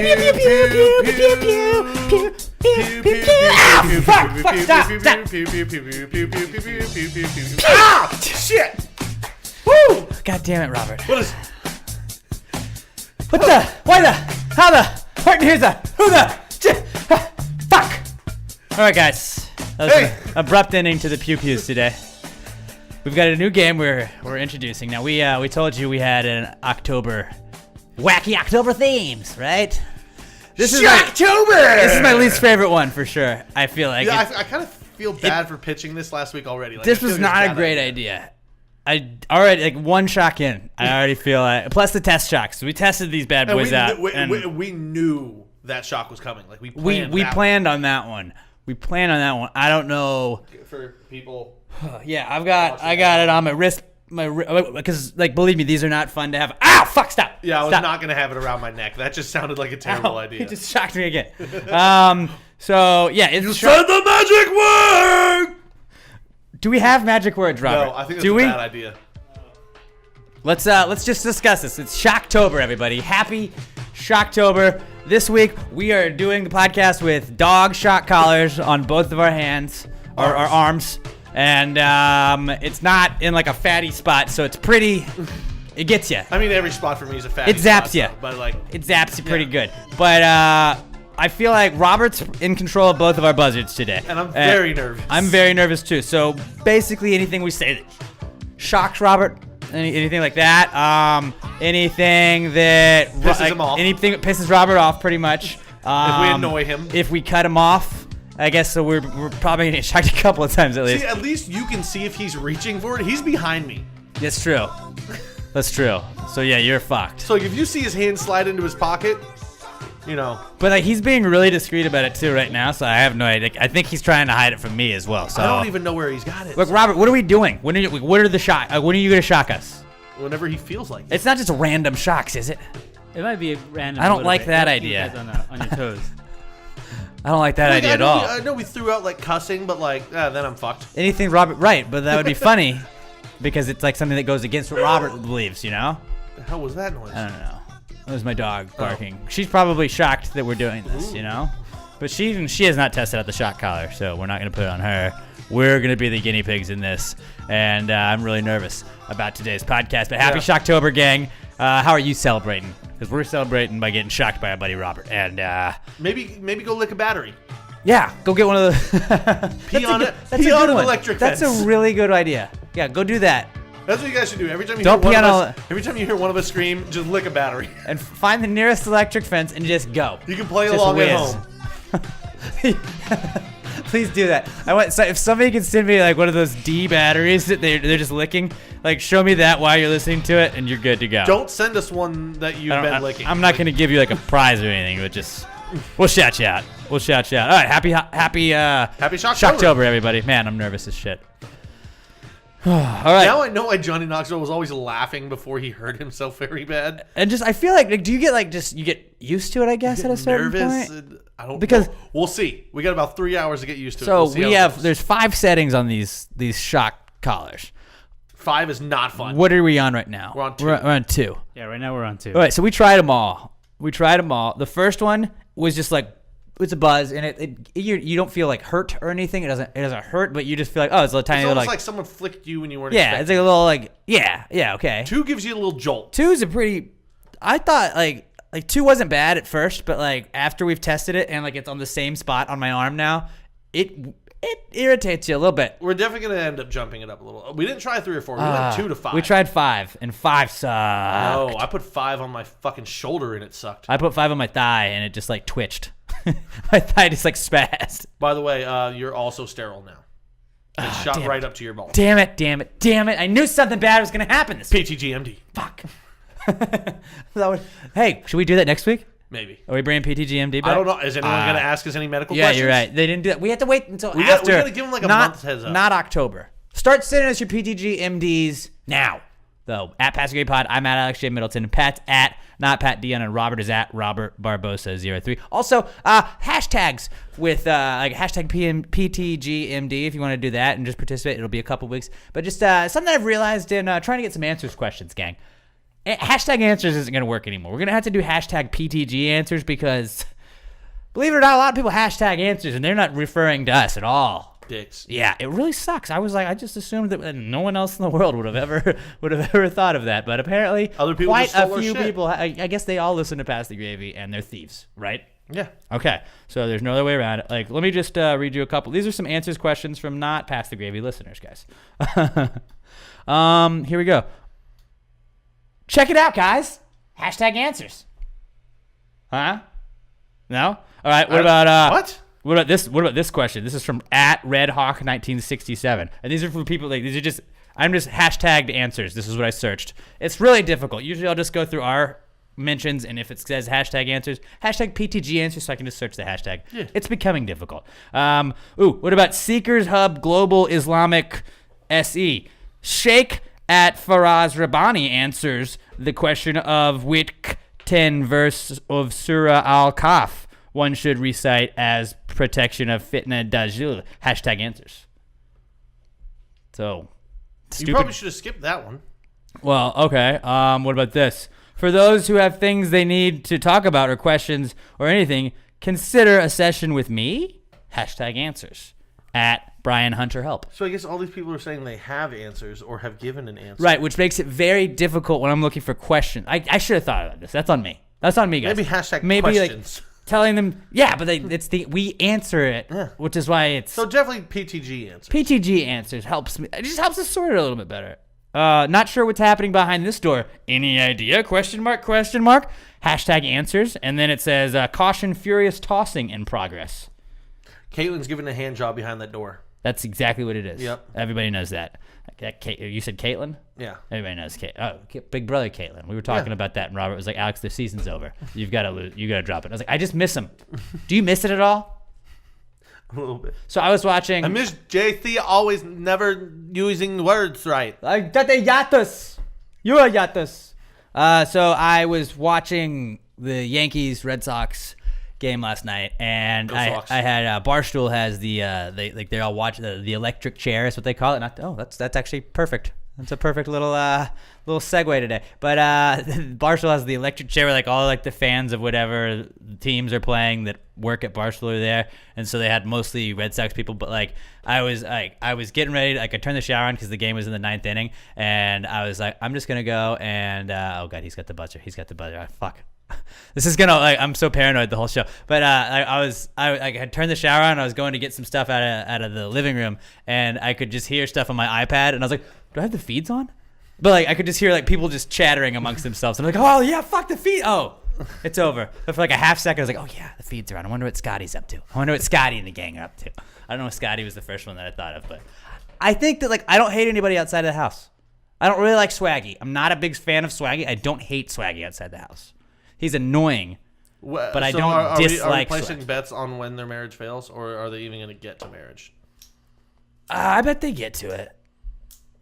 pew pew pew pew pew pew pew pew pew. Ah, fuck, stop. Ah, shit. Woo! God damn it, Robert. What is? What the? Why the? How the? Here's the. Who the? Fuck! Alright, guys. That was an abrupt ending to the Pew Pews today. We've got a new game we're introducing. Now, we told you we had an October. Wacky October themes, right? This is Shocktober! This is my least favorite one for sure. I feel like. Yeah, I kind of feel bad for pitching this last week already. Like, this was not a great idea. I already, like, one shock in, I already feel like, plus the test shocks. We tested these bad boys out. We knew that shock was coming. Like, we planned on that one. We planned on that one. I don't know. For people. Yeah, I got it on my wrist. Because, like, believe me, these are not fun to have. Ow, fuck, stop. Yeah, I was not going to have it around my neck. That just sounded like a terrible idea. It just shocked me again. So, yeah. You said the magic word! Do we have magic words, Robert? No, I think that's a bad idea. Let's just discuss this. It's Shocktober, everybody. Happy Shocktober. This week, we are doing the podcast with dog shock collars on both of our hands, our arms. And it's not in like a fatty spot, so it's pretty. It gets you. I mean, every spot for me is a fatty spot. It zaps you. But like, it zaps you pretty good. But I feel like Robert's in control of both of our buzzards today. And I'm very nervous. I'm very nervous too. So basically, anything we say that shocks Robert, anything like that, anything that pisses him off, anything that pisses Robert off, pretty much. If we annoy him, if we cut him off. I guess so. We're probably gonna get shocked a couple of times at least. See, at least you can see if he's reaching for it. He's behind me. That's true. That's true. So yeah, you're fucked. So if you see his hand slide into his pocket, you know. But like he's being really discreet about it too right now. So I have no idea. I think he's trying to hide it from me as well. So I don't even know where he's got it. Look, Robert, what are we doing? What are the shock? When are you gonna shock us? Whenever he feels like it. It's not just random shocks, is it? It might be random. I don't like that idea. You guys on your toes. I don't like that idea at all. I know we threw out like cussing, but like then I'm fucked. Anything Robert, right? But that would be funny because it's like something that goes against what Robert believes. You know? The hell was that noise? I don't know. It was my dog barking. Oh. She's probably shocked that we're doing this. You know? But she has not tested out the shock collar, so we're not gonna put it on her. We're gonna be the guinea pigs in this, and I'm really nervous about today's podcast. But happy Shocktober, gang! How are you celebrating? Because we're celebrating by getting shocked by our buddy Robert, and maybe go lick a battery. Yeah, go get one of the pee on it. Pee on an electric fence. That's a really good idea. Yeah, go do that. That's what you guys should do. Every time you hear one of us scream, just lick a battery and find the nearest electric fence and just go. You can play along at home. Please do that. So if somebody can send me like one of those D batteries that they're just licking, like show me that while you're listening to it, and you're good to go. Don't send us one that you've been licking. I'm not going to give you like a prize or anything, but just we'll shout you out. We'll shout you out. All right, happy Shocktober, everybody. Man, I'm nervous as shit. All right. Now I know why Johnny Knoxville was always laughing before he hurt himself very bad. And just I feel like do you get like you get used to it? I guess at a certain point. I don't know. We'll see. We got about 3 hours to get used to it. So there's 5 settings on these shock collars. 5 is not fun. What are we on right now? We're on 2. We're on 2. Yeah, right now we're on 2. All right, so we tried them all. The first one was just like it's a buzz, and you don't feel like hurt or anything. It doesn't hurt, but you just feel like it's a tiny little. It's almost like someone flicked you when you weren't. Yeah, it's like a little like okay. 2 gives you a little jolt. 2 is a pretty. I thought like 2 wasn't bad at first, but like after we've tested it and like it's on the same spot on my arm now, it irritates you a little bit. We're definitely gonna end up jumping it up a little. We didn't try 3 or 4. We went 2 to 5. We tried 5, and 5 sucked. No, I put 5 on my fucking shoulder and it sucked. I put 5 on my thigh and it just like twitched. My thigh just like spazzed. By the way, you're also sterile now. It shot right up to your balls. Damn it. I knew something bad was going to happen this week. PTGMD. Fuck. Hey, should we do that next week? Maybe. Are we bringing PTGMD back? I don't know. Is anyone going to ask us any medical questions? Yeah, you're right. They didn't do that. We had to wait until after. We got to give them like a month's heads up. Not October. Start sending us your PTGMDs now. Though, at PassGamePod, I'm at Alex J. Middleton. Pat's at not Pat Dion, and Robert is at Robert Barbosa03. Also, hashtags with like hashtag PTGMD if you want to do that and just participate. It'll be a couple weeks. But just something I've realized in trying to get some answers questions, gang. Hashtag answers isn't going to work anymore. We're going to have to do hashtag PTG answers because, believe it or not, a lot of people hashtag answers and they're not referring to us at all. Dicks. Yeah, it really sucks. I was like, I just assumed that no one else in the world would have ever thought of that. But apparently, other people quite just stole a our few shit. people. I guess they all listen to Pass the Gravy and they're thieves, right? Yeah. Okay, so there's no other way around it. Like, let me just read you a couple. These are some answers questions from not Pass the Gravy listeners, guys. Here we go. Check it out, guys. Hashtag answers. Huh? No? All right. What about what? What about this? What about this question? This is from @RedHawk1967, and these are for people like these are just. I'm just hashtagged answers. This is what I searched. It's really difficult. Usually, I'll just go through our mentions, and if it says hashtag answers, hashtag PTG answers, so I can just search the hashtag. Yeah. It's becoming difficult. What about Seekers Hub Global Islamic SE? Sheikh at Faraz Rabbani answers the question of which 10 verse of Surah Al-Kahf one should recite as protection of fitna dajjal. Hashtag answers. So, stupid. You probably should have skipped that one. Well, okay. What about this? For those who have things they need to talk about or questions or anything, consider a session with me. Hashtag answers. At Brian Hunter Help. So I guess all these people are saying they have answers or have given an answer. Right, which makes it very difficult when I'm looking for questions. I should have thought about this. That's on me. That's on me, guys. Maybe hashtag Like, questions. telling them, yeah, but we answer it, which is why it's So definitely PTG answers. PTG answers helps me. It just helps us sort it a little bit better. Not sure what's happening behind this door. Any idea? Question mark, question mark. Hashtag answers. And then it says, caution furious tossing in progress. Caitlin's giving a hand job behind that door. That's exactly what it is. Yep. Everybody knows that. You said Caitlin? Yeah. Everybody knows Caitlin. Oh, Big Brother Caitlin. We were talking about that, and Robert was like, Alex, the season's over. You've got to lose. You got to drop it. I was like, I just miss him. Do you miss it at all? A little bit. So I was watching. I miss JC always never using words right. Like that yatus. You are yatus. So I was watching the Yankees Red Sox game last night, and I had Barstool has the they all watch the electric chair is what they call it. That's actually perfect. That's a perfect little segue today. But Barstool has the electric chair where like all like the fans of whatever teams are playing that work at Barstool are there, and so they had mostly Red Sox people. But like I was getting ready, like I turned the shower on because the game was in the 9th inning, and I was like, I'm just gonna go and oh god, he's got the buzzer. Oh, fuck. This is gonna like I'm so paranoid the whole show. But I had turned the shower on. And I was going to get some stuff out of the living room, and I could just hear stuff on my iPad. And I was like, do I have the feeds on? But like I could just hear like people just chattering amongst themselves. I'm like, oh yeah, fuck the feed. Oh, it's over. But for like a half second, I was like, oh yeah, the feeds are on. I wonder what Scotty's up to. I wonder what Scotty and the gang are up to. I don't know if Scotty was the first one that I thought of, but I think that like I don't hate anybody outside of the house. I don't really like Swaggy. I'm not a big fan of Swaggy. I don't hate Swaggy outside the house. He's annoying, but I don't dislike. Are we placing bets on when their marriage fails, or are they even going to get to marriage? I bet they get to it.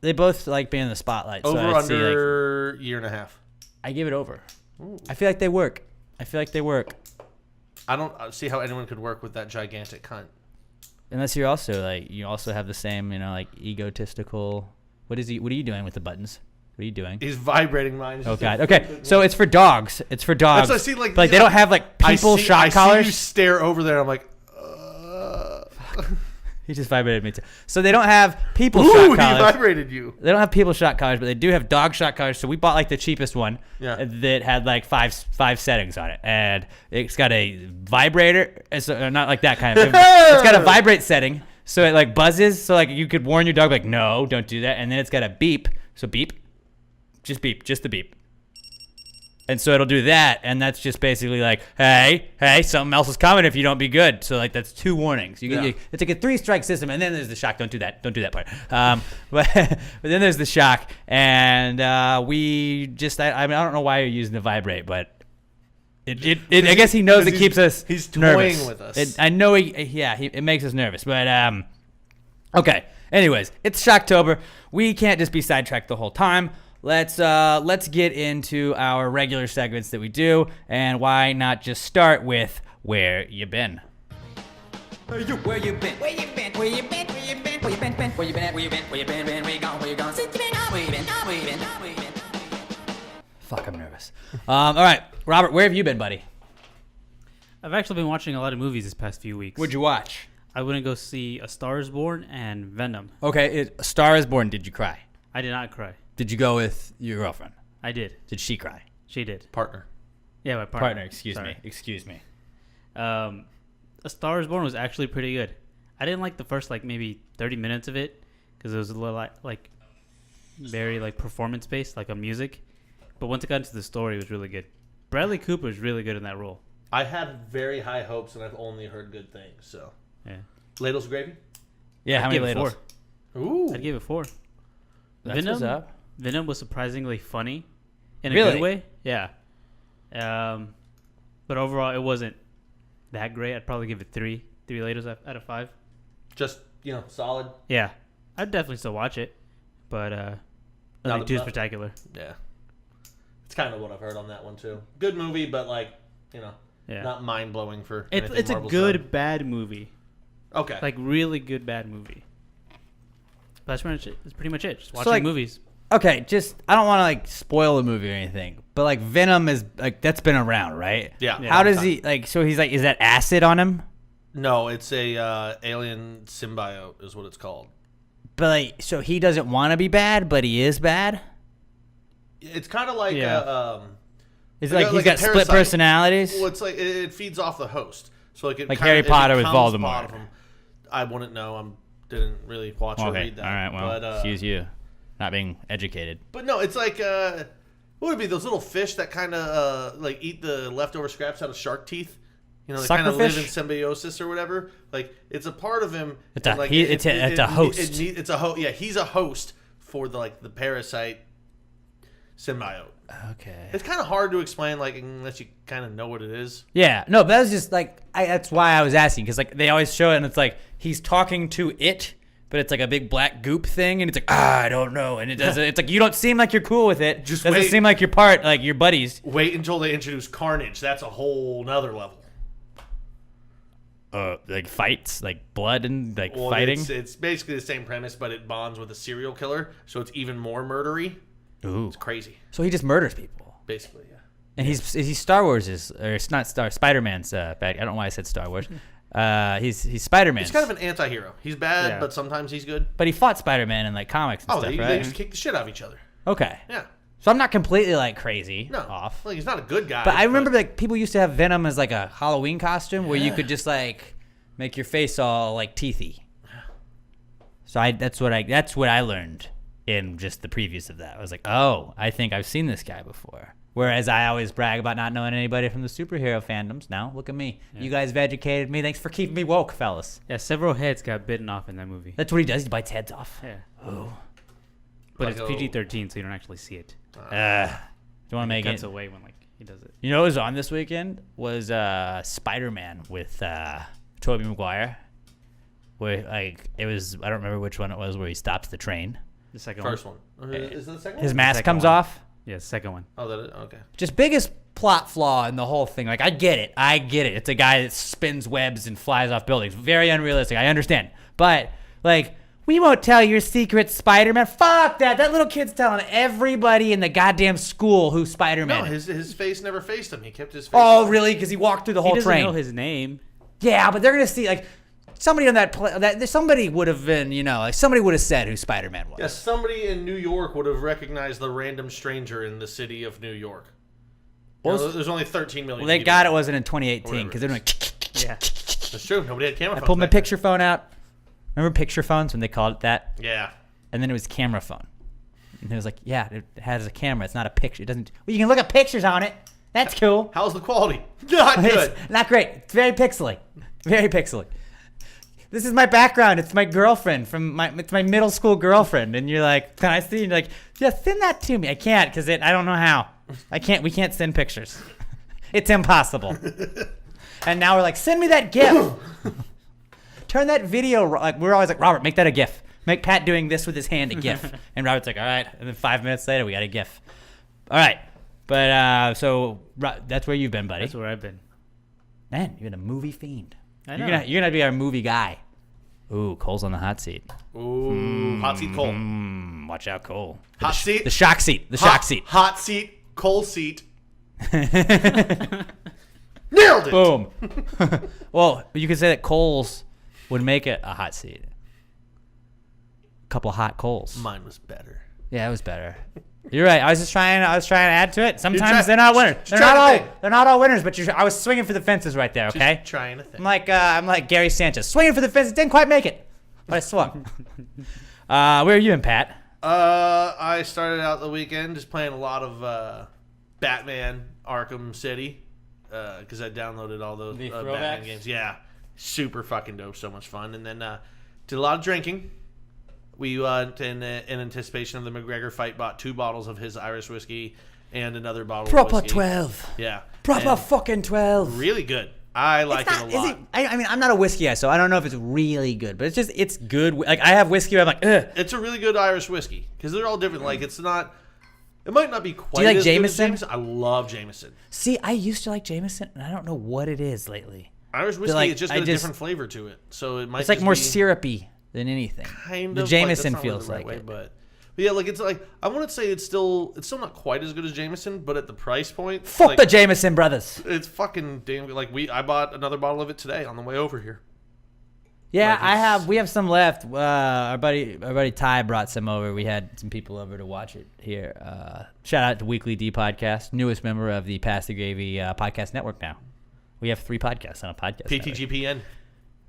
They both like being in the spotlight. Over so under year and a half. I give it over. Ooh. I feel like they work. I don't see how anyone could work with that gigantic cunt. Unless you're also like you also have the same like egotistical. What are you doing with the buttons? What are you doing? He's vibrating mine. Oh god. Okay, so it's for dogs. That's what I see. Like they don't have like people shock collars. I see you stare over there. I'm like, He just vibrated me too. So they don't have people shock collars. He vibrated you. They don't have people shock collars, but they do have dog shock collars. So we bought like the cheapest one that had like five settings on it, and it's got a vibrator. It's not like that kind of. It's got a vibrate setting, so it like buzzes. So like you could warn your dog like, no, don't do that. And then it's got a beep. So beep. Just the beep. And so it'll do that, and that's just basically like, hey, something else is coming if you don't be good. So like that's 2 warnings. It's like a 3-strike system, and then there's the shock. Don't do that part. But then there's the shock, and we just I don't know why you're using the vibrate, but it I guess he knows it keeps us he's nervous. Toying with us. I know it makes us nervous, but okay. Anyways, it's Shocktober. We can't just be sidetracked the whole time. Let's get into our regular segments that we do, and why not just start with where you been? Where you been? Where you been? Where you been? Where you been? Where you been? Where you been? Where you been? Where you been? Where you been? Where you gone? Where you gone? Since you been? Where you been? Where you been? Where you been? Fuck. All right, Robert, where have you been, buddy? I've actually been watching a lot of movies this past few weeks. What'd you watch? I went to go see A Star Is Born and Venom. Okay, A Star Is Born. Did you cry? I did not cry. Did you go with your girlfriend? I did. Did she cry? She did. Partner. Yeah, my Partner. Excuse Sorry. me. A Star Is Born was actually pretty good. I didn't like the first maybe 30 minutes of it because it was a little very performance based, like a music. But once it got into the story, it was really good. Bradley Cooper is really good in that role. I had very high hopes, and I've only heard good things. So, Yeah. ladles of gravy. Yeah, how many I'd give it ladles? 4. Ooh. I'd give it 4. That's what's up. Venom was surprisingly funny in a Really? good way. Yeah. But overall, it wasn't that great. I'd probably give it 3 ladles out of 5. Just solid. Yeah. I'd definitely still watch it, but nothing too spectacular. Yeah. It's kind of what I've heard on that one too. Good movie, but Yeah. not mind blowing for. It's a Marvel's good done. bad movie. Okay. Really good bad movie. But that's pretty much it. Just watching So, movies. Okay, I don't want to spoil the movie or anything, but Venom is that's been around, right? Yeah. How does he so he's is that acid on him? No, it's a alien symbiote is what it's called. But so he doesn't want to be bad, but he is bad? It's kind of like It's like he's a got split parasite. personalities? Well, it's it feeds off the host. So it Like kinda, Harry it Potter with becomes Voldemort. part of him. I wouldn't know. Didn't really watch or Okay, read that. all right, well, but, excuse you. Not being educated. But no, it's like what would it be? Those little fish that kind of eat the leftover scraps out of shark teeth. They kind of live in symbiosis or whatever. It's a part of him. It's a host. It's a host. Yeah, he's a host for the parasite symbiote. Okay. It's kind of hard to explain, unless you kind of know what it is. Yeah, no, but that was just that's why I was asking, because they always show it, and it's he's talking to it, but it's a big black goop thing, and it's I don't know, and it doesn't. It's you don't seem like you're cool with it. Just doesn't wait. seem like you're your buddies. Wait until they introduce Carnage. That's a whole nother level. Fights, blood and fighting. It's basically the same premise, but it bonds with a serial killer, so it's even more murdery. Ooh, It's crazy, so he just murders people. basically. Yeah. And he's Star Wars's, or it's not Spider-Man's bad. I don't know why I said Star Wars. He's Spider-Man. He's kind of an anti-hero. He's bad, Yeah. but sometimes he's good. But he fought Spider-Man in comics and stuff, They right? just kick the shit out of each other. Okay. Yeah. So I'm not completely crazy No. off. He's not a good guy. But I remember people used to have Venom as a Halloween costume where you could just make your face all teethy. So that's what I learned in just the previews of that. I was oh, I think I've seen this guy before. Whereas I always brag about not knowing anybody from the superhero fandoms. Now look at me. Yeah. You guys have educated me. Thanks for keeping me woke, fellas. Yeah, several heads got bitten off in that movie. That's what he does. He bites heads off. Yeah. Oh. But it's PG-13, so you don't actually see it. Do you want to make Cuts it? away when he does it. You know what was on this weekend was Spider-Man with Tobey Maguire. Where it was, I don't remember which one it was, where he stops the train. The second First one. Is it the second one? His mask second comes one. off. Yeah, the second one. Oh, that is? Okay. Just biggest plot flaw in the whole thing. I get it. It's a guy that spins webs and flies off buildings. Very unrealistic. I understand. But we won't tell your secret, Spider-Man. Fuck that. That little kid's telling everybody in the goddamn school who Spider-Man No, is. his face never faced him. He kept his face. Oh, really? Because he walked through the whole He doesn't train. know his name. Yeah, but they're gonna see somebody on that somebody would have been somebody would have said who Spider-Man was. Yes, somebody in New York would have recognized the random stranger in the city of New York. There's only 13 million. Well, thank people. God it wasn't in 2018 because they're doing. Yeah. That's true. Nobody had camera I phones. pulled my back then. picture phone out. Remember picture phones when they called it that? Yeah. And then it was camera phone. And it was yeah, it has a camera. It's not a picture. It doesn't. Well, you can look at pictures on it. That's cool. How's the quality? Not good. It's not great. It's very pixely. Very pixely. This is my background. It's my girlfriend it's my middle school girlfriend. And you're can I see? And you're yeah, send that to me. I can't because I don't know how. We can't send pictures. It's impossible. And now we're send me that GIF. Turn that video. We're always Robert, make that a GIF. Make Pat doing this with his hand a GIF. And Robert's all right. And then 5 minutes later, we got a GIF. All right. But so that's where you've been, buddy. That's where I've been. Man, you're a movie fiend. I know. You're gonna be our movie guy. Ooh, Cole's on the hot seat. Ooh, hot seat, Cole. Watch out, Cole. Hot seat. The shock seat. The shock seat. Hot seat, Cole seat. Nailed it. Boom. Well, you could say that Coles would make it a hot seat. A couple hot Coles. Mine was better. Yeah, it was better. You're right. I was trying to add to it. Sometimes they're not winners. They're not all winners, but I was swinging for the fences right there, okay? Just trying to think. I'm like Gary Sanchez, swinging for the fences, didn't quite make it, but I swung. Where are you in, Pat? I started out the weekend just playing a lot of Batman Arkham City because I downloaded all those Batman games. Yeah, super fucking dope, so much fun. And then did a lot of drinking. We went in anticipation of the McGregor fight, bought 2 bottles of his Irish whiskey and another bottle of whiskey. 12. Yeah. Proper fucking 12. Really good. I like it a lot. I mean, I'm not a whiskey guy, so I don't know if it's really good, but it's good. Like, I have whiskey where I'm like, ugh. It's a really good Irish whiskey because they're all different. Like, it might not be quite Do you like as Jameson? good as Jameson. I love Jameson. See, I used to like Jameson, and I don't know what it is lately. Irish whiskey, like, it's just got a different flavor to it. So it might It's like just more be syrupy than anything. kind the of Jameson like, feels the right like way, it. but yeah, like it's like I wouldn't say it's still not quite as good as Jameson, but at the price point, Fuck like, the Jameson brothers. it's fucking damn good. Like I bought another bottle of it today on the way over here. Yeah, Like, we have some left. Our buddy Ty brought some over. We had some people over to watch it here. Shout out to Weekly D Podcast, newest member of the Pass the Gravy podcast network now. We have 3 podcasts on a podcast network. PTGPN.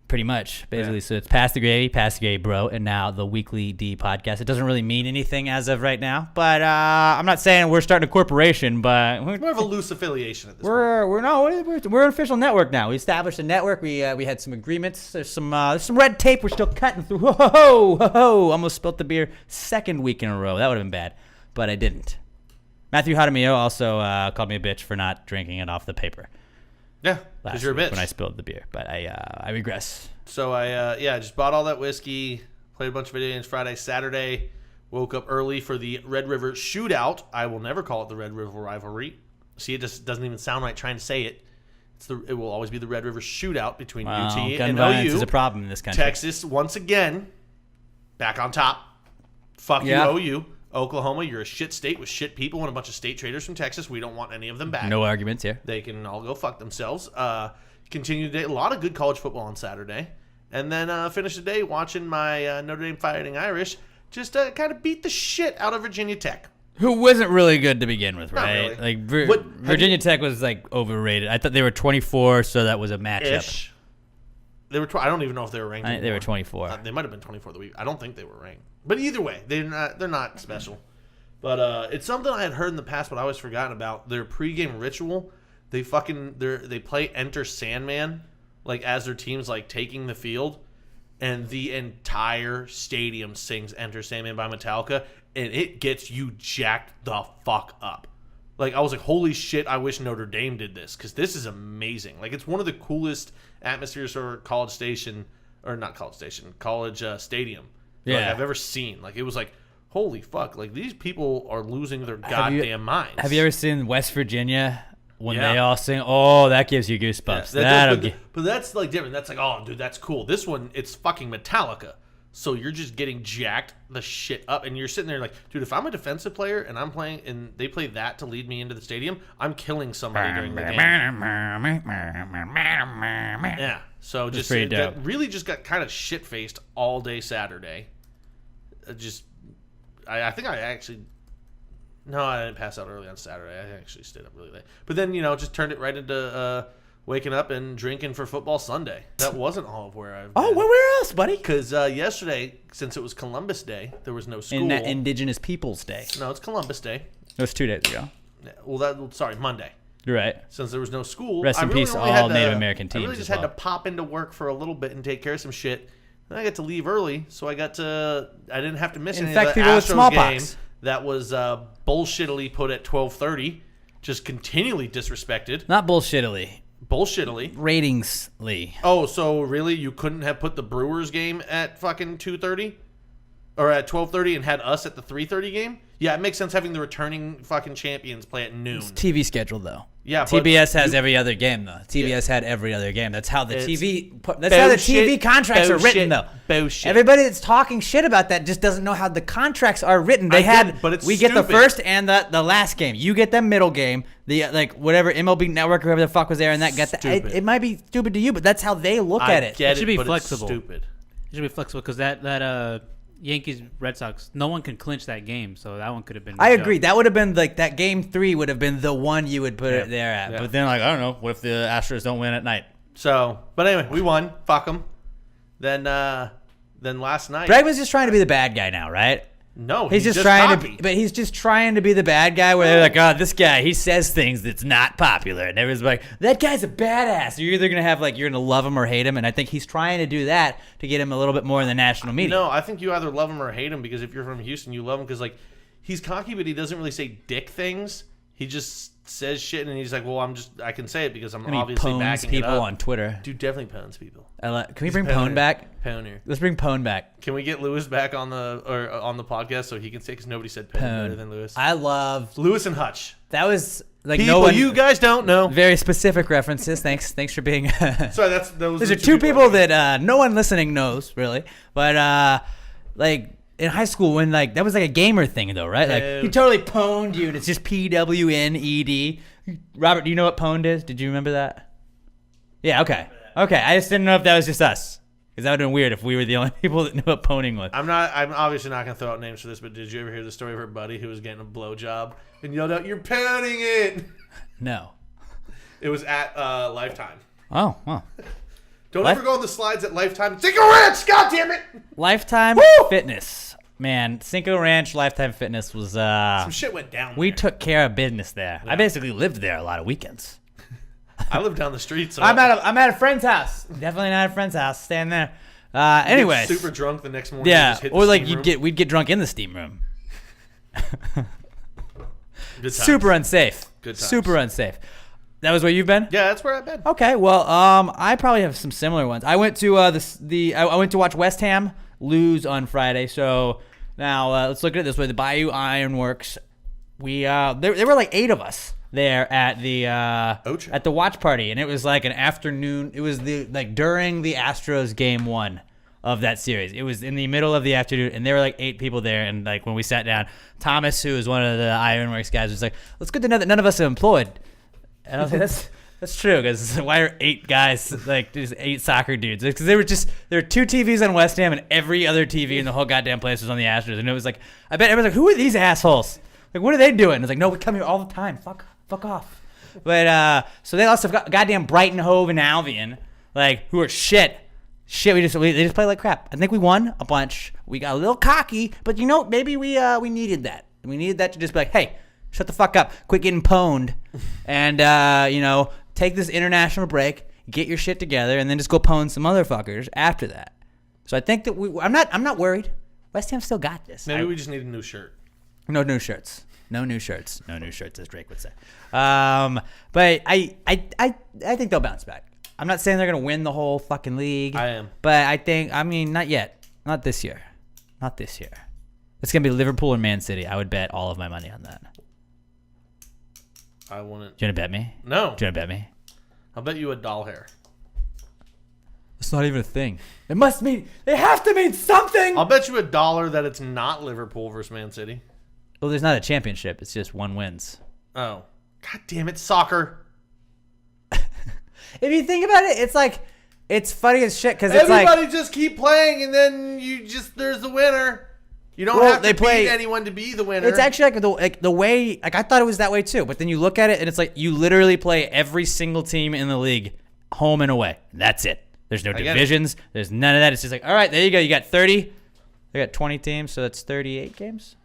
Pretty much, basically. Yeah. So it's Pass the Gravy, Bro, and now the Weekly D Podcast. It doesn't really mean anything as of right now, but I'm not saying we're starting a corporation, but we're more of a loose affiliation at this point. We're an official network now. We established a network. We had some agreements. There's some red tape we're still cutting through. Ho! Almost spilt the beer 2nd week in a row. That would have been bad, but I didn't. Matthew Hadamio also called me a bitch for not drinking it off the paper. Yeah, because you're a bitch. When I spilled the beer, but I regress. So I just bought all that whiskey, played a bunch of video games Friday, Saturday, woke up early for the Red River Shootout. I will never call it the Red River Rivalry. See, it just doesn't even sound right trying to say it. It will always be the Red River Shootout between UT and OU. Is a problem in this country. Texas, once again, back on top. Fuck you, OU. Oklahoma, you're a shit state with shit people and a bunch of state traders from Texas. We don't want any of them back. No arguments here. They can all go fuck themselves. Continue the day. A lot of good college football on Saturday. And then finish the day watching my Notre Dame Fighting Irish just kind of beat the shit out of Virginia Tech. Who wasn't really good to begin with, right? Not really. Like Virginia Tech was like overrated. I thought they were 24, so that was a matchup. Ish. They were. I don't even know if they were ranked. They were 24. They might have been 24 the week. I don't think they were ranked. But either way, they're not special. But it's something I had heard in the past, but I always forgotten about. Their pregame ritual. They play Enter Sandman, like as their team's like taking the field, and the entire stadium sings Enter Sandman by Metallica, and it gets you jacked the fuck up. Like I was like, holy shit! I wish Notre Dame did this because this is amazing. Like it's one of the coolest atmospheres for college stadium like I've ever seen. Like it was like, holy fuck! Like these people are losing their goddamn minds. Have you ever seen West Virginia when they all sing? Oh, that gives you goosebumps. But that's like different. That's like, oh, dude, that's cool. This one, it's fucking Metallica. So you're just getting jacked the shit up, and you're sitting there like, dude, if I'm a defensive player and I'm playing, and they play that to lead me into the stadium, I'm killing somebody during the game. Yeah. So just that really just got kind of shit faced all day Saturday. I think I actually. No, I didn't pass out early on Saturday. I actually stayed up really late. But then, just turned it right into waking up and drinking for football Sunday. That wasn't all of where I've been. Oh, where else, buddy? Because yesterday, since it was Columbus Day, there was no school. Indigenous Peoples Day. No, it's Columbus Day. It was 2 days ago. Well, Monday. You're right. Since there was no school. Rest in peace, all Native American teams. I really just had to pop into work for a little bit and take care of some shit. Then I got to leave early, so I didn't have to miss any of the Astros game that was bullshittily put at 12:30, just continually disrespected. Not bullshittily. Bullshittily. Ratingsly. Oh, so really you couldn't have put the Brewers game at fucking 2:30? or at 12:30 and had us at the 3:30 game, yeah, it makes sense having the returning fucking champions play at noon. It's TV schedule though. Yeah, but TBS has every other game though. TBS had every other game. That's how the It's TV contracts are written though. Bullshit. Everybody that's talking shit about that just doesn't know how the contracts are written. They I get had it, but it's we get the stupid. first and the last game. You get the middle game. The like whatever MLB Network or whoever the fuck was there and that got the Stupid. it might be stupid to you, but that's how they look I at it. get It should be but flexible. It's stupid. It should be flexible because that Yankees Red Sox, no one can clinch that game, so that one could have been. I moved agree. up. That would have been like that game 3 would have been the one you would put it there at. Yeah. But then like I don't know, what if the Astros don't win at night? So, but anyway, we won. Fuck them. Then last night. Bregman's just trying to be the bad guy now, right? No, He's just trying copied. to, but he's just trying to be the bad guy. Where they're like, "Oh, this guy, he says things that's not popular," and everyone's like, "That guy's a badass." You're either gonna have like you're gonna love him or hate him, and I think he's trying to do that to get him a little bit more in the national media. No, I think you either love him or hate him because if you're from Houston, you love him because like he's cocky, but he doesn't really say dick things. He just says shit, and he's like, "Well, I can say it because I'm And he obviously pwns backing people it up." on Twitter. Dude, definitely pwns people. Can we bring Pwn back? Pwner. Let's bring Pwn back. Can we get Lewis back on the podcast so he can say because nobody said Pwn better than Lewis. I love Lewis and Hutch. that was like People no one. you guys don't know. Very specific references. Thanks for being. Sorry, those Those are are two people that no one listening knows really, but like in high school when like that was like a gamer thing though, right? Like he totally pwned you, and it's just PWNED. Robert, do you know what pwned is? Did you remember that? Yeah. Okay. Okay. I just didn't know if that was just us, because that would have been weird if we were the only people that knew what pwning was. I'm obviously not gonna throw out names for this, but did you ever hear the story of her buddy who was getting a blowjob and yelled out, "You're pwning it"? No. It was at Lifetime. Oh. Well. Don't What? ever go on the slides at Lifetime. Cinco Ranch, God damn it! Lifetime Fitness. Man, Cinco Ranch Lifetime Fitness was Some shit went down. we there. took care of business there. I basically lived there a lot of weekends. I live down the street, so I'm at a friend's house. Definitely not a friend's house. Staying there. Anyways, super drunk the next morning. yeah, just hit or the like steam room. we'd get drunk in the steam room. Good times. Super unsafe. Good times. Super unsafe. That was where you've been? Yeah, that's where I've been. Okay. Well, I probably have some similar ones. I went to I went to watch West Ham lose on Friday. So now let's look at it this way: the Bayou Ironworks. We there were like 8 of us there at the watch party, and it was like an afternoon. It was during the Astros game 1 of that series. It was in the middle of the afternoon, and there were like 8 people there. And like when we sat down, Thomas, who is one of the Ironworks guys, was like, "Well, it's good to know that none of us are employed." And I was like, that's true, because why are 8 guys, like just 8 soccer dudes? Because there were 2 TVs on West Ham, and every other TV in the whole goddamn place was on the Astros. And it was like, I bet everyone's like, who are these assholes? Like, what are they doing? It's like, no, we come here all the time. Fuck off. But so they also got goddamn Brighton Hove and Albion, like, who are shit. They just play like crap. I think we won a bunch. We got a little cocky, but maybe we needed that. We needed that to just be like, hey, shut the fuck up. Quit getting pwned. And, take this international break, get your shit together, and then just go pwn some motherfuckers after that. So I think that I'm not worried. West Ham still got this. Maybe we just need a new shirt. No new shirts. No new shirts. No new shirts, as Drake would say. But I think they'll bounce back. I'm not saying they're going to win the whole fucking league. I am. But not yet. Not this year. Not this year. It's going to be Liverpool or Man City. I would bet all of my money on that. I wouldn't. Do you want to bet me? No. Do you want to bet me? I'll bet you a doll hair. It's not even a thing. It must mean. They have to mean something. I'll bet you $1 that it's not Liverpool versus Man City. Well, there's not a championship. It's just one wins. Oh. God damn it, soccer. If you think about it, it's like, it's funny as shit because it's Everybody like. just keep playing and then there's the winner. You don't have to beat anyone to be the winner. It's actually like the way, like I thought it was that way too, but then you look at it and it's like you literally play every single team in the league home and away. That's it. There's no divisions. There's none of that. It's just like, all right, there you go. You got 30. They got 20 teams, so that's 38 games.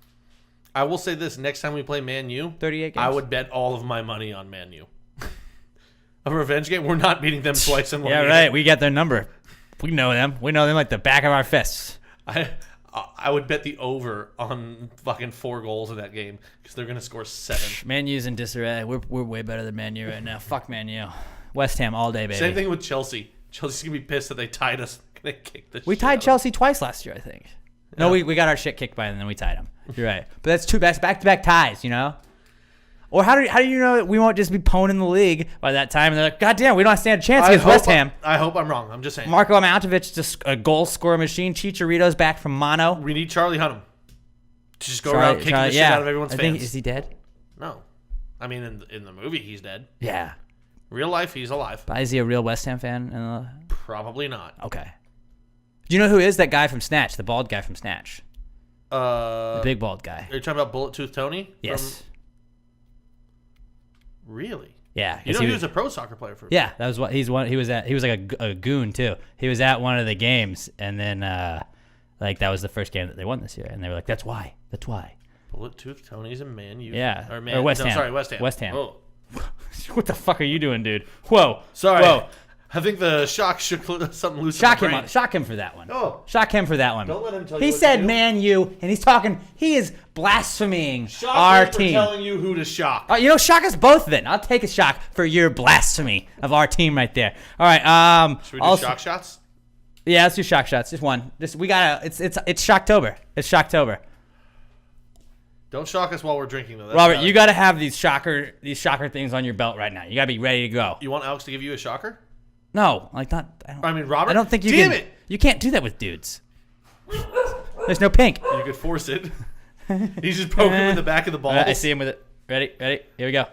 I will say this: next time we play Man U, 38 games. I would bet all of my money on Man U. A revenge game. We're not beating them twice in one Yeah, game. right. We got their number. We know them. We know them like the back of our fists. I would bet the over on fucking 4 goals in that game because they're gonna score 7. Man U's in disarray. We're way better than Man U right now. Fuck Man U. West Ham all day, baby. Same thing with Chelsea. Chelsea's gonna be pissed that they tied us. They're gonna kick the We shit tied out Chelsea twice last year, I think. No, we got our shit kicked by them, and then we tied them. You're right. But that's two back-to-back ties, you know? Or how do you know that we won't just be pwning the league by that time? And they're like, God damn, we don't stand a chance against West Ham. I hope I'm wrong. I'm just saying. Marco Arnautovic, just a goal scorer machine. Chicharito's back from mono. We need Charlie Hunnam to just go around kicking the shit out of everyone's fans. Is he dead? No. I mean, in the movie, he's dead. Yeah. Real life, he's alive. But is he a real West Ham fan? Probably not. Okay. Do you know who is that guy from Snatch? The bald guy from Snatch. The big bald guy. Are you talking about Bullet Tooth Tony? Yes. Really? Yeah. You know he was a pro soccer player for. Yeah, that was what he was at. He was like a goon too. He was at one of the games, and then like that was the first game that they won this year, and they were like, "That's why. That's why." Bullet Tooth Tony's a Man U. Yeah. Or West Ham. Sorry, West Ham. West Ham. Oh. What the fuck are you doing, dude? Whoa. Sorry. Whoa. I think the shock shook something loose. Shock in him. my brain. Shock him for that one. Oh. Shock him for that one. Don't let him tell you He what said to do. Man U, and he's talking. He is blaspheming Shock our him for team. telling you who to shock. You know, shock us both then. I'll take a shock for your blasphemy of our team right there. All right. Should we do shock shots? Yeah, let's do shock shots. Just one. We gotta. It's Shocktober. It's Shocktober. Don't shock us while we're drinking, though. That's Robert, bad. you gotta have these shocker things on your belt right now. You gotta be ready to go. You want Alex to give you a shocker? No, like not. I mean, Robert. I don't think you Damn can. it! You can't do that with dudes. There's no pink. You could force it. He's just poking him in the back of the balls. I see him with it. Ready? Here we go.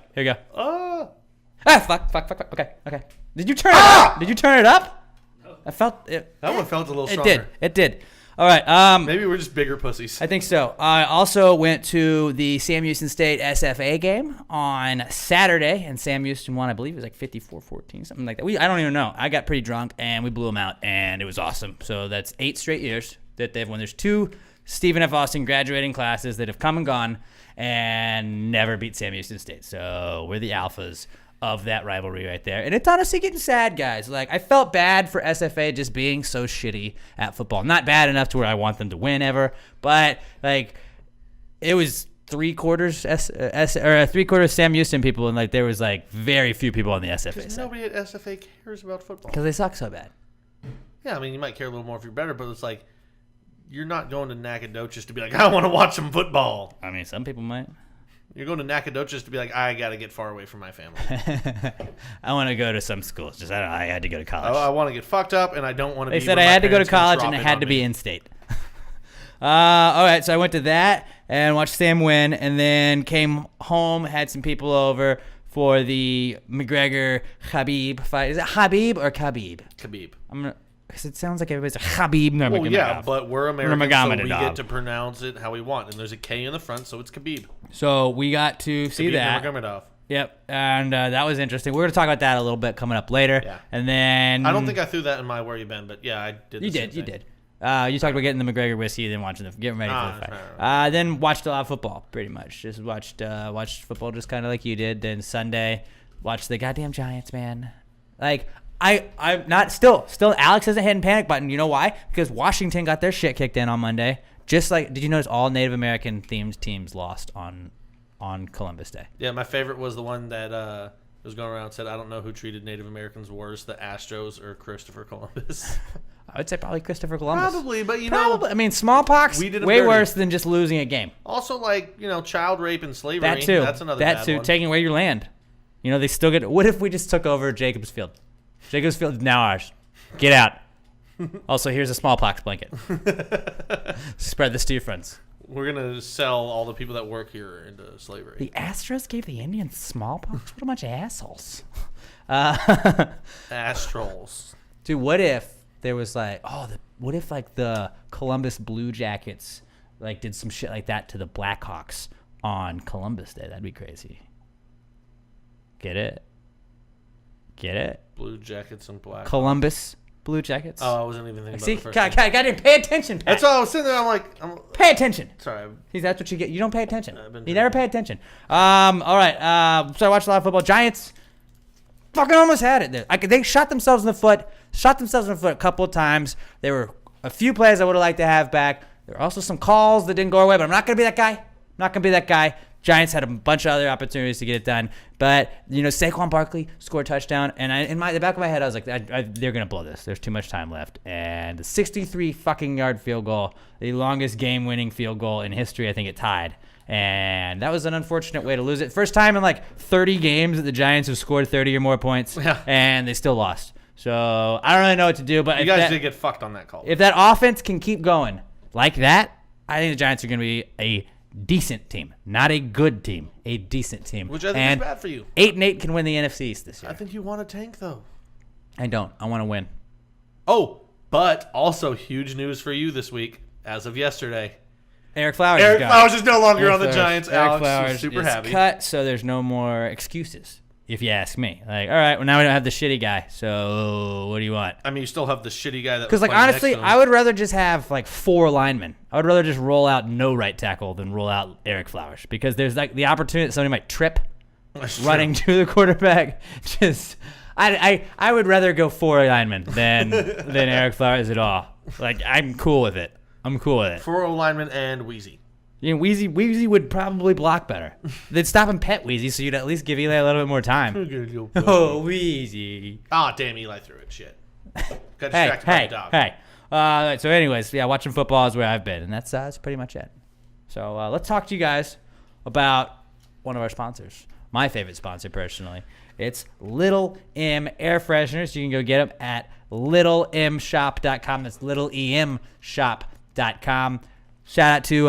Oh. Fuck. Okay. Did you turn it up? Did you turn it up? No. I felt it. That one felt a little It stronger. did. All right. Maybe we're just bigger pussies. I think so. I also went to the Sam Houston State SFA game on Saturday, and Sam Houston won. I believe it was like 54-14, something like that. I don't even know. I got pretty drunk, and we blew them out, and it was awesome. So that's 8 straight years that they've won. There's 2 Stephen F. Austin graduating classes that have come and gone and never beat Sam Houston State. So we're the alphas of that rivalry right there. And it's honestly getting sad, guys. Like, I felt bad for SFA just being so shitty at football. Not bad enough to where I want them to win ever, but like it was 3/4 Sam Houston people, and like there was like very few people on the SFA Because side. nobody at SFA cares about football. Because they suck so bad. Yeah, I mean, you might care a little more if you're better, but it's like you're not going to Nacogdoches to be like, I want to watch some football. I mean, some people might. You're going to Nacogdoches to be like, I got to get far away from my family. I want to go to some schools. Just I had to go to college. I want to get fucked up, and I don't want to They be said where I my had to go to parents can college drop and it in had on to me. be in state. All right, so I went to that and watched Sam win, and then came home, had some people over for the McGregor Khabib fight. Is it Habib or Khabib? Khabib. Because it sounds like everybody's a Khabib. Well, yeah, but we're Americans, so we Nurmagomedov. get to pronounce it how we want. And there's a K in the front, so it's Khabib. So we got to see Khabib that. Nurmagomedov. Yep, and that was interesting. We're going to talk about that a little bit coming up later. Yeah. And then... I don't think I threw that in my Where You Been, but yeah, I did. You did. You talked about getting the McGregor whiskey, then getting ready for the fight. right. Then watched a lot of football, pretty much. Just watched football just kind of like you did. Then Sunday, watched the goddamn Giants, man. Like, I'm not still Alex hasn't hit the panic button. You know why? Because Washington got their shit kicked in on Monday. Just like, did you notice all Native American themed teams lost on Columbus Day? Yeah, my favorite was the one that was going around and said, I don't know who treated Native Americans worse, the Astros or Christopher Columbus. I would say probably Christopher Columbus. Probably, but Probably. I mean, smallpox, we did him way dirty. worse than just losing a game. Also, like, child rape and slavery. That too. That's another bad one. Taking away your land. They still get. What if we just took over Jacobs Field? Jacobs Field is now ours. Get out. Also, here's a smallpox blanket. Spread this to your friends. We're going to sell all the people that work here into slavery. The Astros gave the Indians smallpox? What a bunch of assholes. Astrals. Dude, what if there was like, what if like the Columbus Blue Jackets like did some shit like that to the Blackhawks on Columbus Day? That'd be crazy. Get it? Blue Jackets and black. Columbus Blue Jackets. Oh, I wasn't even thinking See, about the first God, didn't pay attention, Pat. That's why I was sitting there. I'm like, Pay attention. sorry. See, that's what you get. You don't pay attention. I've been You never pay attention. All right. So I watched a lot of football. Giants fucking almost had it there. They shot themselves in the foot. A couple of times. There were a few plays I would have liked to have back. There were also some calls that didn't go our way, but I'm not going to be that guy. Giants had a bunch of other opportunities to get it done, but Saquon Barkley scored a touchdown, and in the back of my head, I was like, they're gonna blow this. There's too much time left, and the 63 fucking yard field goal, the longest game-winning field goal in history. I think it tied. And that was an unfortunate way to lose it. First time in like 30 games that the Giants have scored 30 or more points, and they still lost. So I don't really know what to do. But you guys did get fucked on that call. If that offense can keep going like that, I think the Giants are going to be a decent team, not a good team, a decent team. Which I think is bad for you. 8-8 can win the NFC East this year. I think you want to tank though. I don't. I want to win. Oh, but also huge news for you this week, as of yesterday. Eric Flowers is no longer on the Giants. Eric Flowers Alex is super is happy. cut, so there's no more excuses, if you ask me. Like, all right, well, now we don't have the shitty guy, so what do you want? I mean, you still have the shitty guy that. Because, honestly, I would rather just have, 4 linemen. I would rather just roll out no right tackle than roll out Eric Flowers. Because there's, the opportunity that somebody might trip running to the quarterback. Just, I would rather go 4 linemen than Eric Flowers at all. I'm cool with it. 4 linemen and Wheezy. Wheezy would probably block better. They'd stop and pet Wheezy, so you'd at least give Eli a little bit more time. Oh, Wheezy. Ah, damn, Eli threw it. Shit. Got distracted by the dog. Hey. So anyways, watching football is where I've been, and that's pretty much it. So let's talk to you guys about one of our sponsors. My favorite sponsor, personally. It's Little M Air Fresheners. You can go get them at littlemshop.com. That's littlemshop.com. Shout out to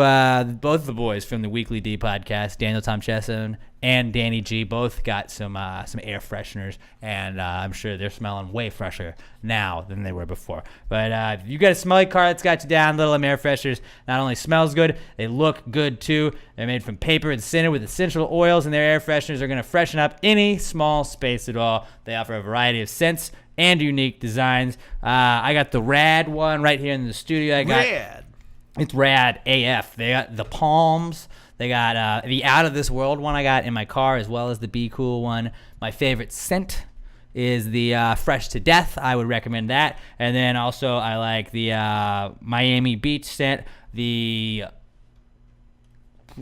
both the boys from the Weekly D podcast, Daniel Tom Chesson and Danny G. Both got some air fresheners, and I'm sure they're smelling way fresher now than they were before. But if you got a smelly car that's got you down, Little M Air Fresheners not only smells good, they look good too. They're made from paper and scented with essential oils, and their air fresheners are going to freshen up any small space at all. They offer a variety of scents and unique designs. I got the rad one right here in the studio. It's rad AF. They got the Palms. They got the Out of This World one I got in my car, as well as the Be Cool one. My favorite scent is the Fresh to Death. I would recommend that. And then also I like the Miami Beach scent, the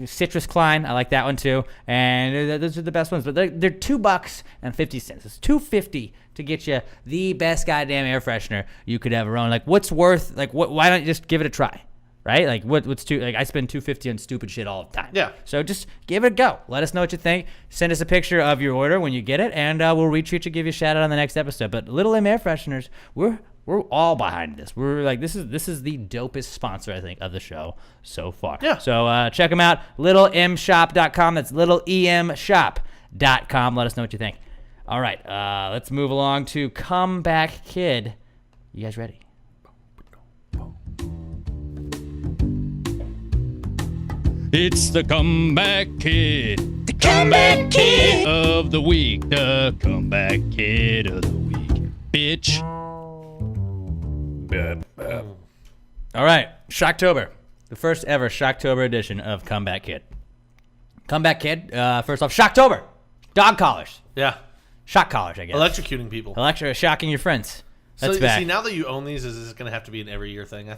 Citrus Klein. I like that one too. And those are the best ones. But they're $2.50. It's $2.50 to get you the best goddamn air freshener you could ever own. What's worth? Why don't you just give it a try? Right? I spend $2.50 on stupid shit all the time. Yeah. So just give it a go. Let us know what you think. Send us a picture of your order when you get it, and we'll retweet you, give you a shout out on the next episode. But Little M Air Fresheners, we're all behind this. We're this is the dopest sponsor, I think, of the show so far. Yeah. So check them out. littlemshop.com. That's littlemshop.com. Let us know what you think. All right. Let's move along to Comeback Kid. You guys ready? It's the Comeback Kid. The Comeback Kid of the week. The Comeback Kid of the week. Bitch. All right. Shocktober. The first ever Shocktober edition of Comeback Kid. Comeback Kid. First off, Shocktober. Dog collars. Yeah. Shock collars, I guess. Electrocuting people. Shocking your friends. That's so, back. See, now that you own these, is this going to have to be an every year thing?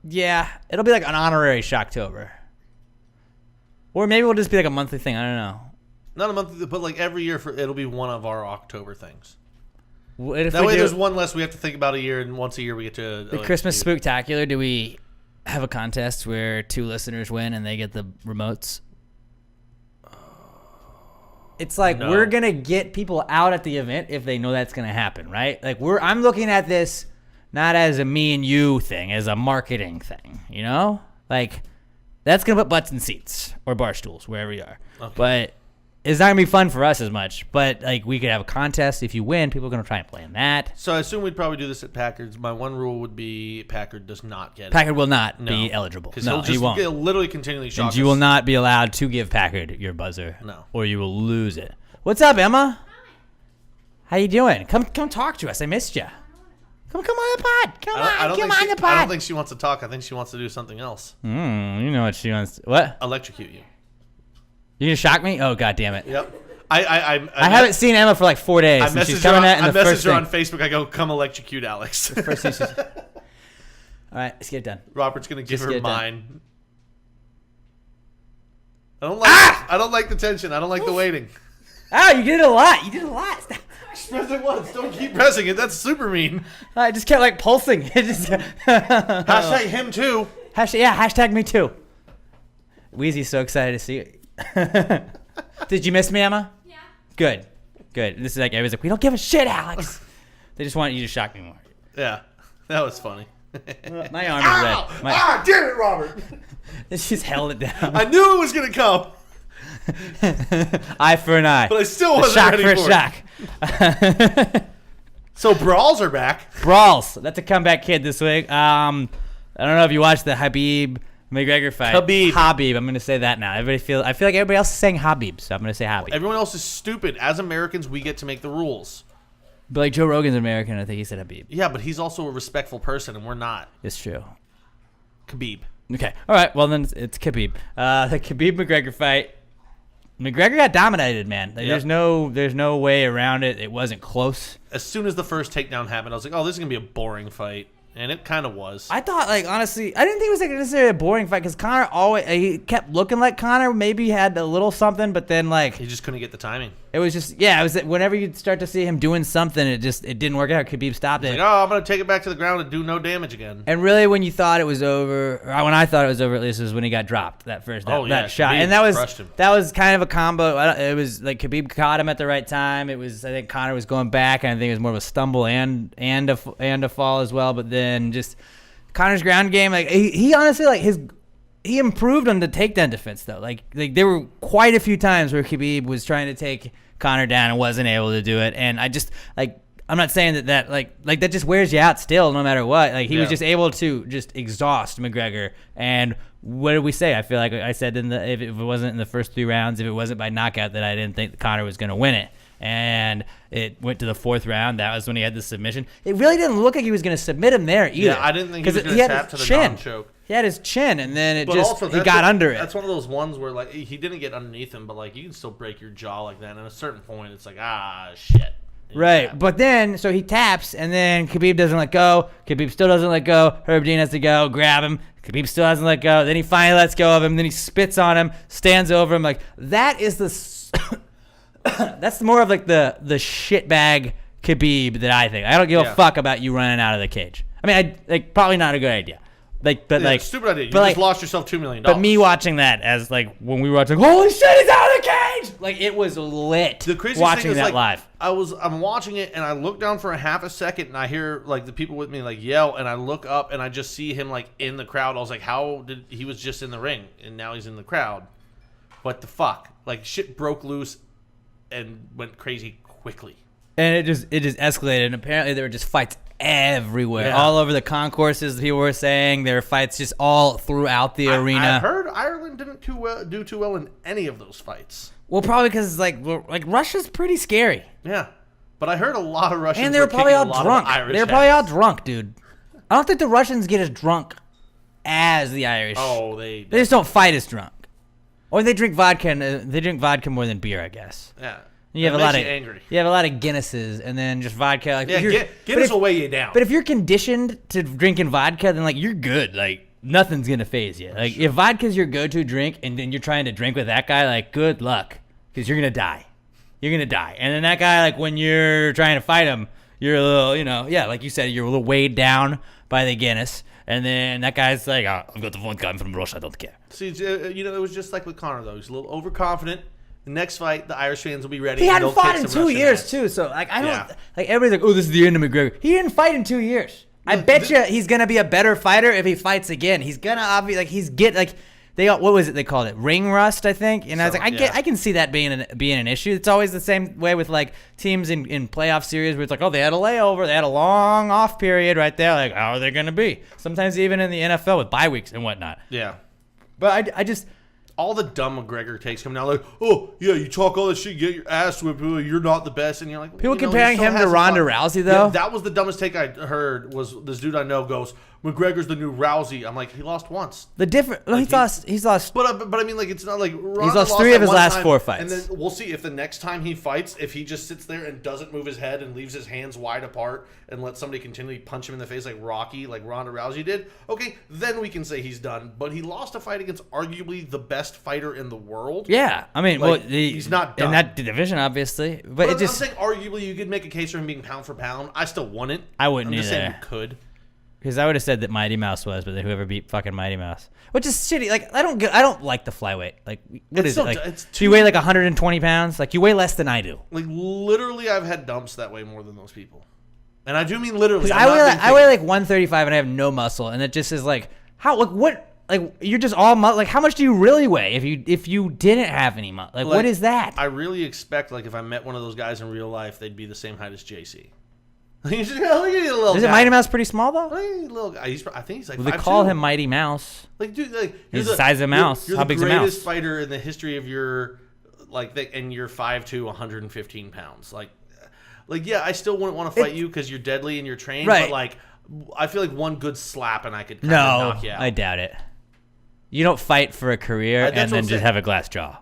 Yeah, it'll be like an honorary Shocktober. Or maybe it'll just be like a monthly thing. I don't know. Not a monthly, but every year it'll be one of our October things. That way there's one less we have to think about a year, and once a year we get to... The Christmas Spooktacular, do we have a contest where 2 listeners win and they get the remotes? It's No. We're going to get people out at the event if they know that's going to happen, right? I'm looking at this... not as a me and you thing, as a marketing thing, you know? That's going to put butts in seats or bar stools, wherever you are. Okay. But it's not going to be fun for us as much. But, we could have a contest. If you win, people are going to try and play in that. So I assume we'd probably do this at Packard's. My one rule would be Packard does not get it. Packard will not be eligible. No, he won't. He'll literally continually shock us. You will not be allowed to give Packard your buzzer. No. Or you will lose it. What's up, Emma? How you doing? Come talk to us. I missed you. Come on the pod. Come on the pod. I don't think she wants to talk. I think she wants to do something else. You know what she wants. What? Electrocute you. You gonna shock me? Oh, god damn it. Yep. I haven't seen Emma for 4 days. I messaged her on Facebook. I go, come electrocute Alex. The first thing she's... All right, let's get it done. Robert's going to give her mine. I don't like the tension. I don't like the waiting. Oh, you did it a lot. You did it a lot. Stop. Just press it once. Don't keep pressing it. That's super mean. I just kept like pulsing. It just Hashtag him too. Hashtag me too. Wheezy's so excited to see you. Did you miss me, Emma? Yeah. Good. This is like, everybody's like, we don't give a shit, Alex. They just want you to shock me more. Yeah, that was funny. My arm is red. Damn it, Robert. She's held it down. I knew it was going to come, Eye for an eye. but I still A wasn't shock ready for a for shock. it. So brawls are back. Brawls. That's a comeback kid this week. I don't know if you watched the Habib McGregor fight. Habib. I'm going to say that now. I feel like everybody else is saying Habib, so I'm going to say Habib. Everyone else is stupid. As Americans, we get to make the rules. But like Joe Rogan's American, I think he said Habib. Yeah, but he's also a respectful person, and we're not. It's true. Khabib. Okay. All right. Well, then it's Khabib. The Khabib McGregor fight. McGregor got dominated, man. Like, Yep. There's no way around it. It wasn't close. As soon as the first takedown happened, I was like, oh, this is going to be a boring fight. And it kind of was. I thought, like, honestly, I didn't think it was like necessarily a boring fight because Conor always he kept looking like Conor maybe had a little something, but then like He just couldn't get the timing. it was just it was whenever you start to see him doing something, it didn't work out. Khabib stopped it. Like, oh, I'm going to take it back to the ground and do no damage again. And really, when you thought it was over, or when I thought it was over, at least, was when he got dropped that first that shot, Khabib and that crushed him. was kind of a combo. It was like Khabib caught him at the right time. It was I think Conor was going back, and I think it was more of a stumble and a fall as well. But then just Conor's ground game, like he honestly like he improved on the takedown defense though. Like there were quite a few times where Khabib was trying to take Conor down and wasn't able to do it, and I just like. I'm not saying that like that just wears you out still, no matter what. Like he was just able to just exhaust McGregor. And what did we say? I feel like I said if it wasn't in the first 3 rounds, if it wasn't by knockout, that I didn't think Conor was going to win it. And it went to the 4th round. That was when he had the submission. It really didn't look like he was going to submit him there either. Yeah, I didn't think he was going to tap to the non-choke. He had his chin, and then he got that's under it. That's one of those ones where like he didn't get underneath him, but like you can still break your jaw like that. And at a certain point, it's like shit. Right, but then, so he taps, and then Khabib doesn't let go. Khabib still doesn't let go. Herb Dean has to go, grab him. Khabib still doesn't let go. Then he finally lets go of him. Then he spits on him, stands over him. Like, that is that's more of like the shitbag Khabib that I think. I don't give a fuck about you running out of the cage. I mean, probably not a good idea. Stupid idea. You just lost yourself $2 million. But me watching that as like when we were watching, holy shit, he's out of the cage! Like it was lit. The craziest watching thing is, that like, live. I'm watching it and I look down for a half a second and I hear like the people with me like yell and I look up and I just see him like in the crowd. I was like, he was just in the ring and now he's in the crowd. What the fuck? Like shit broke loose and went crazy quickly. And it just escalated, and apparently there were just fights everywhere, Yeah. all over the concourses. People were saying there were fights just all throughout the arena. I heard Ireland didn't do too well in any of those fights. Well, probably because like Russia's pretty scary, Yeah, but I heard a lot of Russians and they were probably all kicking a lot drunk. of Irish They were probably all asses. drunk, dude. I don't think the Russians get as drunk as the Irish. Oh, they just don't fight as drunk, or they drink vodka. And they drink vodka more than beer, I guess. Yeah. You have It a lot makes of you angry. You have a lot of Guinnesses, and then just vodka. Like, Yeah, Guinness will weigh you down. But if you're conditioned to drinking vodka, then like you're good. Like nothing's gonna phase you. Like if vodka's your go-to drink, and then you're trying to drink with that guy, like good luck, because you're gonna die. You're gonna die. And then that guy, like when you're trying to fight him, you're a little, like you said, you're a little weighed down by the Guinness. And then that guy's like, I've got the vodka. I'm from Russia. I don't care. See, it was just like with Conor though. He's a little overconfident. The next fight, the Irish fans will be ready. He and hadn't they'll fought kick in some 2 Russian years ass. too, so like I don't Yeah. like everybody's like, oh, this is the end of McGregor. He didn't fight in 2 years. I bet you he's gonna be a better fighter if he fights again. He's gonna what was it they called it? Ring rust, I think. And I was like, I can see that being an issue. It's always the same way with like teams in playoff series where it's like, oh, they had a layover, they had a long off period right there. Like, how are they gonna be? Sometimes even in the NFL with bye weeks and whatnot. Yeah. But I just. All the dumb McGregor takes coming out like, oh, yeah, you talk all this shit, get your ass whipped, you're not the best. And you're like, People comparing him to Ronda Rousey, though? Yeah, that was the dumbest take I heard was this dude I know goes, McGregor's the new Rousey. I'm like, he lost once. The different. Well, he's lost. But I mean, like, it's not like Ronda lost 3 of his last 4 fights. And then we'll see if the next time he fights, if he just sits there and doesn't move his head and leaves his hands wide apart and lets somebody continually punch him in the face like Rocky, like Ronda Rousey did. Okay, then we can say he's done. But he lost a fight against arguably the best fighter in the world. Yeah, I mean, like, he's not done in that division, obviously. But I'm saying arguably you could make a case for him being pound for pound. I still wouldn't. I wouldn't I'm just either. saying you could. Because I would have said that Mighty Mouse was, but then whoever beat fucking Mighty Mouse, which is shitty. Like I don't like the flyweight. Like what is it? Like do you weigh like 120 pounds? Like you weigh less than I do. Like literally, I've had dumps that weigh more than those people, and I do mean literally. I weigh like 135 and I have no muscle, and it just is like how like what like you're just all like how much do you really weigh if you didn't have any muscle? Like what is that? I really expect like if I met one of those guys in real life, they'd be the same height as JC. He's just, look at you, little Is guy. it Mighty Mouse pretty small though? Little guy. I think he's like. Well, they call him Mighty Mouse. Like, dude, like he's the size of a mouse. You're How the big's a mouse? greatest fighter in the history of your, and you're 5'2", 115 pounds. Like, yeah, I still wouldn't want to fight you because you're deadly and you're trained. Right. But like, I feel like one good slap and I could kind of knock you out. I doubt it. You don't fight for a career and then just have a glass jaw.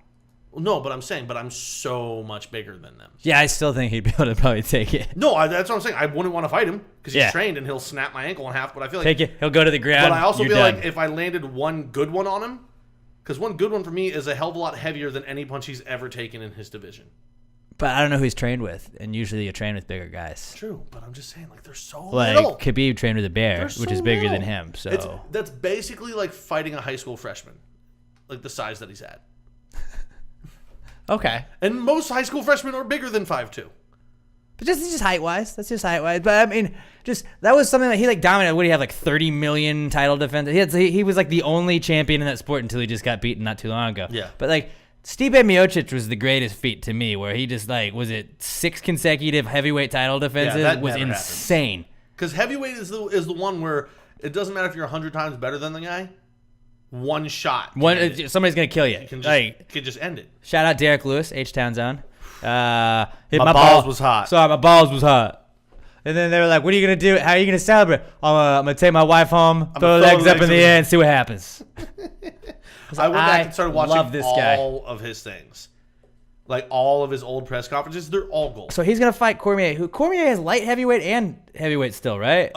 No, but I'm saying, I'm so much bigger than them. Yeah, I still think he'd be able to probably take it. No, that's what I'm saying. I wouldn't want to fight him because he's trained and he'll snap my ankle in half. But I feel like take it. He'll go to the ground. But I also feel like if I landed one good one on him, because one good one for me is a hell of a lot heavier than any punch he's ever taken in his division. But I don't know who he's trained with, and usually you train with bigger guys. True, but I'm just saying, like they're so like little. Khabib trained with a bear, So which is bigger little. than him. So that's basically like fighting a high school freshman, like the size that he's at. Okay. And most high school freshmen are bigger than 5'2". But just height wise. That's just height wise. But I mean, just that was something that he like dominated. What do you have, like 30 million title defenses? He was like the only champion in that sport until he just got beaten not too long ago. Yeah. But like Stipe Miocic was the greatest feat to me, where he just like was it 6 consecutive heavyweight title defenses? that was never insane. Because heavyweight is the one where it doesn't matter if you're 100 times better than the guy. One shot. Somebody's gonna kill you. You can just end it. Shout out Derek Lewis, H-Town Zone. My balls was hot. Sorry, my balls was hot. And then they were like, "What are you gonna do? How are you gonna celebrate?" I'm gonna take my wife home, throw her legs up in the air, and see what happens. I went back and started watching all of his things, like all of his old press conferences. They're all gold. So he's gonna fight Cormier. Cormier has light heavyweight and heavyweight still, right?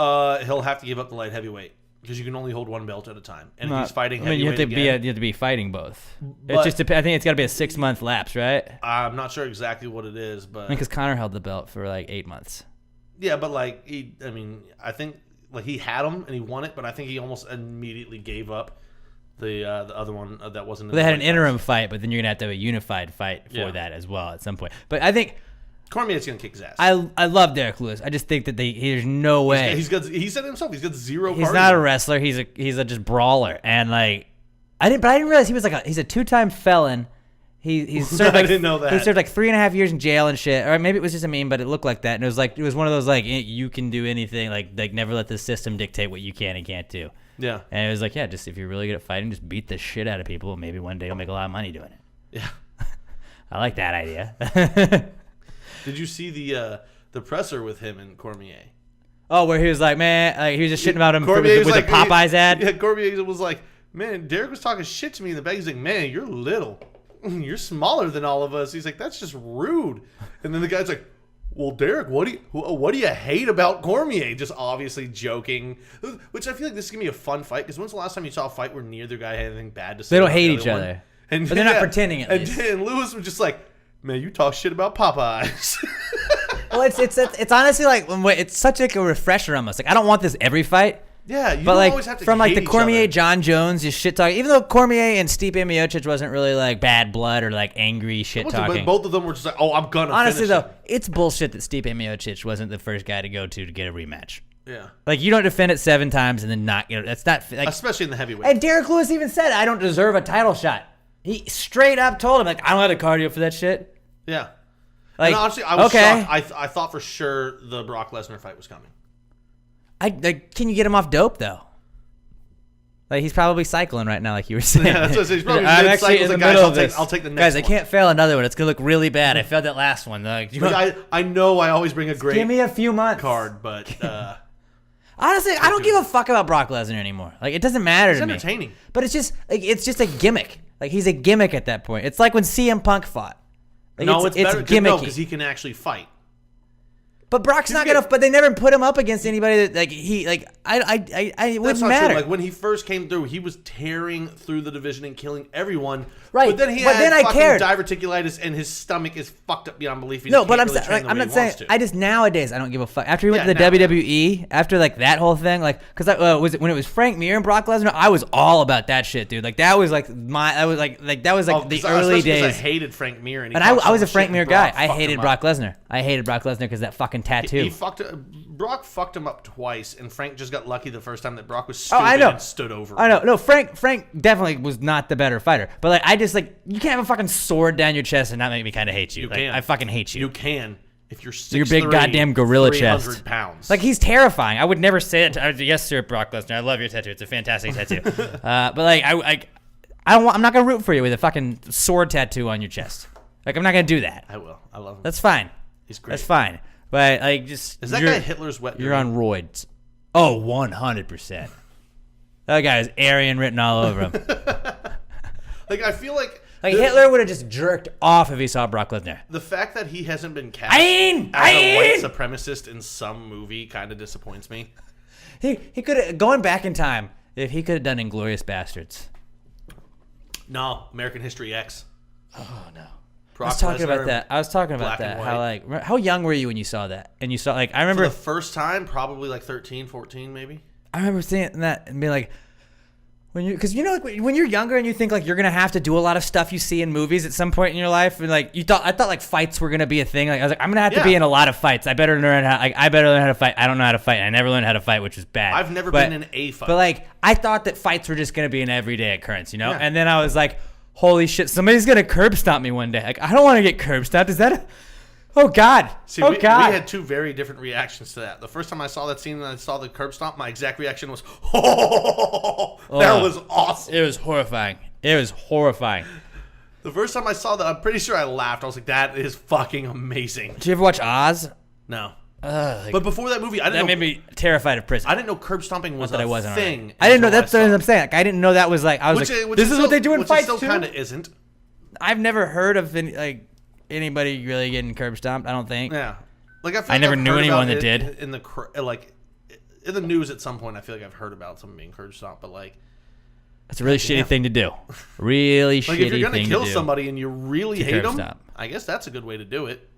He'll have to give up the light heavyweight. Because you can only hold one belt at a time, and if he's fighting I mean, you heavyweight have to be fighting both. But, it just I think it's got to be a 6-month lapse, right? I'm not sure exactly what it is, but because Conor held the belt for like 8 months. Yeah, but like I think like he had him and he won it, but I think he almost immediately gave up the other one that wasn't. Well, they had an interim fight, but then you're gonna have to have a unified fight for that as well at some point. But I think Cormier's gonna kick his ass. I love Derek Lewis. I just think that there's no way. He said it himself. He's got zero. He's not a wrestler. He's a just brawler. And like, I didn't realize he was he's a 2-time felon. He's served I didn't know that. He served like 3.5 years in jail and shit. Or maybe it was just a meme, but it looked like that. And it was one of those like you can do anything. Like never let the system dictate what you can and can't do. Yeah. And it was like, yeah, just if you're really good at fighting, just beat the shit out of people. Maybe one day you'll make a lot of money doing it. Yeah. I like that idea. Did you see the presser with him and Cormier? Oh, where he was like, man, like he was just shitting about him with like, the Popeyes ad. Yeah, Cormier was like, man, Derek was talking shit to me in the back. He's like, man, you're little. You're smaller than all of us. He's like, that's just rude. And then the guy's like, well, Derek, what do you hate about Cormier? Just obviously joking. Which I feel like this is going to be a fun fight, because when's the last time you saw a fight where neither guy had anything bad to say? They don't about hate the each other other. one? And, but they're not pretending at least. And Lewis was just like, man, you talk shit about Popeyes. Well, it's honestly like it's such like a refresher almost. Like I don't want this every fight. Yeah, you but don't like always have to from like hate the each Cormier other. John Jones just shit talking. Even though Cormier and Stipe Miocic wasn't really like bad blood or like angry shit talking. But both of them were just like, oh, I'm gonna. Honestly finish though, him. it's bullshit that Stipe Miocic wasn't the first guy to go to get a rematch. Yeah. Like you don't defend it 7 times and then not. That's not like. Especially in the heavyweight. And Derek Lewis even said, "I don't deserve a title shot." He straight up told him, like, "I don't have the cardio for that shit." Yeah. Like, and honestly, I was okay. shocked. I thought for sure the Brock Lesnar fight was coming. Can you get him off dope though? Like he's probably cycling right now, like you were saying. Yeah, that's what he's probably I'm actually in the middle of this. I'll take the next guys. one. I can't fail another one. It's gonna look really bad. I failed that last one. Like, I know I always bring a great give me a few months card, but Honestly, I don't give a fuck about Brock Lesnar anymore. Like, it doesn't matter It's to me. entertaining. But it's just a gimmick. Like, he's a gimmick at that point. It's like when CM Punk fought. Like, No, it's better gimmicky. because he can actually fight. But Brock's not gonna. But they never put him up against anybody that it wouldn't matter. True. Like when he first came through, he was tearing through the division and killing everyone. Right. But then I cared. Diverticulitis and his stomach is fucked up beyond belief. No, but I'm not saying. I just nowadays I don't give a fuck. After he went to the WWE, after like that whole thing, like because was it when it was Frank Mir and Brock Lesnar, I was all about that shit, dude. Like that was like the early days. I hated Frank Mir, and I was a Frank Mir guy. I hated Brock Lesnar. I hated Brock Lesnar because that fucking tattoo. Brock fucked him up twice, and Frank just got lucky the first time that Brock was stupid and stood over him. I know. No, Frank definitely was not the better fighter. But like, I just like you can't have a fucking sword down your chest and not make me kind of hate you. Like, I fucking hate you. You can if you're 6'3", your big goddamn gorilla 300 chest. pounds. Like he's terrifying. I would never say it. Yes, sir, Brock Lesnar. I love your tattoo. It's a fantastic tattoo. But like, I'm not gonna root for you with a fucking sword tattoo on your chest. Like I'm not gonna do that. I will. I love him. That's fine. He's great. That's fine. But like, just is that guy Hitler's wet dream? You're on roids. Oh, 100%. That guy is Aryan written all over him. Like I feel like Hitler would have just jerked off if he saw Brock Lesnar. The fact that he hasn't been cast as a white supremacist in some movie kind of disappoints me. He could have, going back in time, if he could have done Inglourious Bastards. No, American History X. Oh no. Brock I was talking Lesnar, about that. I was talking about that. How young were you when you saw that? And you saw I remember for the first time, probably like 13, 14 maybe. I remember seeing that and being like, because like when you're younger and you think like you're gonna have to do a lot of stuff you see in movies at some point in your life, and like I thought like fights were gonna be a thing. Like I was like, I'm gonna have to be in a lot of fights. I better learn how to fight. I don't know how to fight. I never learned how to fight, which is bad. I've never been in a fight. But like I thought that fights were just gonna be an everyday occurrence, you know? Yeah. And then I was like, holy shit, somebody's gonna curb stomp me one day. Like I don't want to get curb stomped. Is that oh God. See, we had two very different reactions to that. The first time I saw that scene and I saw the curb stomp, my exact reaction was, that was awesome. It was horrifying. The first time I saw that, I'm pretty sure I laughed. I was like, that is fucking amazing. Did you ever watch Oz? No. But before that movie, I didn't know. That made me terrified of prison. I didn't know curb stomping was a thing. I didn't know. That's what I'm saying. Like, I didn't know that was like. I was like, this is what they do in fights too. Which still kind of isn't. I've never heard of anybody really getting curb stomped. I don't think. Yeah. Like I never knew anyone that did. In the news at some point, I feel like I've heard about someone being curb stomped, but like. That's a really shitty thing to do. Really shitty thing to do. Like if you're gonna kill somebody and you really hate them, I guess that's a good way to do it.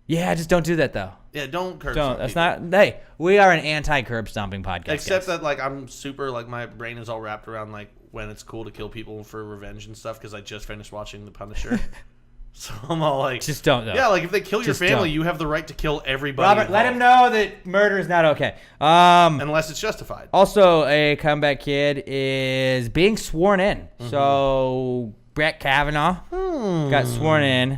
Yeah, just don't do that though. Yeah, don't curb stomp. That's not. Hey, we are an anti-curb stomping podcast. Except that, like, I'm super like my brain is all wrapped around like when it's cool to kill people for revenge and stuff because I just finished watching The Punisher. So I'm all like, just don't though. Yeah, like if they kill your family, you have the right to kill everybody. Robert, involved. let him know that murder is not okay. Unless it's justified. Also, a comeback kid is being sworn in. Mm-hmm. So Brett Kavanaugh got sworn in.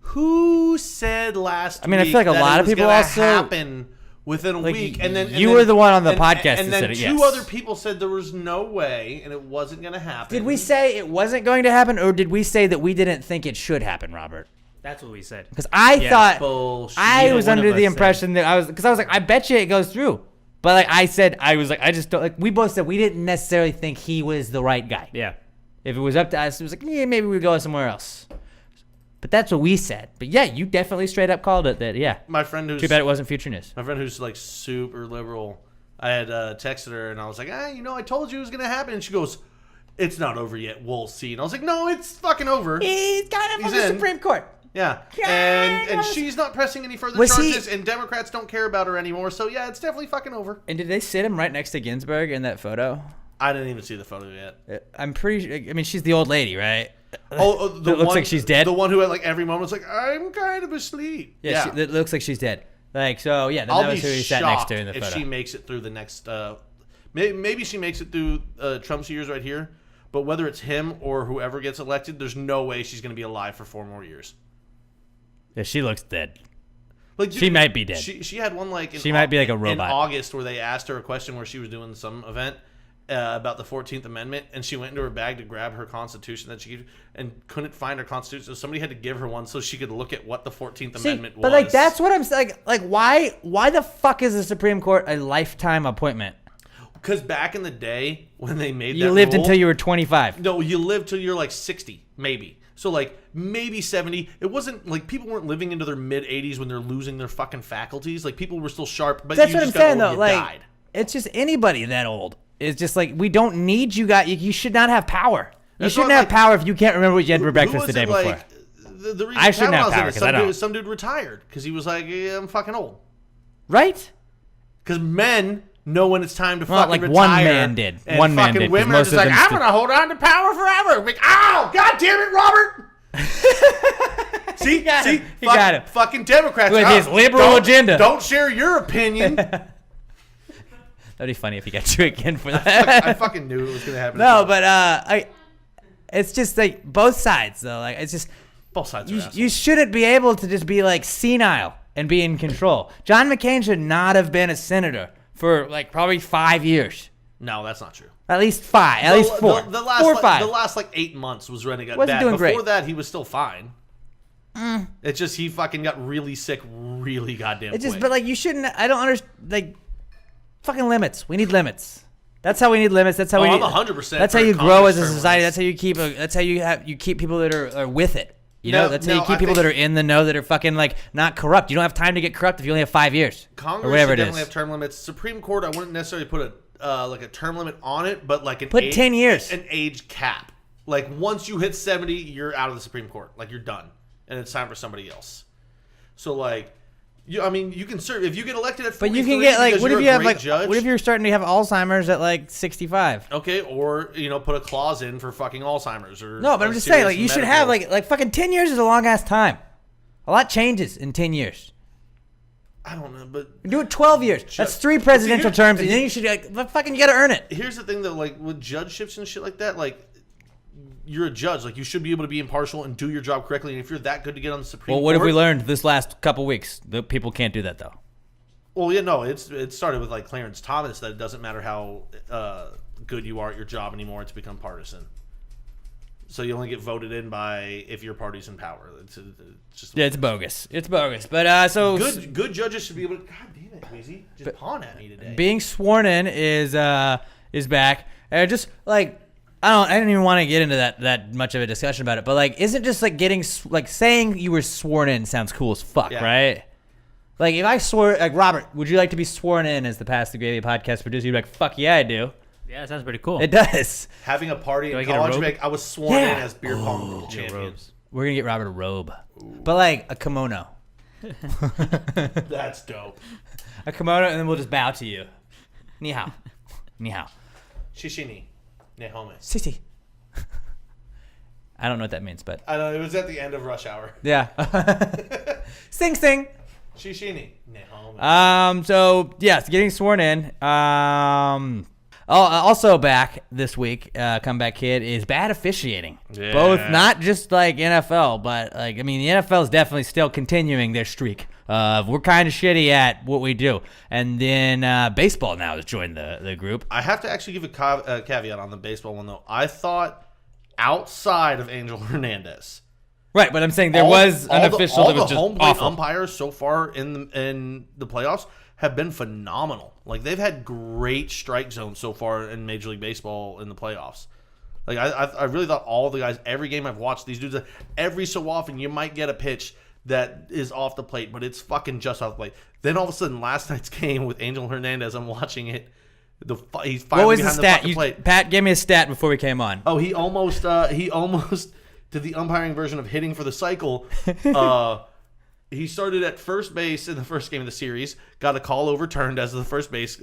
Who said last week? I mean, I feel like a lot of people also happen within a week, and then you were the one on the podcast and that then said it. Two other people said there was no way, and it wasn't going to happen. Did we say it wasn't going to happen, or did we say that we didn't think it should happen, Robert? That's what we said. Because I thought bullshit. I was under the impression that I was like, I bet you it goes through. But like I said, I just don't like. We both said we didn't necessarily think he was the right guy. Yeah. If it was up to us, it was like, yeah, maybe we'd go somewhere else. But that's what we said. But yeah, you definitely straight up called it that. Yeah. My friend who's too bad it wasn't Future News. My friend who's like super liberal. I had texted her and I was like, I told you it was gonna happen. And she goes, "It's not over yet. We'll see." And I was like, "No, it's fucking over. He's got it from the Supreme Court." Yeah. And she's not pressing any further charges, and Democrats don't care about her anymore. So yeah, it's definitely fucking over. And did they sit him right next to Ginsburg in that photo? I didn't even see the photo yet. I'm pretty. I mean, she's the old lady, right? The looks like she's dead. The one who at like every moment was like, "I'm kind of asleep." Yeah. It looks like she's dead. Like so, yeah. That was who he sat next to in the photo. If she makes it through the next, maybe she makes it through Trump's years right here. But whether it's him or whoever gets elected, there's no way she's going to be alive for 4 more years. Yeah, she looks dead. Like she might be dead. She had one like she might be like a robot in August where they asked her a question where she was doing some event. about the 14th Amendment, and she went into her bag to grab her Constitution that she and couldn't find her Constitution, so somebody had to give her one so she could look at what the 14th Amendment was. But like that's what I'm saying. Like why the fuck is the Supreme Court a lifetime appointment? Because back in the day when they made You that lived rule, until you were 25. No, you lived till you're like 60, maybe. So like maybe 70. It wasn't like people weren't living into their mid 80s when they're losing their fucking faculties. Like people were still sharp, but That's you what I'm just saying got old, though. you Like died. it's just anybody that old. It's just like we don't need you guys. You should not have power. You That's shouldn't what, have like, power if you can't remember what you had for Who breakfast was the day it, before. like, the reason I shouldn't have Kavanaugh's in power, it, 'cause I don't. some dude retired because he was like, yeah, I'm fucking old. Right? Because men know when it's time to Well, fucking like retire. one man did. And One man fucking did, 'cause women are most just of like, them I'm still- gonna hold on to power forever. Like, ow, god damn it, Robert. See, got him. see, He got him. Fucking Democrats With oh, his liberal don't- agenda. Don't share your opinion. That'd be funny if he got you again for that. I fucking knew it was gonna happen. No, but it's just like both sides though. Like it's just both sides are assholes. you shouldn't be able to just be like senile and be in control. John McCain should not have been a senator for like probably 5 years. No, that's not true. At least 5. At least 4. The last, 4 or like, 5. The last like 8 months was when it got Wasn't bad. doing Before great. that, he was still fine. It's just he fucking got really sick, really goddamn. It's just, quick. but like you shouldn't. I don't understand. Like, fucking limits. We need limits. That's how we need limits. That's how we. I'm need, 100%. That's how for you grow Congress as a term society. limits. That's how you keep. That's how you keep people that are with it. You No, know. That's how you no, keep I people think- that are in the know that are fucking like not corrupt. You don't have time to get corrupt if you only have 5 years Congress or whatever should it definitely is. have term limits. Supreme Court, I wouldn't necessarily put a term limit on it, but like Put 10 years. an age cap. Like once you hit 70, you're out of the Supreme Court. Like you're done, and it's time for somebody else. So like, I mean, you can serve if you get elected at 43. But you can get like, because what if you're you a have great like, judge. what if you're starting to have Alzheimer's at like 65? Okay, or put a clause in for fucking Alzheimer's or No, but I'm just saying, like, you should have like fucking 10 years is a long ass time. A lot changes in 10 years. I don't know, but Do it 12 years. That's 3 presidential terms, and then you should like fucking you gotta earn it. here's the thing though, like with judgeships and shit like that, like you're a judge, like you should be able to be impartial and do your job correctly. And if you're that good to get on the Supreme Well, Court, what have we learned this last couple weeks? The people can't do that though. Well, yeah, no, it started with like Clarence Thomas that it doesn't matter how good you are at your job anymore; it's become partisan. So you only get voted in by if your party's in power. It's just Yeah, it's bogus. It's bogus. But so good judges should be able to. God damn it, Weezy, just pawn at me today. being sworn in is back. And just like I didn't even want to get into that much of a discussion about it. But like, isn't just like getting like saying you were sworn in sounds cool as fuck, Yeah. right? Like if I swore, like Robert, would you like to be sworn in as the Pass the Gravy podcast producer? You'd be like, fuck yeah, I do. Yeah, that sounds pretty cool. It does. Having a party Do I in get a college, robe? like, I was sworn Yeah. in as beer pong champion. robes. We're gonna get Robert a robe, but like a kimono, That's dope. a kimono, and then we'll just bow to you. Ni hao, ni hao. Shishini, Nehome. Sisi. I don't know what that means, but I know it was at the end of Rush Hour. yeah. Sing sing. Shishini, Nehome. So yes, getting sworn in. Also back this week, comeback kid is bad officiating. Yeah. Both not just like NFL, but like I mean the NFL is definitely still continuing their streak. We're kind of shitty at what we do, and then baseball now has joined the group. I have to actually give a caveat on the baseball one though. I thought outside of Angel Hernandez, Right, but I'm saying there was an official that was just home plate awful. umpires so far in the playoffs have been phenomenal. Like they've had great strike zones so far in Major League Baseball in the playoffs. Like I really thought all the guys, every game I've watched, these dudes, every so often you might get a pitch that is off the plate, but it's fucking just off the plate. Then all of a sudden, last night's game with Angel Hernandez, I'm watching it. He's finally What was the behind stat? fucking plate. Pat, give me a stat before we came on. Oh, he almost to the umpiring version of hitting for the cycle. He started at first base in the first game of the series, got a call overturned as the first base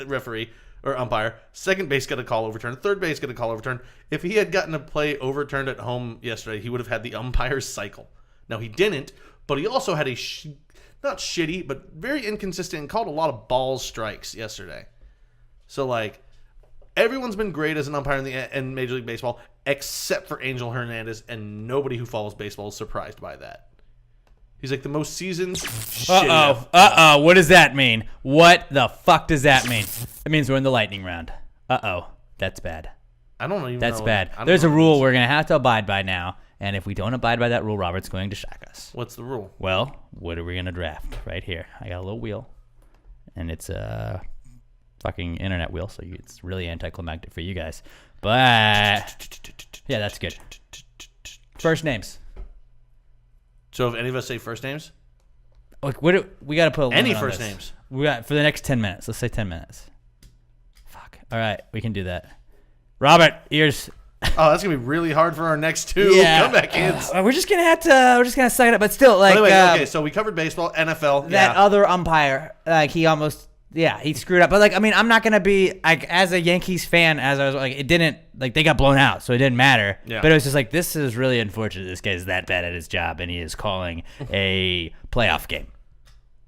referee or umpire. Second base got a call overturned. Third base got a call overturned. If he had gotten a play overturned at home yesterday, he would have had the umpire's cycle. Now, he didn't, but he also had a not shitty, but very inconsistent and called a lot of ball strikes yesterday. So, like, everyone's been great as an umpire in Major League Baseball, except for Angel Hernandez, and nobody who follows baseball is surprised by that. He's like the most seasoned. What does that mean? What the fuck does that mean? It means we're in the lightning round. Uh-oh. That's bad. I don't even That's know. bad. I don't There's know a what it rule is. we're going to have to abide by now. And if we don't abide by that rule, Robert's going to shock us. What's the rule? Well, what are we going to draft? Right here. I got a little wheel. And it's a fucking internet wheel, so it's really anticlimactic for you guys. But, yeah, that's good. First names. So if any of us say first names? Like, we got to put a limit Any on first this. names. We got for the next 10 minutes. Let's say 10 minutes. Fuck. All right, we can do that. Robert, ears. Oh, that's gonna be really hard for our next two comeback kids. We're just gonna have to. We're just gonna suck it up. But still, like. Anyway, okay, so we covered baseball, NFL. That other umpire, like he almost. Yeah, he screwed up. But like, I mean, I'm not gonna be like as a Yankees fan. As I was like, it didn't like they got blown out, so it didn't matter. Yeah. But it was just like this is really unfortunate. This guy's that bad at his job, and he is calling a playoff game.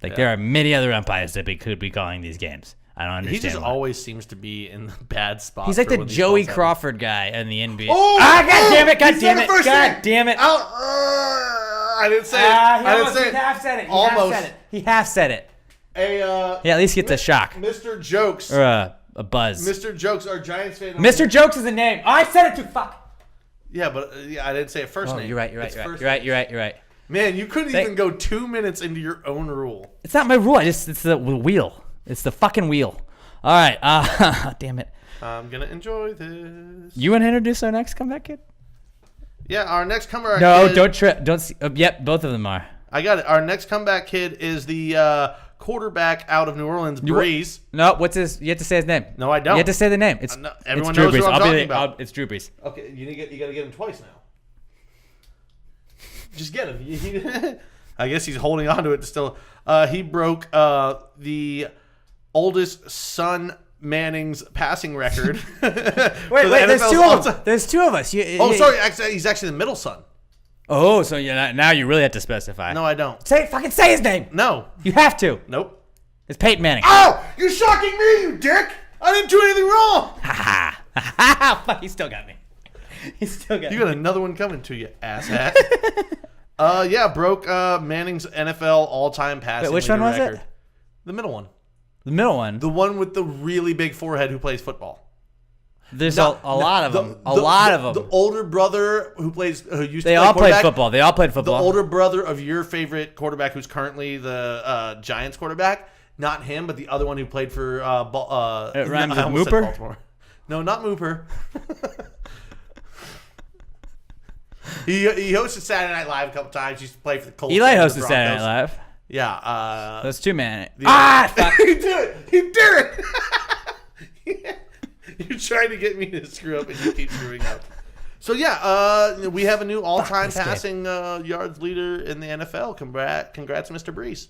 Like there are many other umpires that could be calling these games. I don't understand. He just why. always seems to be in the bad spot. He's like for the when these Joey calls happen. Crawford guy in the NBA. Oh, God damn it! God he damn said it! the first God name. damn it! I didn't say it. I didn't say it. He half said it. Almost. He half said it. Yeah, at least gets a shock Mr. Jokes. or a buzz. Mr. Jokes, our Giants fan. Mr. Jokes is a name. Oh, I said it too. Fuck. Yeah, but I didn't say it first name. You're right. It's first You're right. Man, you couldn't even go 2 minutes into your own rule. It's not my rule. It's the wheel. It's the fucking wheel. All right. Damn it. I'm gonna enjoy this. You want to introduce our next comeback kid? Yeah, our next comeback. No, kid, don't trip. Don't see. Yep, both of them are. I got it. Our next comeback kid is the quarterback out of New Orleans, Breeze. No, what's his? You have to say his name. No, I don't. You have to say the name. It's No, everyone it's knows Drew who Brees. I'm talking about. It's Drew Brees. Okay, you gotta get him twice now. Just get him. I guess he's holding on to it still. He broke the oldest son Manning's passing record. Wait, there's two of us. Sorry, actually, he's actually the middle son. Oh, so now you really have to specify. No, I don't. Fucking say his name. No. You have to. Nope. It's Peyton Manning. Oh, you're shocking me, you dick! I didn't do anything wrong. Ha ha. Fuck, he still got me. You got another one coming to you, asshat. Broke Manning's NFL all-time passing. Wait, which one was record. it? The middle one. The middle one. The one with the really big forehead who plays football. There's a lot of them. A lot of them. The older brother who used to They play all played quarterback. football. They all played The football. older brother of your favorite quarterback, who's currently the Giants quarterback. Not him, but the other one who played for. It rhymes I with almost said Mooper? Baltimore. No, not Mooper. He hosted Saturday Night Live a couple times. He used to play for the Colts. Eli and the hosted Saturday Night Broncos. Live. Yeah. That's 2 man. Fuck. He did it. He did it. You're trying to get me to screw up, and you keep screwing up. So we have a new all-time passing yards leader in the NFL. Congrats, Mr. Brees.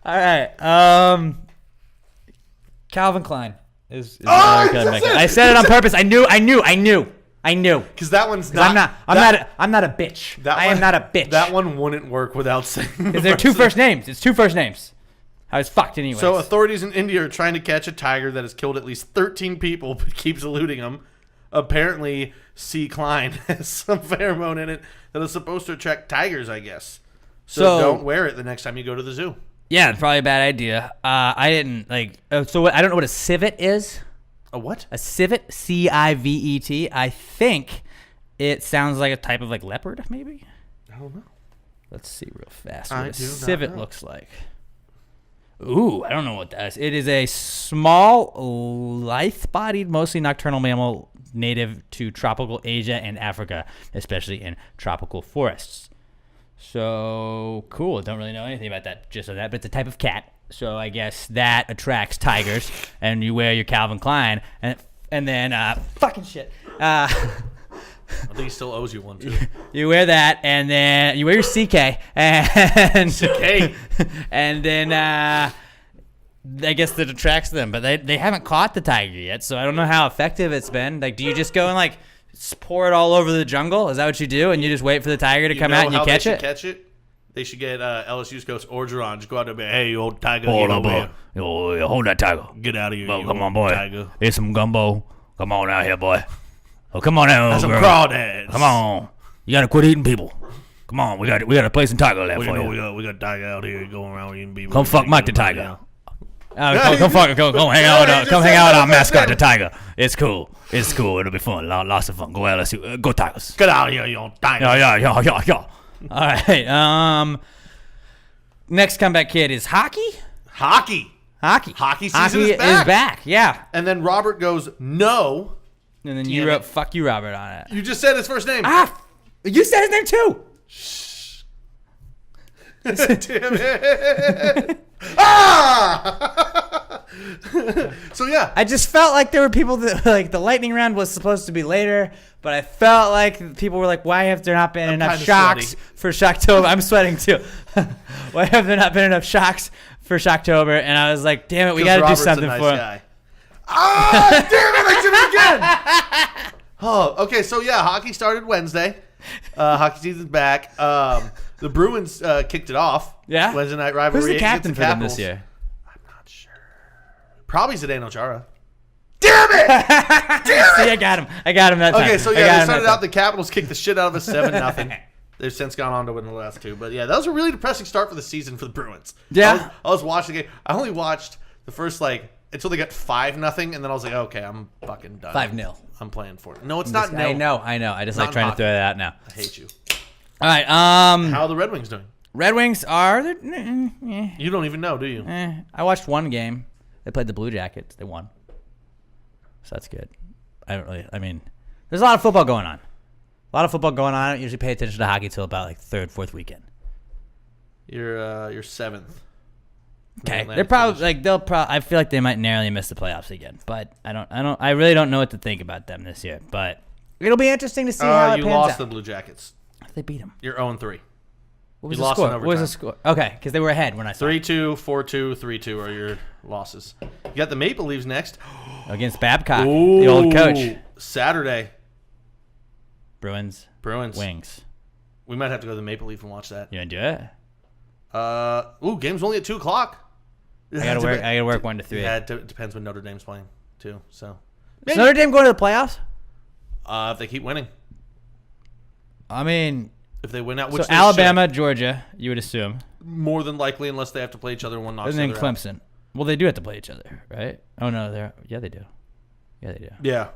All right. Calvin Klein is I said it on purpose. I knew. Because that one's not. I'm not a bitch. I am not a bitch. That one wouldn't work without saying. Is there two first names? It's 2 first names. I was fucked anyway. So authorities in India are trying to catch a tiger that has killed at least 13 people but keeps eluding them. Apparently, C. Klein has some pheromone in it that is supposed to attract tigers, I guess. So don't wear it the next time you go to the zoo. Yeah, it's probably a bad idea. I didn't like. So I don't know what a civet is. A what? A civet, C-I-V-E-T. I think it sounds like a type of like leopard, maybe. I don't know. Let's see real fast I what a do not civet know. looks like. Ooh, I don't know what that is. It is a small, lithe-bodied, mostly nocturnal mammal native to tropical Asia and Africa, especially in tropical forests. So, cool. Don't really know anything about that, just on that, but it's a type of cat. So I guess that attracts tigers, and you wear your Calvin Klein, and then fucking shit. I think he still owes you one too. You wear that, and then you wear your CK, and CK. and then I guess that attracts them. But they haven't caught the tiger yet, so I don't know how effective it's been. Like, do you just go and like pour it all over the jungle? Is that what you do? And you just wait for the tiger to come out and you catch it? Catch it? They should get LSU's coach Orgeron. Just go out there and be, hey, you old tiger. Hold get up, over here. yo, hold that tiger. Get out of here, Oh, you come old on, boy. tiger. Here's some gumbo. Come on out here, boy. Oh, come on out, That's some girl. crawdads. Come on. You gotta quit eating people. Come on, we gotta play some tiger left for you. We got tiger out here going around eating people. Come fuck Mike the tiger. Come hang out. Come hang out with our mascot, the tiger. It's cool. It'll be fun. Lots of fun. Go LSU. Go Tigers. Get out of here, you tiger. Yeah. All right. Next comeback kid is hockey. Hockey season is back. Yeah. And then Robert goes, no. And then you wrote "fuck you, Robert" on it. You just said his first name. You said his name too. Damn it. So yeah. I just felt like there were people that like the lightning round was supposed to be later, but I felt like people were like, "Why have there not been enough shocks for Shocktober?" I'm sweating too. Why have there not been enough shocks for Shocktober? And I was like, "Damn it, we got to do something for him." Guy. Damn it! I did it again. Oh, okay. So yeah, hockey started Wednesday. Hockey season's back. The Bruins kicked it off. Yeah. Wednesday night rivalry. Who's the captain for them this year? I'm not sure. Probably Zdeno Chara. Damn it! See, I got him that time. Okay, so yeah, they started out. The Capitals kicked the shit out of us 7-0. They've since gone on to win the last two, but yeah, that was a really depressing start for the season for the Bruins. Yeah. I was watching the game. I only watched the first until they got 5-0, and then I was like, okay, I'm fucking done. 5-0. I'm playing for it. No, it's not. I know. I just Not like trying hockey. to throw that out now. I hate you. All right. How are the Red Wings doing? Red Wings are. You don't even know, do you? I watched one game. They played the Blue Jackets. They won. So that's good. I mean, there's a lot of football going on. I don't usually pay attention to hockey till about like third, fourth weekend. You're seventh. Okay. They're probably I feel like they might narrowly miss the playoffs again, but I really don't know what to think about them this year, but it'll be interesting to see how it you pans lost out. the Blue Jackets. They beat them. You're 0-3. What was You the lost score? in What was the overtime. score? Okay, because they were ahead when I saw 3-2, 4-2, 3-2 are your losses. You got the Maple Leafs next. against Babcock, the old coach. Saturday. Bruins. Wings. We might have to go to the Maple Leaf and watch that. You want to do it? Game's only at 2 o'clock. I gotta work 1 to 3. Yeah, it depends when Notre Dame's playing too. So Is Notre Dame going to the playoffs? if they keep winning, I mean, if they win out, so which they Alabama, Georgia, you would assume, should, more than likely, unless they have to play each other, one knocks and the then other out. Clemson. Well, they do have to play each other, right? Oh no, they do. Yeah, they do. Yeah,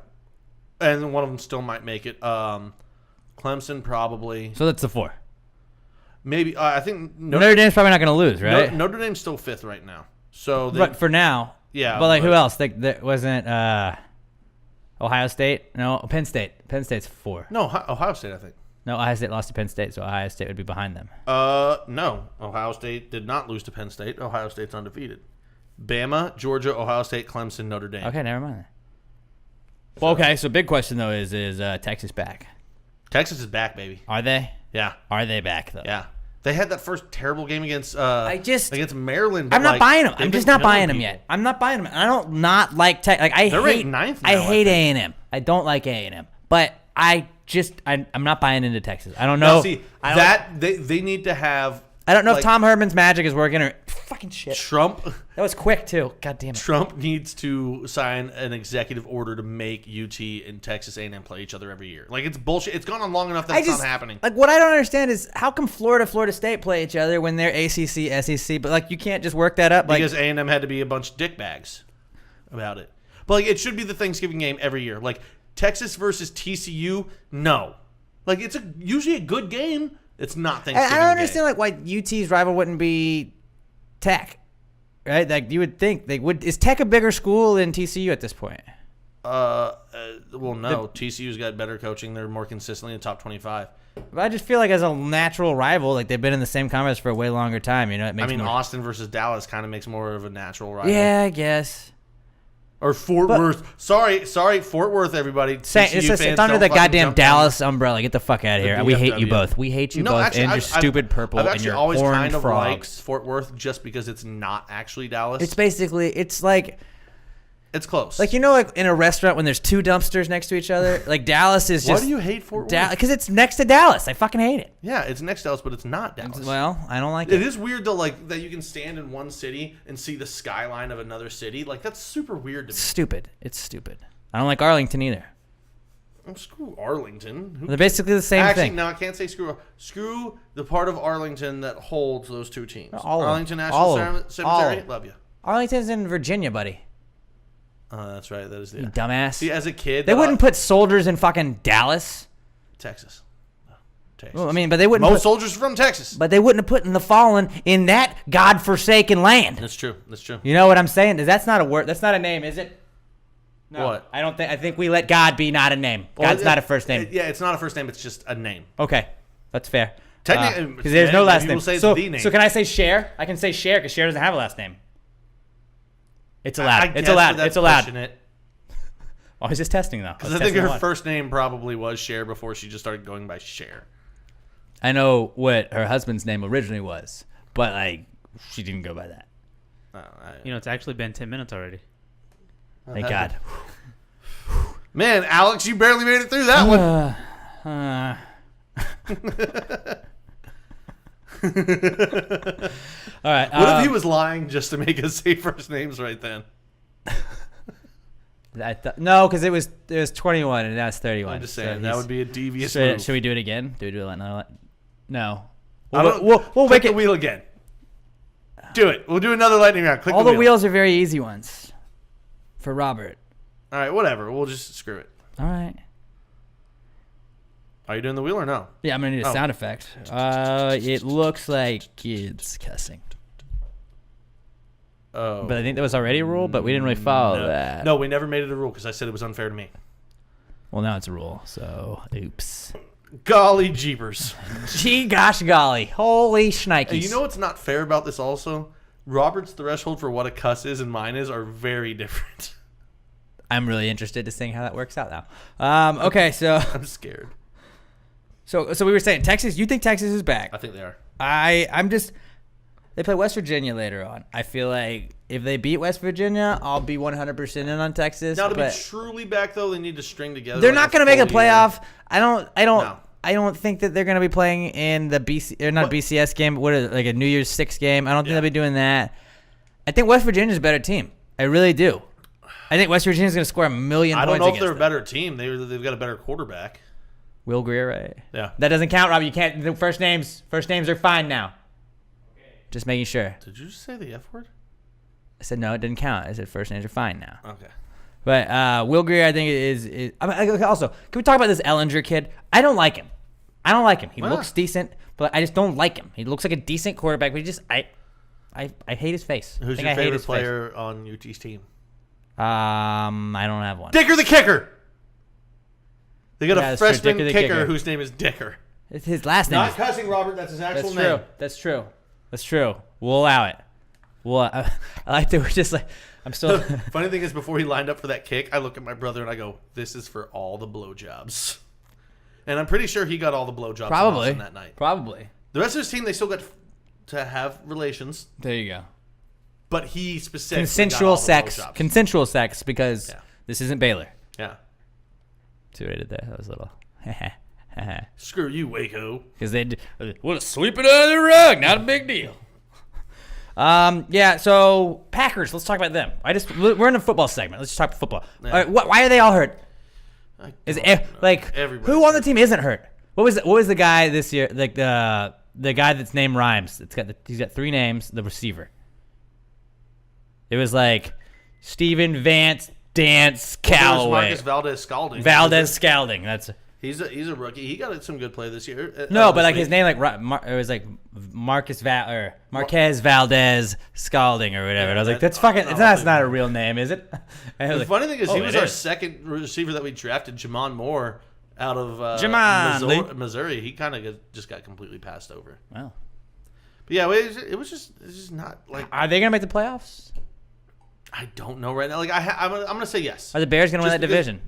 and one of them still might make it. Clemson probably. So that's the 4. Maybe I think Notre Dame's probably not going to lose, right? Notre Dame's still 5th right now. So they, But for now. Yeah, But who else? There wasn't Ohio State? No, Penn State. Penn State's 4. no, Ohio State, I think. No, Ohio State lost to Penn State, so Ohio State would be behind them. No, Ohio State did not lose to Penn State. Ohio State's undefeated. Bama, Georgia, Ohio State, Clemson, Notre Dame. Okay, never mind. Well, okay, so big question though is Texas back? Texas is back, baby. Are they? Yeah, Are they back though? yeah. They had that first terrible game against against Maryland. I'm not buying them. they've I'm just been not buying killing them people. yet. I'm not buying them. I don't not like Tech. Like I They're hate ranked 9th I now, hate I A&M. I don't like A&M. But I'm not buying into Texas. I don't know. Now, see, they need to have. I don't know like, if Tom Herman's magic is working or fucking shit. Trump. That was quick too. God damn it. Trump needs to sign an executive order to make UT and Texas A&M play each other every year. Like, it's bullshit. It's gone on long enough that it's not happening. Like, what I don't understand is how come Florida State play each other when they're ACC, SEC, but like you can't just work that up. Like, Because A&M had to be a bunch of dickbags about it. But like, it should be the Thanksgiving game every year. Like, Texas versus TCU, no. Like, it's usually a good game. It's not Thanksgiving I don't understand Day. like why UT's rival wouldn't be Tech, right? Like you would think they would. Is Tech a bigger school than TCU at this point? Well, no. TCU's got better coaching. They're more consistently in the top 25. But I just feel like as a natural rival, like they've been in the same conference for a way longer time. You know, it makes more. Austin versus Dallas kind of makes more of a natural rival. Yeah, I guess. Or Fort Worth. Sorry, Fort Worth, everybody. It's TCU fans, under don't the fucking goddamn jump down. Dallas umbrella. Get the fuck out of here. We hate you DFW. both. We hate you No, both actually, and your I've stupid purple I've and actually your always horned kind of frogs. liked Fort Worth just because it's not actually Dallas. It's basically, it's like close. Like, you know, like in a restaurant when there's 2 dumpsters next to each other? Like, Dallas is just... Why do you hate Fort Worth? Because it's next to Dallas. I fucking hate it. Yeah, it's next to Dallas, but it's not Dallas. Well, I don't like It it. is weird, though, like, that you can stand in one city and see the skyline of another city. Like, that's super weird to It's me. stupid. It's stupid. I don't like Arlington either. Oh, screw Arlington. They're basically the same Actually, thing. no, I can't say screw. Screw the part of Arlington that holds those 2 teams. All of them. Arlington All National of them. Cemetery, All. love you. Arlington's in Virginia, buddy. That's right. That is the You dumbass. See, as a kid, They wouldn't put soldiers in fucking Dallas. Texas. No, Texas. Well, I mean, but they wouldn't. Most soldiers are from Texas. But they wouldn't have put in the fallen in that godforsaken land. That's true. That's true. You know what I'm saying? That's not a word. That's not a name, is it? No. What? I don't think. I think we let God be not a name. God's not a first name. Yeah, it's not a first name. It's just a name. Okay, that's fair. Technically, Because there's no last maybe name. we'll say So, the name. so can I say Cher? I can say Cher because Cher doesn't have a last name. It's allowed. I It's guess, allowed. but that's It's allowed. pushing it. I was just testing though. Because I think her first name probably was Cher before she just started going by Cher. I know what her husband's name originally was, but like she didn't go by that. It's actually been 10 minutes already. Thank God. Man, Alex, you barely made it through that one. All right. What if he was lying just to make us say first names right then? No, because it was 21 and now it's 31. I'm just so saying that would be a devious Should move. we do it again? Do we do it like no? We'll We'll click make the it. wheel again. Do it. We'll do another lightning round. Click All the the wheel. wheels are very easy ones for Robert. All right, whatever. We'll just screw it. All right. Are you doing the wheel or no? Yeah, I'm gonna need a Oh. sound effect. It looks like kids cussing, Oh. but I think that was already a rule, but we didn't really follow that. No, we never made it a rule because I said it was unfair to me. Well, now it's a rule. So, oops. Golly jeepers. Gee, gosh, golly, holy shnikes! And you know what's not fair about this also? Robert's threshold for what a cuss is and mine is are very different. I'm really interested to seeing how that works out now. Okay, so I'm scared. so we were saying Texas. You think Texas is back? I think they are. I'm just. They play West Virginia later on. I feel like if they beat West Virginia, I'll be 100% in on Texas. Now to be but truly back though, they need to string together. they're like not going to make a full year. playoff. No. I don't think that they're going to be playing in the BC or not What? BCS game. What is it, like a New Year's Six game? I don't think Yeah. they'll be doing that. I think West Virginia's a better team. I really do. I think West Virginia's going to score 1,000,000 I points. don't know if they're a against better team. They've got a better quarterback. Will Greer, right? Yeah. That doesn't count, Rob. You can't. The first names are fine now. Just making sure. Did you just say the F word? I said no, it didn't count. I said first names are fine now. Okay. But Will Greer, I think is. Also, can we talk about this Ellinger kid? I don't like him. He Why looks not? decent, but I just don't like him. He looks like a decent quarterback, but I hate his face. Who's I think your I hate favorite his face. player on UT's team? I don't have one. Dicker the kicker. They got Yeah, a that's true. freshman Dicker the kicker kicker. whose name is Dicker. It's his last name. Not is- cussing, Robert. That's his actual That's name. true. That's true. That's true. We'll allow it. I like that we're just like I'm still. Funny thing is, before he lined up for that kick, I look at my brother and I go, "This is for all the blowjobs." And I'm pretty sure he got all the blowjobs Probably that night. Probably. The rest of his team, they still got to have relations, There you go. but he specifically Consensual got all the sex. blowjobs. Consensual sex because Yeah. this isn't Baylor. Yeah. See what I did there? That was a little. Screw you, Waco. Because they want to sweep it under the rug. Not a big deal. Yeah. So Packers. Let's talk about them. We're in a football segment. Let's just talk football. Yeah. All right, why are they all hurt? I Is don't it know. like Everybody's who on the hurt. team isn't hurt? What was the guy this year? Like the guy that's name rhymes. He's got three names. The receiver. It was like Steven Vance Dance There's Callaway. Marcus Valdez Scalding. Valdez Scalding. That's He's a rookie. He got some good play this year. no, but this like week. his name, like it was like Marquez Valdez Scalding or whatever. And I was like, that's fucking. That's not a real name, is it? And I was The like, funny thing is, oh, he was it our is. second receiver that we drafted, Jamon Moore, out of Jamon. Missouri. He kind of just got completely passed over. Wow. But yeah, it's just not like Are they gonna make the playoffs? I don't know right now. Like I'm gonna say yes. Are the Bears gonna win Just that because- division?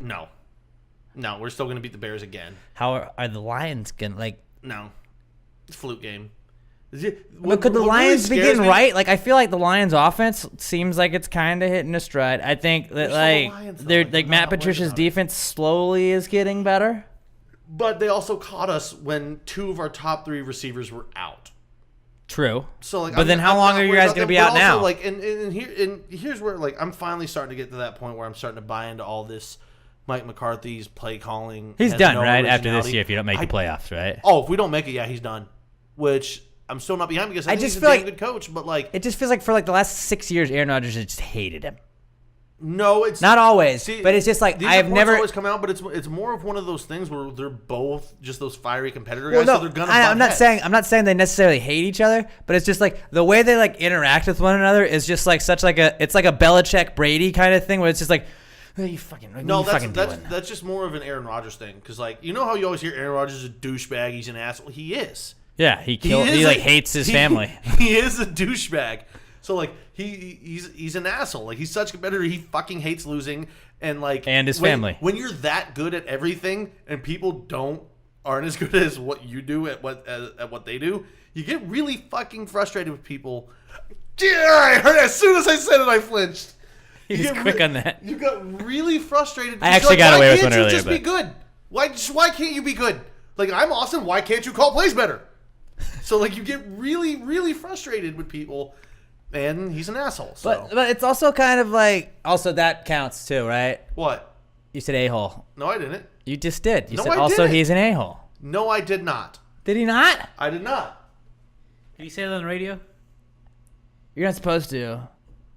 No, we're still gonna beat the Bears again. How are the Lions gonna like? No, it's a fluke game. But could the Lions be getting right? Like I feel like the Lions' offense seems like it's kind of hitting a stride. I think that They're still like the Lions, though. they're Like, like I'm Matt not worried Patricia's about it. defense slowly is getting better. But they also caught us when two of our top three receivers were out. True. So like, But then how long not are you worried guys about gonna them, be but out also, now? Like, and here's where like I'm finally starting to get to that point where I'm starting to buy into all this. Mike McCarthy's play calling. He's has done no right after this originality. year if you don't make the playoffs, right? Oh, if we don't make it, yeah, he's done. Which I'm still not behind because I think just he's a feel damn like- good coach. But like, It just feels like for like the last 6 years, Aaron Rodgers has just hated him. no, it's Not always, See, but it's just like these I have reports never. always come out, but it's more of one of those things where they're both just those fiery competitor Well, guys. no, So they're gonna. I'm butt not heads. saying they necessarily hate each other, but it's just like the way they like interact with one another is just like such like a it's like a Belichick Brady kind of thing where it's just like, what are you fucking what No, are you fucking that's doing? that's just more of an Aaron Rodgers thing. Because like you know how you always hear Aaron Rodgers is a douchebag, he's an asshole. He is. Yeah, he is like a- hates his he- family. He is a douchebag. So like he's an asshole. Like he's such a competitor. He fucking hates losing and like And his when- family. When you're that good at everything and people aren't as good as what you do at what they do, you get really fucking frustrated with people. Yeah, I heard as soon as I said it, I flinched. He You was get quick on that. You got really frustrated. I actually got away with one Why can't you earlier, just be but- good? Why can't you be good? Like I'm awesome. Why can't you call plays better? So like you get really really frustrated with people, and he's an asshole. So But it's also kind of like also that counts too, right? what? You said a-hole. No, I didn't. You just did. You No, said I also didn't. he's an a-hole. No, I did not. Did he not? I did not. Can you say that on the radio? You're not supposed to.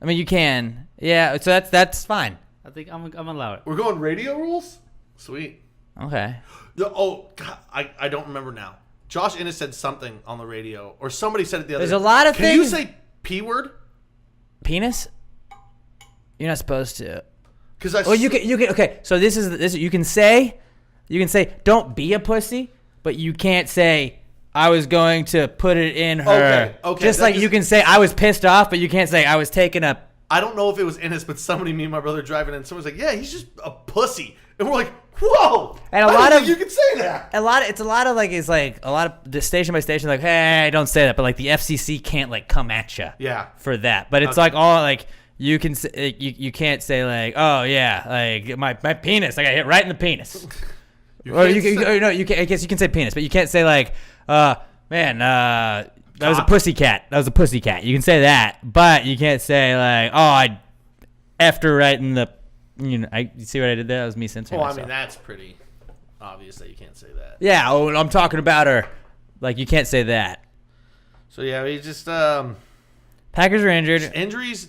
I mean, you can. Yeah, so that's fine. I think I'm gonna allow it. We're going radio rules. Sweet. Okay. Oh, God, I don't remember now. Josh Innes said something on the radio, or somebody said it the other. There's a lot of Can things. you say p word? Penis? You're not supposed to. Because I. Well, you can. Okay, so this is you can say don't be a pussy, but you can't say I was going to put it in her. Okay, Just that like just- you can say I was pissed off, but you can't say I was taking a. I don't know if it was Innes, but somebody, me and my brother driving in, someone's like, "Yeah, he's just a pussy," and we're like, "Whoa!" And a I don't lot think of- you can say that. It's a lot of like it's like a lot of the station by station like hey don't say that, but like the FCC can't like come at you. Yeah. For that, but it's Okay. like all like you can say, you can't say like oh yeah like my penis I got hit right in the penis. Or can't you can say- no you can I guess you can say penis, but you can't say like man that was a Cock. pussycat. That was a pussycat. You can say that, but you can't say like oh I effed her right in the you see what I did there? That was me censoring Well, I myself. mean, that's pretty obvious that you can't say that. Yeah, oh, I'm talking about her. Like you can't say that. So yeah, we just Packers are injured. injuries,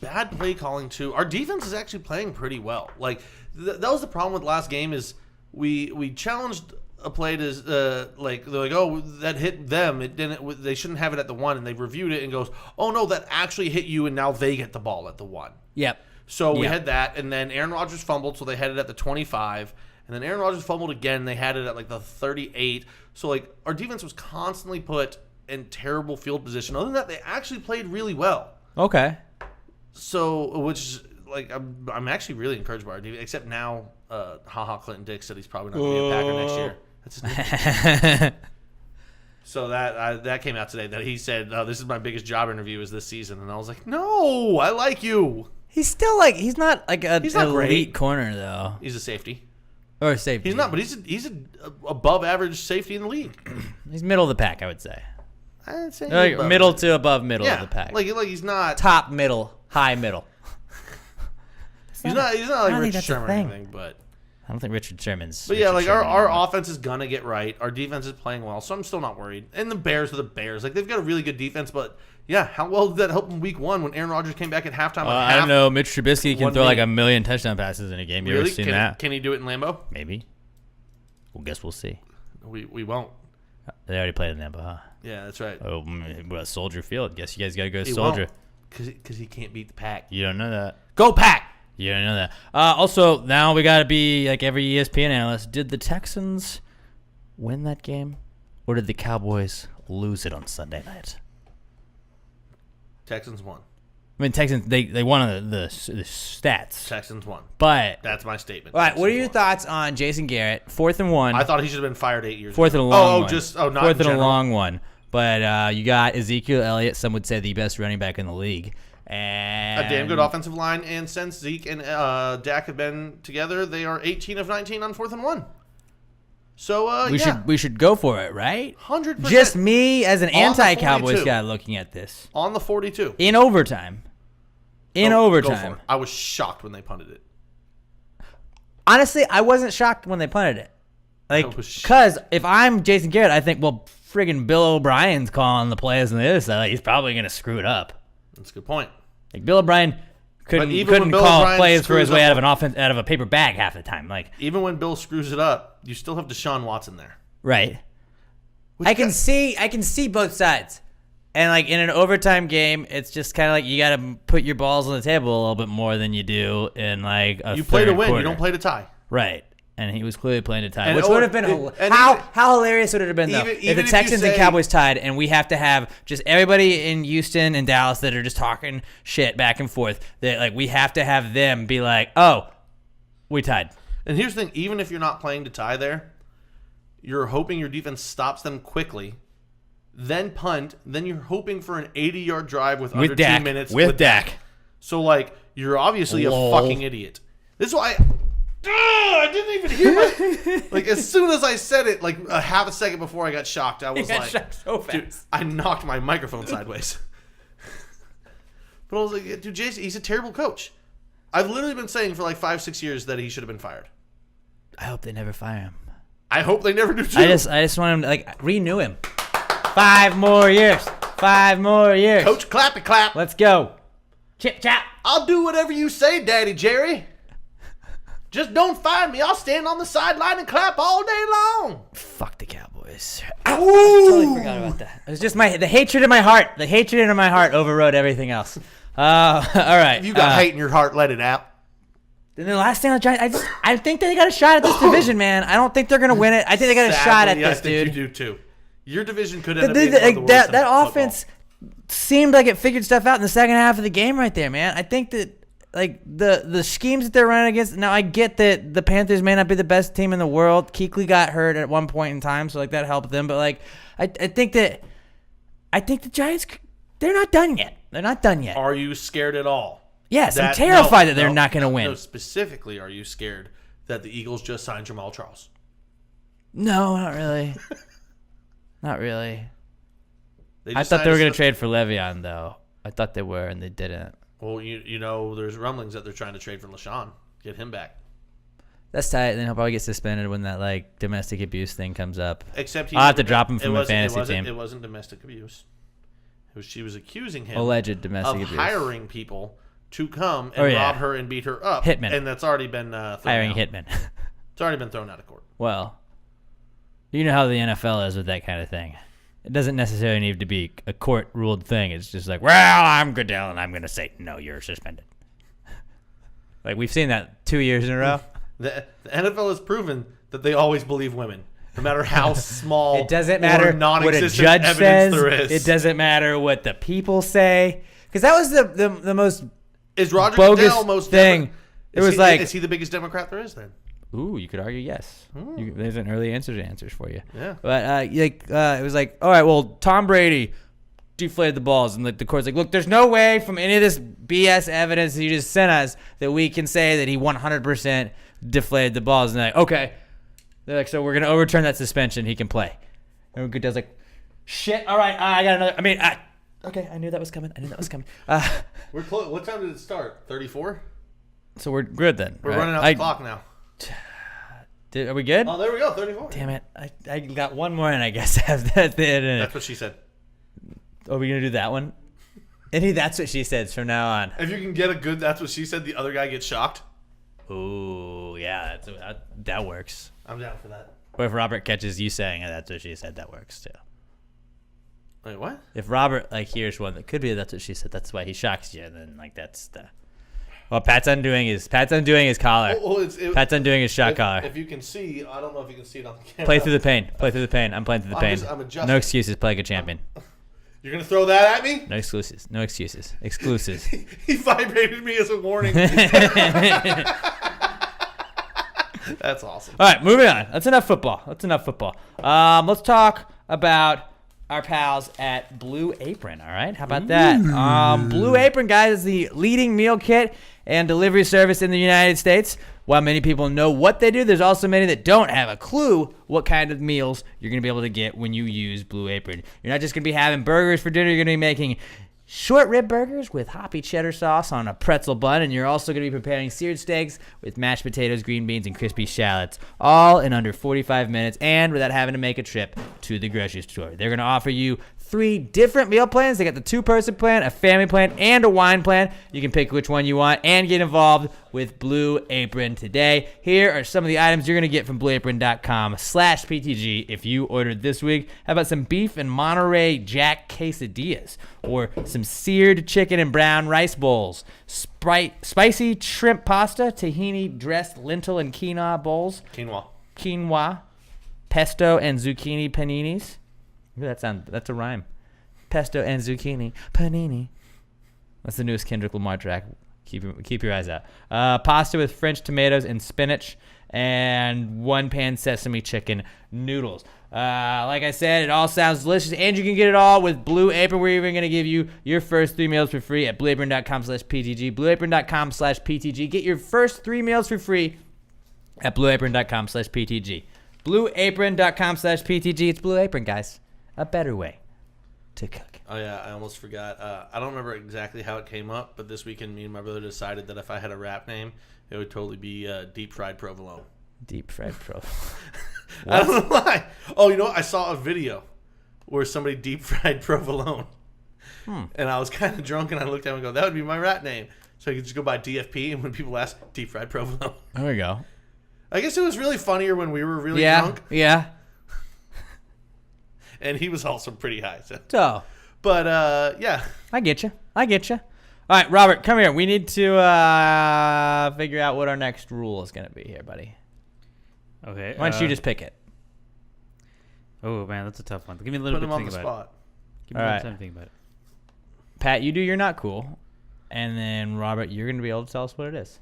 bad play calling too. Our defense is actually playing pretty well. Like that was the problem with last game is we challenged a play to like they're like oh that hit them it didn't they shouldn't have it at the 1 and they reviewed it and goes oh no that actually hit you and now they get the ball at the 1. Yep. So we Yeah. had that, and then Aaron Rodgers fumbled, so they had it at the 25, and then Aaron Rodgers fumbled again, they had it at like the 38. So like our defense was constantly put in terrible field position. Other than that, they actually played really well. Okay. So which like I'm actually really encouraged by our defense. Except now, Clinton Dix said he's probably not going to be a Packer next year. That's his name. So that came out today that he said this is my biggest job interview is this season, and I was like, no, I like you. He's still like he's not like a He's not elite great. corner though, He's a safety. or a safety. He's not, but he's a above average safety in the league. He's middle of the pack, I would say. I'd say Like, above middle average. to above middle yeah, of the pack. like he's not Top middle, high middle. he's not I like don't think Rich that's a Sherman or thing. anything, but I don't think Richard Sherman's. yeah, Richard like Sherman our anymore. offense is gonna get right. Our defense is playing well, so I'm still not worried. And the Bears are the Bears. Like they've got a really good defense, but yeah, how well did that help in Week 1 when Aaron Rodgers came back at halftime? I don't know. Mitch Trubisky can one throw like minute. a million touchdown passes in a game. You Really? ever seen Can, that? can he do it in Lambeau? Maybe. Well, guess we'll see. We won't. They already played in Lambeau, huh? Yeah, that's right. Oh, well, Soldier Field. Guess you guys gotta go He Soldier. because he can't beat the Pack. You don't know that. Go Pack! You don't know that. Also, now we gotta be like every ESPN analyst. Did the Texans win that game, or did the Cowboys lose it on Sunday night? Texans won. I mean, Texans they won on the stats, Texans won. but That's my statement. all right. What are Texans your won. thoughts on Jason Garrett? 4th and 1. I thought he should have been fired 8 years Fourth ago. and a long Oh, one. just not Fourth in and a general. long one. But you got Ezekiel Elliott. Some would say the best running back in the league. And A damn good offensive line, and since Zeke and Dak have been together, they are 18 of 19 on 4th and 1. So We should go for it, right? 100%. Just me as an On the anti-Cowboys 42. guy looking at this on the 42. in overtime. In Go for overtime. it. I was shocked when they punted it. Honestly, I wasn't shocked when they punted it. I Like, was shocked. because if I'm Jason Garrett, I think, well, friggin' Bill O'Brien's calling the plays on the other side, like, he's probably gonna screw it up. That's a good point. Like Bill O'Brien couldn't Bill call O'Brien plays for his way screws out of an offense out of a paper bag half the time. Like Even when Bill screws it up, you still have Deshaun Watson there. right. I can see both sides. And like in an overtime game, it's just kind of like you got to put your balls on the table a little bit more than you do in like a You play to win, quarter. you don't play to tie. Right. And he was clearly playing to tie, And- which would have been how hilarious would it have been though Even if the if you Texans and say- Cowboys tied, and we have to have just everybody in Houston and Dallas that are just talking shit back and forth. That like we have to have them be like, oh, we tied. And here's the thing, even if you're not playing to tie there, you're hoping your defense stops them quickly, then punt, then you're hoping for an 80-yard drive with under 2 minutes. With Dak. So, like, you're obviously Lol. a fucking idiot. This is why I didn't even hear my... Like, as soon as I said it, like, a half a second before I got shocked, I was got like... shocked so Dude, fast. I knocked my microphone sideways. But I was like, dude, Jason, he's a terrible coach. I've literally been saying for like 5-6 years that he should have been fired. I hope they never fire him. I hope they never do too. I just want him to like renew him. 5 more years. 5 more years. Coach, clappy clap. Let's go. Chip chap. I'll do whatever you say, Daddy Jerry. Just don't fire me. I'll stand on the sideline and clap all day long. Fuck the Cowboys. I totally forgot about that. It was just the hatred in my heart. The hatred in my heart overrode everything else. All right. If you got hate in your heart, let it out. And the last thing on the Giants, I think they got a shot at this division, man. I don't think they're gonna win it. I think they got a shot at Sadly, this, I think dude. you do too. Your division could end up The- being one of the worst in that football. offense seemed like it figured stuff out in the second half of the game right there, man. I think that like the schemes that they're running against. Now I get that the Panthers may not be the best team in the world. Kuechly got hurt at one point in time, so like that helped them. But like I think the Giants, they're not done yet. They're not done yet. Are you scared at all? Yes, I'm terrified that they're no, not going to win. No, specifically, are you scared that the Eagles just signed Jamal Charles? No, not really. Not really. They I just thought they signed were going a- to trade for Le'Veon, though. I thought they were, and they didn't. Well, you know, there's rumblings that they're trying to trade for LaShawn, get him back. That's tight. Then he'll probably get suspended when that like domestic abuse thing comes up. Except I'll have to drop him from a fantasy team. It wasn't domestic abuse. She was accusing him Alleged domestic of abuse. hiring people to come and rob her and beat her up. Hitman. And that's already been thrown Hiring out. hitmen. It's already been thrown out of court. Well, you know how the NFL is with that kind of thing. It doesn't necessarily need to be a court-ruled thing. It's just like, well, I'm Goodell, and I'm going to say, no, you're suspended. Like, we've seen that 2 years in a row. The NFL has proven that they always believe women, no matter how small It doesn't or matter what a non-existent judge evidence says. there is. It doesn't matter what the people say. Because that was the most Is Roger bogus Goodell most thing. Demo- It was like, is he the biggest Democrat there is then? ooh, you could argue yes. There's an early answer to answers for you. Yeah. But it was like, all right, well, Tom Brady deflated the balls, and the court's like, look, there's no way from any of this BS evidence that you just sent us that we can say that he 100% deflated the balls. And they're like, okay. They're like, so we're gonna overturn that suspension. He can play. And Goodell's like, shit. All right, I got another. Okay, I knew that was coming. We're close. What time did it start? 34. So we're good then. We're right? running out the clock now. Are we good? Oh, there we go. 34. Damn it! I got one more, and I guess that's the end of it. That's what she said. Are we gonna do that one? Any that's what she said from now on. If you can get a good, that's what she said. The other guy gets shocked. Ooh, yeah, that works. I'm down for that. Or if Robert catches you saying that's what she said, that works too. Wait, what? If Robert hears one that could be that's what she said, that's why he shocks you. Then that's the. Well, Pat's undoing his collar. Pat's undoing his shot collar. If you can see, I don't know if you can see it on the camera. Play through the pain. Play through the pain. I'm playing through the pain. I'm adjusting. No excuses. Play like a champion. You're gonna throw that at me? No excuses. No excuses. Exclusives. He vibrated me as a warning. That's awesome. All right, moving on. That's enough football. Let's talk about our pals at Blue Apron. All right, how about that? Blue Apron, guys, is the leading meal kit and delivery service in the United States. While many people know what they do, there's also many that don't have a clue what kind of meals you're going to be able to get when you use Blue Apron. You're not just going to be having burgers for dinner. You're going to be making short rib burgers with hoppy cheddar sauce on a pretzel bun, and you're also going to be preparing seared steaks with mashed potatoes, green beans, and crispy shallots, all in under 45 minutes and without having to make a trip to the grocery store. They're going to offer you 3 different meal plans. They got the 2-person plan, a family plan, and a wine plan. You can pick which one you want and get involved with Blue Apron today. Here are some of the items you're going to get from blueapron.com/PTG if you ordered this week. How about some beef and Monterey Jack quesadillas, or some seared chicken and brown rice bowls, spicy shrimp pasta, tahini dressed lentil and quinoa bowls, quinoa, pesto and zucchini paninis. Ooh, that's a rhyme. Pesto and zucchini panini. That's the newest Kendrick Lamar track. Keep your eyes out. Pasta with French tomatoes and spinach, and 1-pan sesame chicken noodles. Like I said, it all sounds delicious, and you can get it all with Blue Apron. We're even going to give you your first 3 meals for free at blueapron.com/PTG. Blueapron.com/PTG. Get your first 3 meals for free at blueapron.com/PTG. Blueapron.com/PTG. It's Blue Apron, guys. A better way to cook. Oh, yeah, I almost forgot. I don't remember exactly how it came up, but this weekend me and my brother decided that if I had a rap name, it would totally be Deep Fried Provolone. Deep Fried Provolone. I don't know why. Oh, you know what? I saw a video where somebody deep fried provolone. And I was kind of drunk, and I looked at him and go, that would be my rap name. So I could just go by DFP, and when people ask, deep fried provolone. There we go. I guess it was really funnier when we were really drunk. Yeah. And he was also pretty high. So. But, yeah. I get you. All right, Robert, come here. We need to figure out what our next rule is going to be here, buddy. Okay. Why don't you just pick it? Oh, man, that's a tough one. Give me a little bit to think about it. Give me a little time to think about it. Pat, you do You're Not Cool. And then, Robert, you're going to be able to tell us what it is.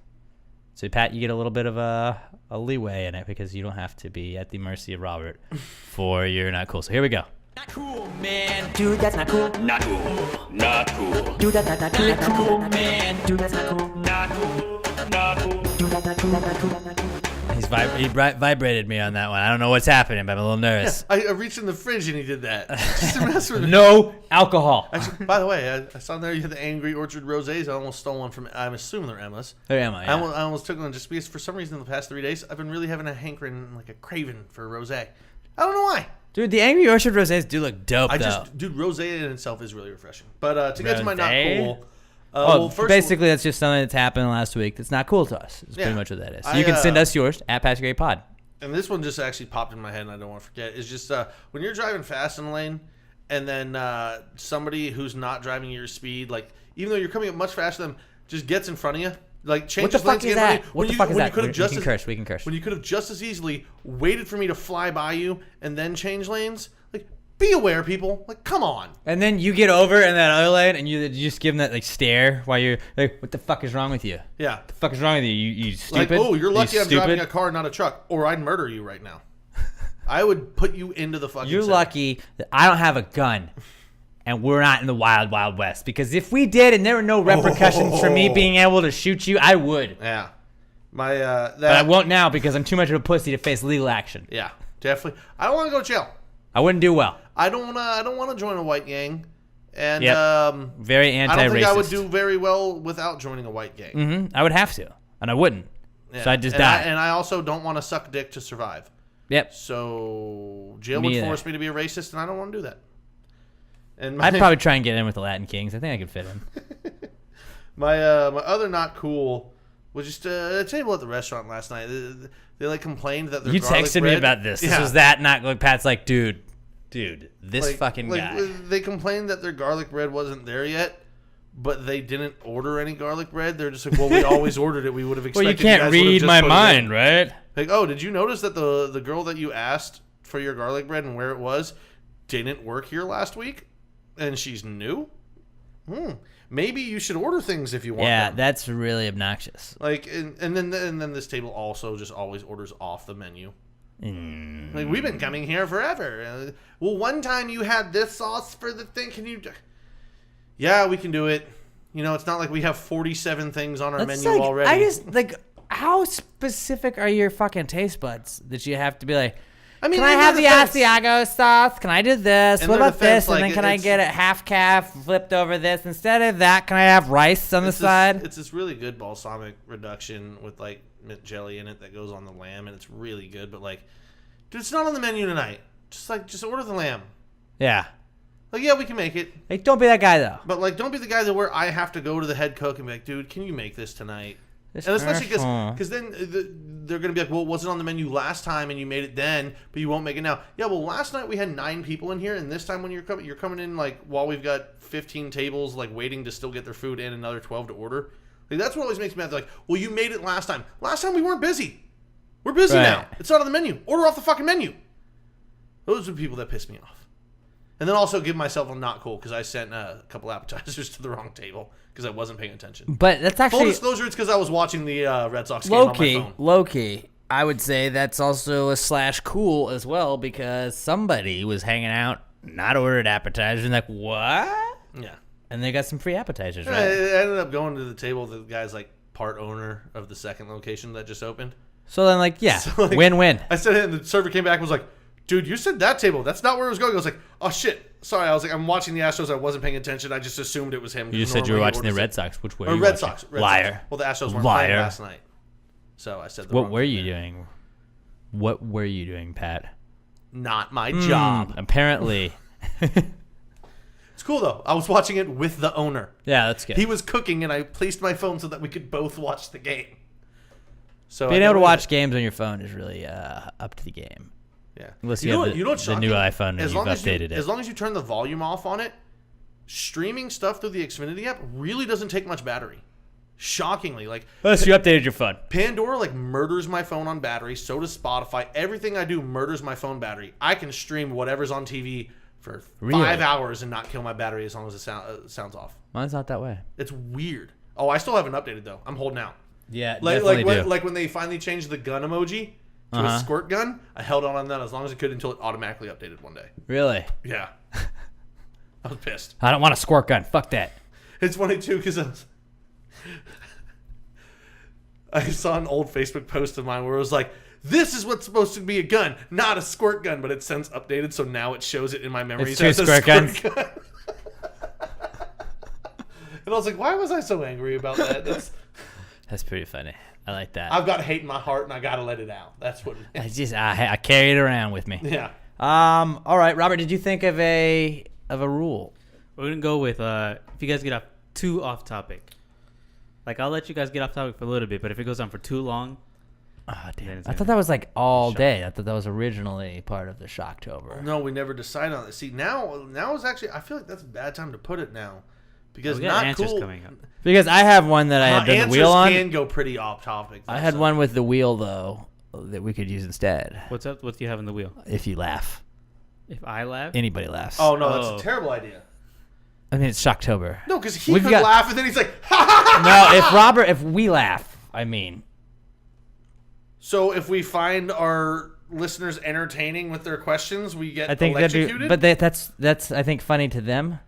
So, Pat, you get a little bit of a leeway in it because you don't have to be at the mercy of Robert for You're Not Cool. So, here we go. Not cool, man. Dude, that's not cool. Not cool. Not cool. Dude, that's not cool. Not cool, man. Dude, that's not cool. Not cool. Not cool. Dude, that's not cool. Not cool. Not cool. He vibrated me on that one. I don't know what's happening, but I'm a little nervous. I reached in the fridge and he did that. Just to mess with me. No alcohol. Actually, by the way, I saw there you had the Angry Orchard Rosés. I almost stole one from, I'm assuming they're Emma's. They're Emma, yeah. I almost took one just because for some reason in the past 3 days, I've been really having a hankering, like a craving for a rosé. I don't know why. Dude, the Angry Orchard Rosés do look dope, Dude, rosé in itself is really refreshing. But to get to my not cool... basically, that's just something that's happened last week that's not cool to us. It's pretty much what that is. You can send us yours at @PatrickGrayPod. And this one just actually popped in my head, and I don't want to forget. It's just when you're driving fast in a lane, and then somebody who's not driving your speed, like even though you're coming up much faster than them, just gets in front of you. Like changes lanes to get in front of you. What the fuck is that? We can curse. When you could have just as easily waited for me to fly by you and then change lanes. Like, be aware, people. Like, come on. And then you get over in that other lane, and you just give them that like stare while you're like, "What the fuck is wrong with you? Yeah. What the fuck is wrong with you? You stupid." Like, oh, you're lucky I'm driving a car, not a truck, or I'd murder you right now. I would put you into the fucking. You're center. lucky that I don't have a gun, and we're not in the wild, wild west. Because if we did, and there were no repercussions for me being able to shoot you, I would. Yeah. But I won't now because I'm too much of a pussy to face legal action. Yeah, definitely. I don't want to go to jail. I wouldn't do well. I don't want to join a white gang, and very anti-racist. I don't think I would do very well without joining a white gang. Mm-hmm. I would have to, and I wouldn't. Yeah. So I'd just die. And I also don't want to suck dick to survive. Yep. So jail would force me to be a racist, and I don't want to do that. And I'd probably try and get in with the Latin Kings. I think I could fit in. my other not cool was just a table at the restaurant last night. They like complained that their you garlic texted bread, me about this. Yeah. This was that not like Pat's like, dude, this fucking like, guy. They complained that their garlic bread wasn't there yet, but they didn't order any garlic bread. They're just like, well, we always ordered it. We would have expected. Well, you can't read my mind, right? Like, oh, did you notice that the girl that you asked for your garlic bread and where it was didn't work here last week, and she's new? Maybe you should order things if you want. Yeah, them. that's really obnoxious. Like, and then this table also just always orders off the menu. Like, we've been coming here forever. Well, one time you had this sauce for the thing. Can you? Yeah, we can do it. You know, it's not like we have 47 things on our menu already. I just how specific are your fucking taste buds that you have to be like? I mean, can I have the Asiago sauce? Can I do this? What about this? And then can I get it half calf flipped over this? Instead of that, can I have rice on the side? It's this really good balsamic reduction with like mint jelly in it that goes on the lamb, and it's really good. But like, dude, it's not on the menu tonight. just order the lamb. Yeah. Like, yeah, we can make it. Like, don't be that guy though. But, like, don't be the guy that where I have to go to the head cook and be like, dude, can you make this tonight? And especially because then they're going to be like, well, it wasn't on the menu last time and you made it then, but you won't make it now. Yeah, well, last night we had 9 people in here, and this time when you're coming in, like, while we've got 15 tables, like, waiting to still get their food and another 12 to order. Like, that's what always makes me mad. They're like, well, you made it last time. Last time we weren't busy. We're busy now. It's not on the menu. Order off the fucking menu. Those are the people that piss me off. And then also give myself a not cool because I sent a couple appetizers to the wrong table because I wasn't paying attention. But that's actually... Full disclosure, it's because I was watching the Red Sox game on my phone. Low-key, I would say that's also a / cool as well because somebody was hanging out, not ordered appetizers, and like, what? Yeah. And they got some free appetizers, right? I ended up going to the table. The guy's like part owner of the second location that just opened. So then, like, yeah, So, like, win-win. I said it, and the server came back and was like, dude, you said that table. That's not where it was going. I was like, oh, shit. Sorry. I was like, I'm watching the Astros. I wasn't paying attention. I just assumed it was him. You just said you were watching the Red Sox. Which way? Or Red Sox. Liar. Well, the Astros weren't Liar. playing last night. So I said the What wrong were thing you there. doing? What were you doing, Pat? Not my job. Apparently. It's cool, though. I was watching it with the owner. Yeah, that's good. He was cooking, and I placed my phone so that we could both watch the game. So Being able to watch games on your phone is really up to the game. Yeah. Unless you have the new iPhone and you've updated it. As long as you turn the volume off on it, streaming stuff through the Xfinity app really doesn't take much battery. Shockingly. Like, Unless you updated your phone. Pandora, like, murders my phone on battery. So does Spotify. Everything I do murders my phone battery. I can stream whatever's on TV for 5 hours and not kill my battery as long as it sounds off. Mine's not that way. It's weird. Oh, I still haven't updated, though. I'm holding out. Yeah, Like definitely do. like when they finally changed the gun emoji to a squirt gun, I held on that as long as it could until it automatically updated one day. Really? Yeah. I was pissed. I don't want a squirt gun. Fuck that. It's funny, too, because I saw an old Facebook post of mine where it was like, this is what's supposed to be a gun, not a squirt gun, but it's since updated, so now it shows it in my memories It's as two a squirt guns. gun. And I was like, why was I so angry about that? That's pretty funny. I like that. I've got hate in my heart, and I got to let it out. That's what it is. I carry it around with me. Yeah. All right, Robert. Did you think of a rule? We're gonna go with if you guys get too off topic. Like, I'll let you guys get off topic for a little bit, but if it goes on for too long, Oh, damn. then it's I gonna- thought that was like all day. I thought that was originally part of the Shocktober. No, we never decided on it. See, now is actually, I feel like that's a bad time to put it now. Because we got not answers cool. coming up. Because I have one that I had done the Answers wheel on. can go pretty off topic. I had one with the wheel though that we could use instead. What's up? What do you have in the wheel? If you laugh, If I laugh, anybody laughs. Oh, no, that's Oh. a terrible idea. I mean it's Shocktober. No, because he We've could got- laugh, and then he's like, ha ha ha. No, if we laugh, I mean. So if we find our listeners entertaining with their questions, we get I think that'd electrocuted? be, but that's I think funny to them,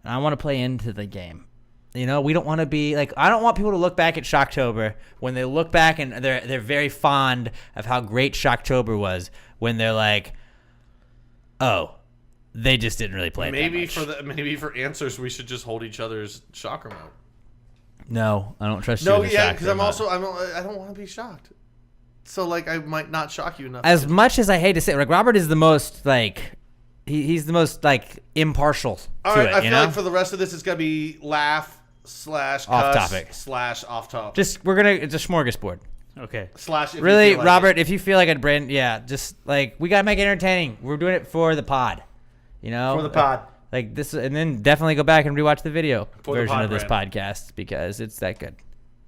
and I want to play into the game. You know, we don't want to be like, I don't want people to look back at Shocktober when they look back and they're very fond of how great Shocktober was when they're like, oh, they just didn't really play it maybe that much. maybe for answers we should just hold each other's shock remote. No, I don't trust you. No, with a yeah, shock because remote. I don't want to be shocked. So like I might not shock you enough. As much as I hate to say it, like Robert is the most like he's the most like impartial All to right, it. I you feel know? like for the rest of this, it's gonna be laugh / Off cuss topic. / off topic. It's a smorgasbord. okay. / if you Really, feel like Robert, it. if you feel like it, Brandon, yeah, just like we gotta make it entertaining. We're doing it for the pod, you know, For the pod. Like this, and then definitely go back and rewatch the video For the version pod of this brand. podcast because it's that good.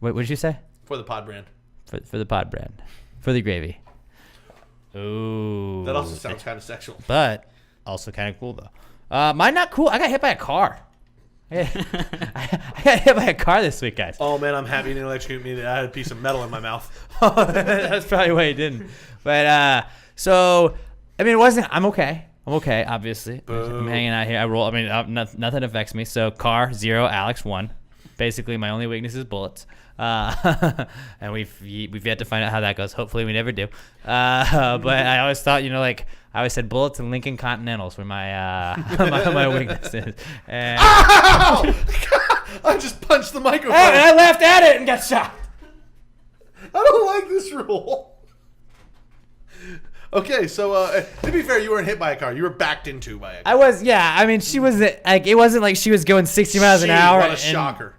What did you say? For the pod brand. For the pod brand, for the gravy. Ooh, That also sounds kind of sexual. but also kind of cool though. Mine not cool. I got hit by a car. I got hit by a car this week, guys. Oh man, I'm happy you didn't electrocute me. I had a piece of metal in my mouth. That's probably why he didn't. But so I mean, it wasn't. I'm okay. I'm okay. Obviously, I'm hanging out here. I roll. I mean, nothing affects me. So car 0, Alex 1. Basically, my only weakness is bullets. And we've yet to find out how that goes. Hopefully, we never do. But I always thought, like I always said, bullets and Lincoln Continentals were my my weaknesses. And, Ow! I just punched the microphone. and I laughed at it and got shot. I don't like this rule. Okay, so to be fair, you weren't hit by a car. You were backed into by a car. I was, yeah. I mean, she was like, it wasn't like she was going 60 miles an hour. What a shocker.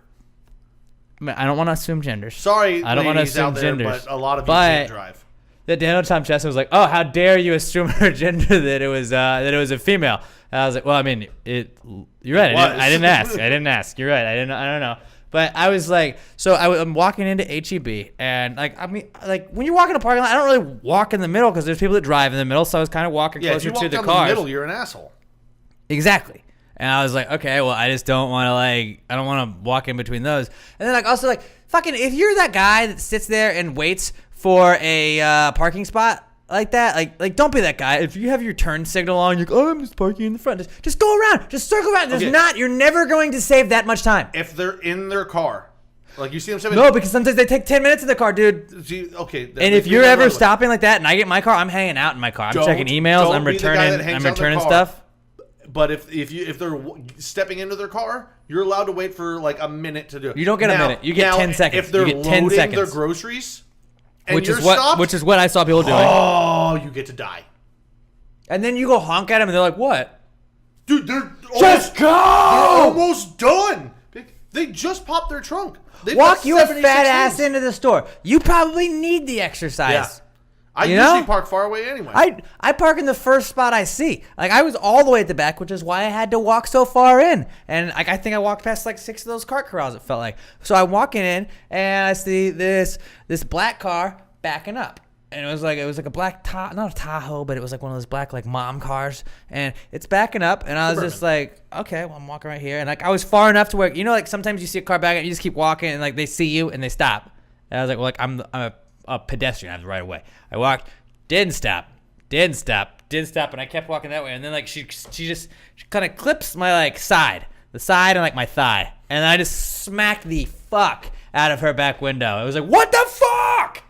I don't want to assume genders. Sorry, I don't want to ladies out assume there, genders. but a lot of you can't drive. That Daniel Tom Chestnut was like, "Oh, how dare you assume her gender that it was a female?" And I was like, "Well, I mean, you're right. I didn't ask. You're right. I don't know." But I was like, so I'm walking into HEB, and like, I mean, like when you walk in a parking lot, I don't really walk in the middle because there's people that drive in the middle. So I was kind of walking closer to the cars. Yeah, if you walk down the middle, you're an asshole. Exactly. And I was like, okay, well, I just don't want to I don't want to walk in between those. And then also fucking, if you're that guy that sits there and waits for a parking spot like that, like don't be that guy. If you have your turn signal on, you're like, oh, I'm just parking in the front. Just go around. Just circle around. You're never going to save that much time. If they're in their car, like you see them saying. No, because sometimes they take 10 minutes in the car, dude. Okay. And if you're ever stopping like that and I get in my car, I'm hanging out in my car. I'm checking emails. I'm returning stuff. But if they're stepping into their car, you're allowed to wait for like a minute to do it. You don't get a minute. You get 10 seconds. If they're you get 10 loading seconds. their groceries, and which is what I saw people doing. Oh, you get to die. And then you go honk at them, and they're like, "What, dude? They're just go! They're almost done. They just popped their trunk. Walk your fat ass into the store. You probably need the exercise." Yeah. I usually park far away anyway. I park in the first spot I see. Like, I was all the way at the back, which is why I had to walk so far in. And I think I walked past like 6 of those cart corrals, it felt like. So I'm walking in, and I see this black car backing up. And it was like a black not a Tahoe, but it was like one of those black like mom cars, and it's backing up, and I was just like, okay, well, I'm walking right here, and like I was far enough to where, you know, like sometimes you see a car back up, you just keep walking, and like they see you and they stop. And I was like, well, like I'm a pedestrian. I have the right of way. I walked, didn't stop, and I kept walking that way. And then like she kind of clips my like the side and like my thigh, and I just smacked the fuck out of her back window. I was like, what the fuck?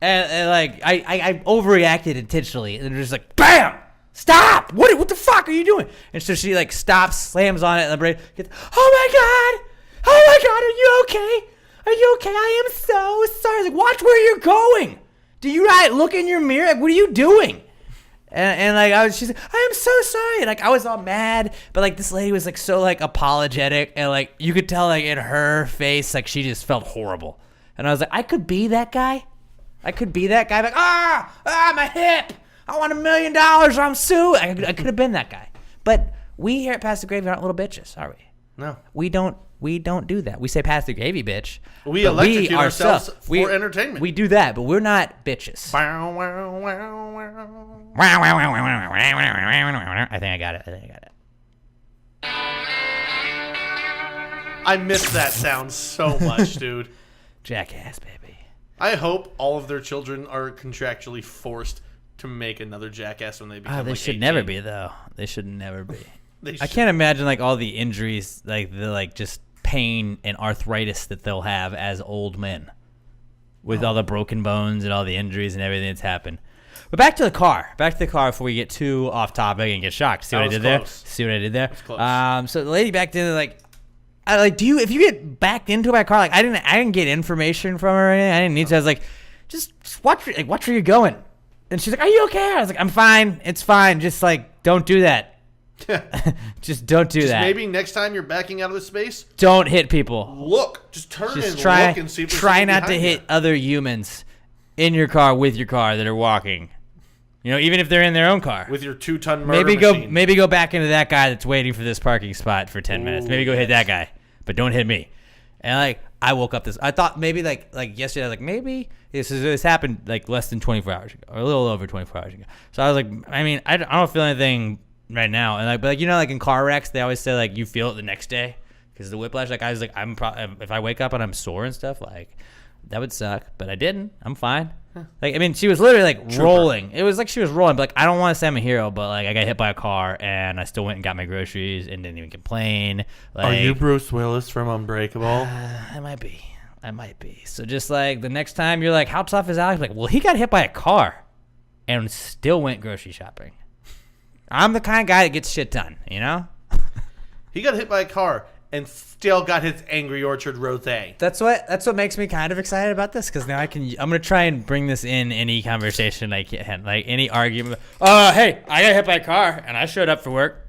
And like I overreacted intentionally, and just like, bam, stop! What the fuck are you doing? And so she like stops, slams on it, and the brake gets, oh my god, are you okay? Are you okay? I am so sorry. Like, watch where you're going. Do you look in your mirror? Like, what are you doing? And like she's like, I am so sorry. And like I was all mad, but like this lady was like so like apologetic, and like you could tell like in her face like she just felt horrible. And I was like, I could be that guy. Like, my hip. I want $1 million or I'm sued. I could have been that guy. But we here at Pass the Gravy aren't little bitches, are we? No. We don't do that. We say pass the gravy, bitch. We electrocute ourselves for entertainment. We do that, but we're not bitches. I think I got it. I miss that sound so much, dude. Jackass, baby. I hope all of their children are contractually forced to make another Jackass when they become they like should 18. never be, though. They should never be. I can't imagine like all the injuries, like the like just pain and arthritis that they'll have as old men, with all the broken bones and all the injuries and everything that's happened. But back to the car before we get too off topic and get shocked. See what I did there? So the lady backed in, like, if you get backed into my car, like I didn't get information from her or anything. I didn't need to. I was like, just watch where you're going. And she's like, are you okay? I was like, I'm fine. It's fine. Just like, don't do that. Just don't do that. Maybe next time you're backing out of the space, don't hit people. Look, just turn and look and see if there's try not to behind hit you. other humans in your car with your car that are walking. You know, even if they're in their own car. With your 2-ton murder machine. Maybe go back into that guy that's waiting for this parking spot for 10 minutes. Maybe go hit that guy, but don't hit me. And like I woke up I thought maybe like yesterday, I was like, maybe this happened like less than 24 hours ago, or a little over 24 hours ago. So I was like, I mean, I don't feel anything right now. And like, but like, you know, like in car wrecks, they always say like you feel it the next day because of the whiplash. Like I was like, if I wake up and I'm sore and stuff, like that would suck. But I didn't. I'm fine. Like, I mean, she was literally like rolling. It was like she was rolling. But like, I don't want to say I'm a hero, but like I got hit by a car and I still went and got my groceries and didn't even complain. Like, are you Bruce Willis from Unbreakable? I might be. So just like the next time you're like, how tough is Alex? Like, well, he got hit by a car and still went grocery shopping. I'm the kind of guy that gets shit done, you know? He got hit by a car and still got his Angry Orchard rosé. That's what makes me kind of excited about this, because now I'm gonna try and bring this in any conversation I can, like any argument. Hey, I got hit by a car and I showed up for work.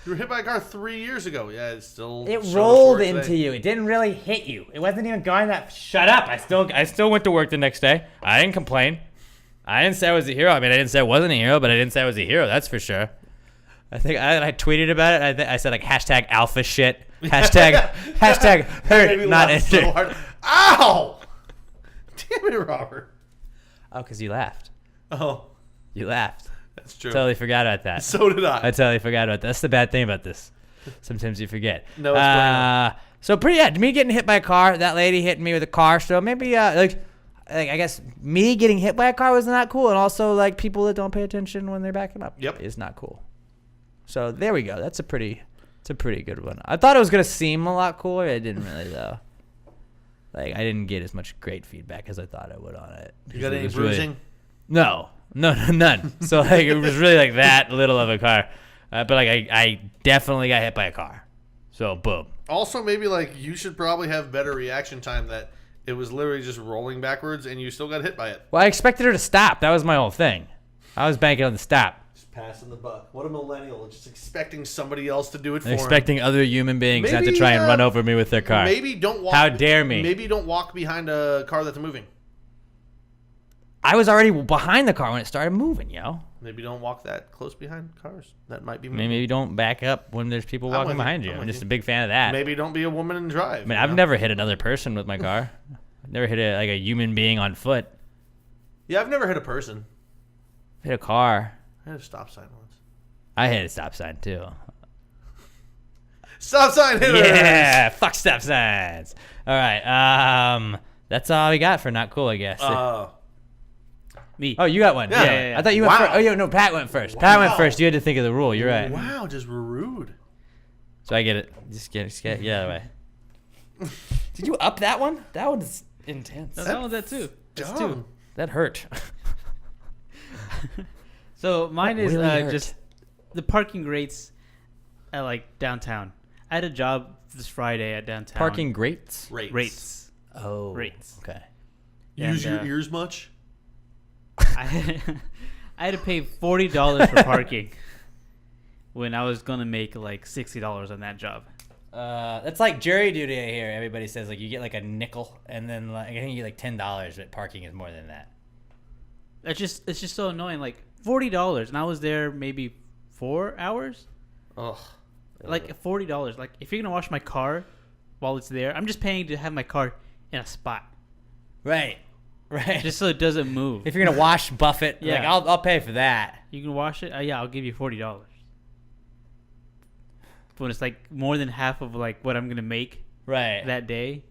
You were hit by a car 3 years ago. Yeah, it's still. It rolled into you. It didn't really hit you. It wasn't even going that. Shut up! I still went to work the next day. I didn't complain. I didn't say I was a hero. I mean, I didn't say I wasn't a hero, but I didn't say I was a hero. That's for sure. I think I tweeted about it. I said like hashtag alpha shit. Hashtag hurt not injured. So hard. Ow! Damn it, Robert. Oh, because you laughed. Oh, You laughed. that's true. Totally forgot about that. So did I. I totally forgot about that. That's the bad thing about this. Sometimes you forget. No, it's going on. So me getting hit by a car, that lady hitting me with a car. So maybe like I guess me getting hit by a car was not cool, and also like people that don't pay attention when they're backing up is not cool. So there we go. It's a pretty good one. I thought it was gonna seem a lot cooler. It didn't really though. Like I didn't get as much great feedback as I thought I would on it. You got It any was really- bruising? No, none. So like it was really like that little of a car, but like I definitely got hit by a car. So boom. Also, maybe like you should probably have better reaction time. That it was literally just rolling backwards, and you still got hit by it. Well, I expected her to stop. That was my whole thing. I was banking on the stop. Just passing the buck. What a millennial! Just expecting somebody else to do it for him. Expecting other human beings not to Maybe, try and run over me with their car. Maybe don't walk. How dare me? Maybe don't walk behind a car that's moving. I was already behind the car when it started moving, yo. Maybe don't walk that close behind cars that might be moving. Maybe don't back up when there's people I'm walking with you. behind you. I'm I'm with just you. a big fan of that. Maybe don't be a woman and drive. I mean, I've never hit another person with my car. I've never hit a human being on foot. Yeah, I've never hit a person. Hit a car. I hit a stop sign once. I hit a stop sign too. Stop sign hitters. Yeah, fuck stop signs. All right, that's all we got for not cool, I guess. Me. Oh, you got one. Yeah. I thought you went Wow. first. Oh, yeah, no, Pat went first. Pat went Wow. first. You had to think of the rule. You're right. Wow, just rude. So I get it. Just get it. Yeah, that way. Did you up that one? That one's intense. No, that one's that too. That's two. Dumb. That hurt. So mine is really hurt. just the parking rates at like downtown. I had a job this Friday at downtown. Parking grates? rates. Oh. Rates. Okay. Use And, your ears much? I had to pay $40 for parking when I was gonna make like $60 on that job. That's like jury duty here. Everybody says like you get like a nickel, and then like, I think you get like $10, but parking is more than that. It's just so annoying. Like $40, and I was there maybe 4 hours. Ugh. Like $40. Like if you're gonna wash my car while it's there, I'm just paying to have my car in a spot, Right. just so it doesn't move. If you're gonna wash Buffett, Yeah. like I'll pay for that. You can wash it. Yeah, I'll give you $40. When it's like more than half of like what I'm gonna make Right. that day.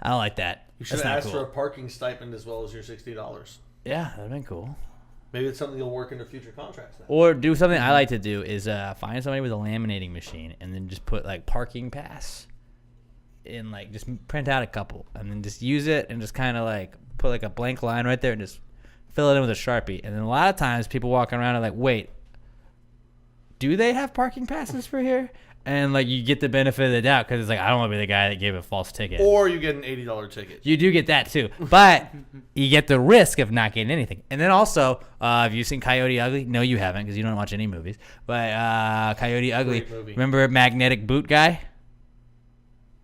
I don't like that. You should That's have not asked cool. for a parking stipend as well as your $60. Yeah, that'd been cool. Maybe it's something you'll work into future contracts now. Or do something I like to do is find somebody with a laminating machine and then just put like parking pass in, like just print out a couple and then just use it and just kind of like put like a blank line right there and just fill it in with a Sharpie. And then a lot of times people walking around are like, wait, do they have parking passes for here? And like you get the benefit of the doubt because it's like, I don't want to be the guy that gave a false ticket. Or you get an $80 ticket. You do get that too, but you get the risk of not getting anything. And then also, have you seen Coyote Ugly? No, you haven't because you don't watch any movies. But Coyote Ugly, Great movie. remember Magnetic Boot guy?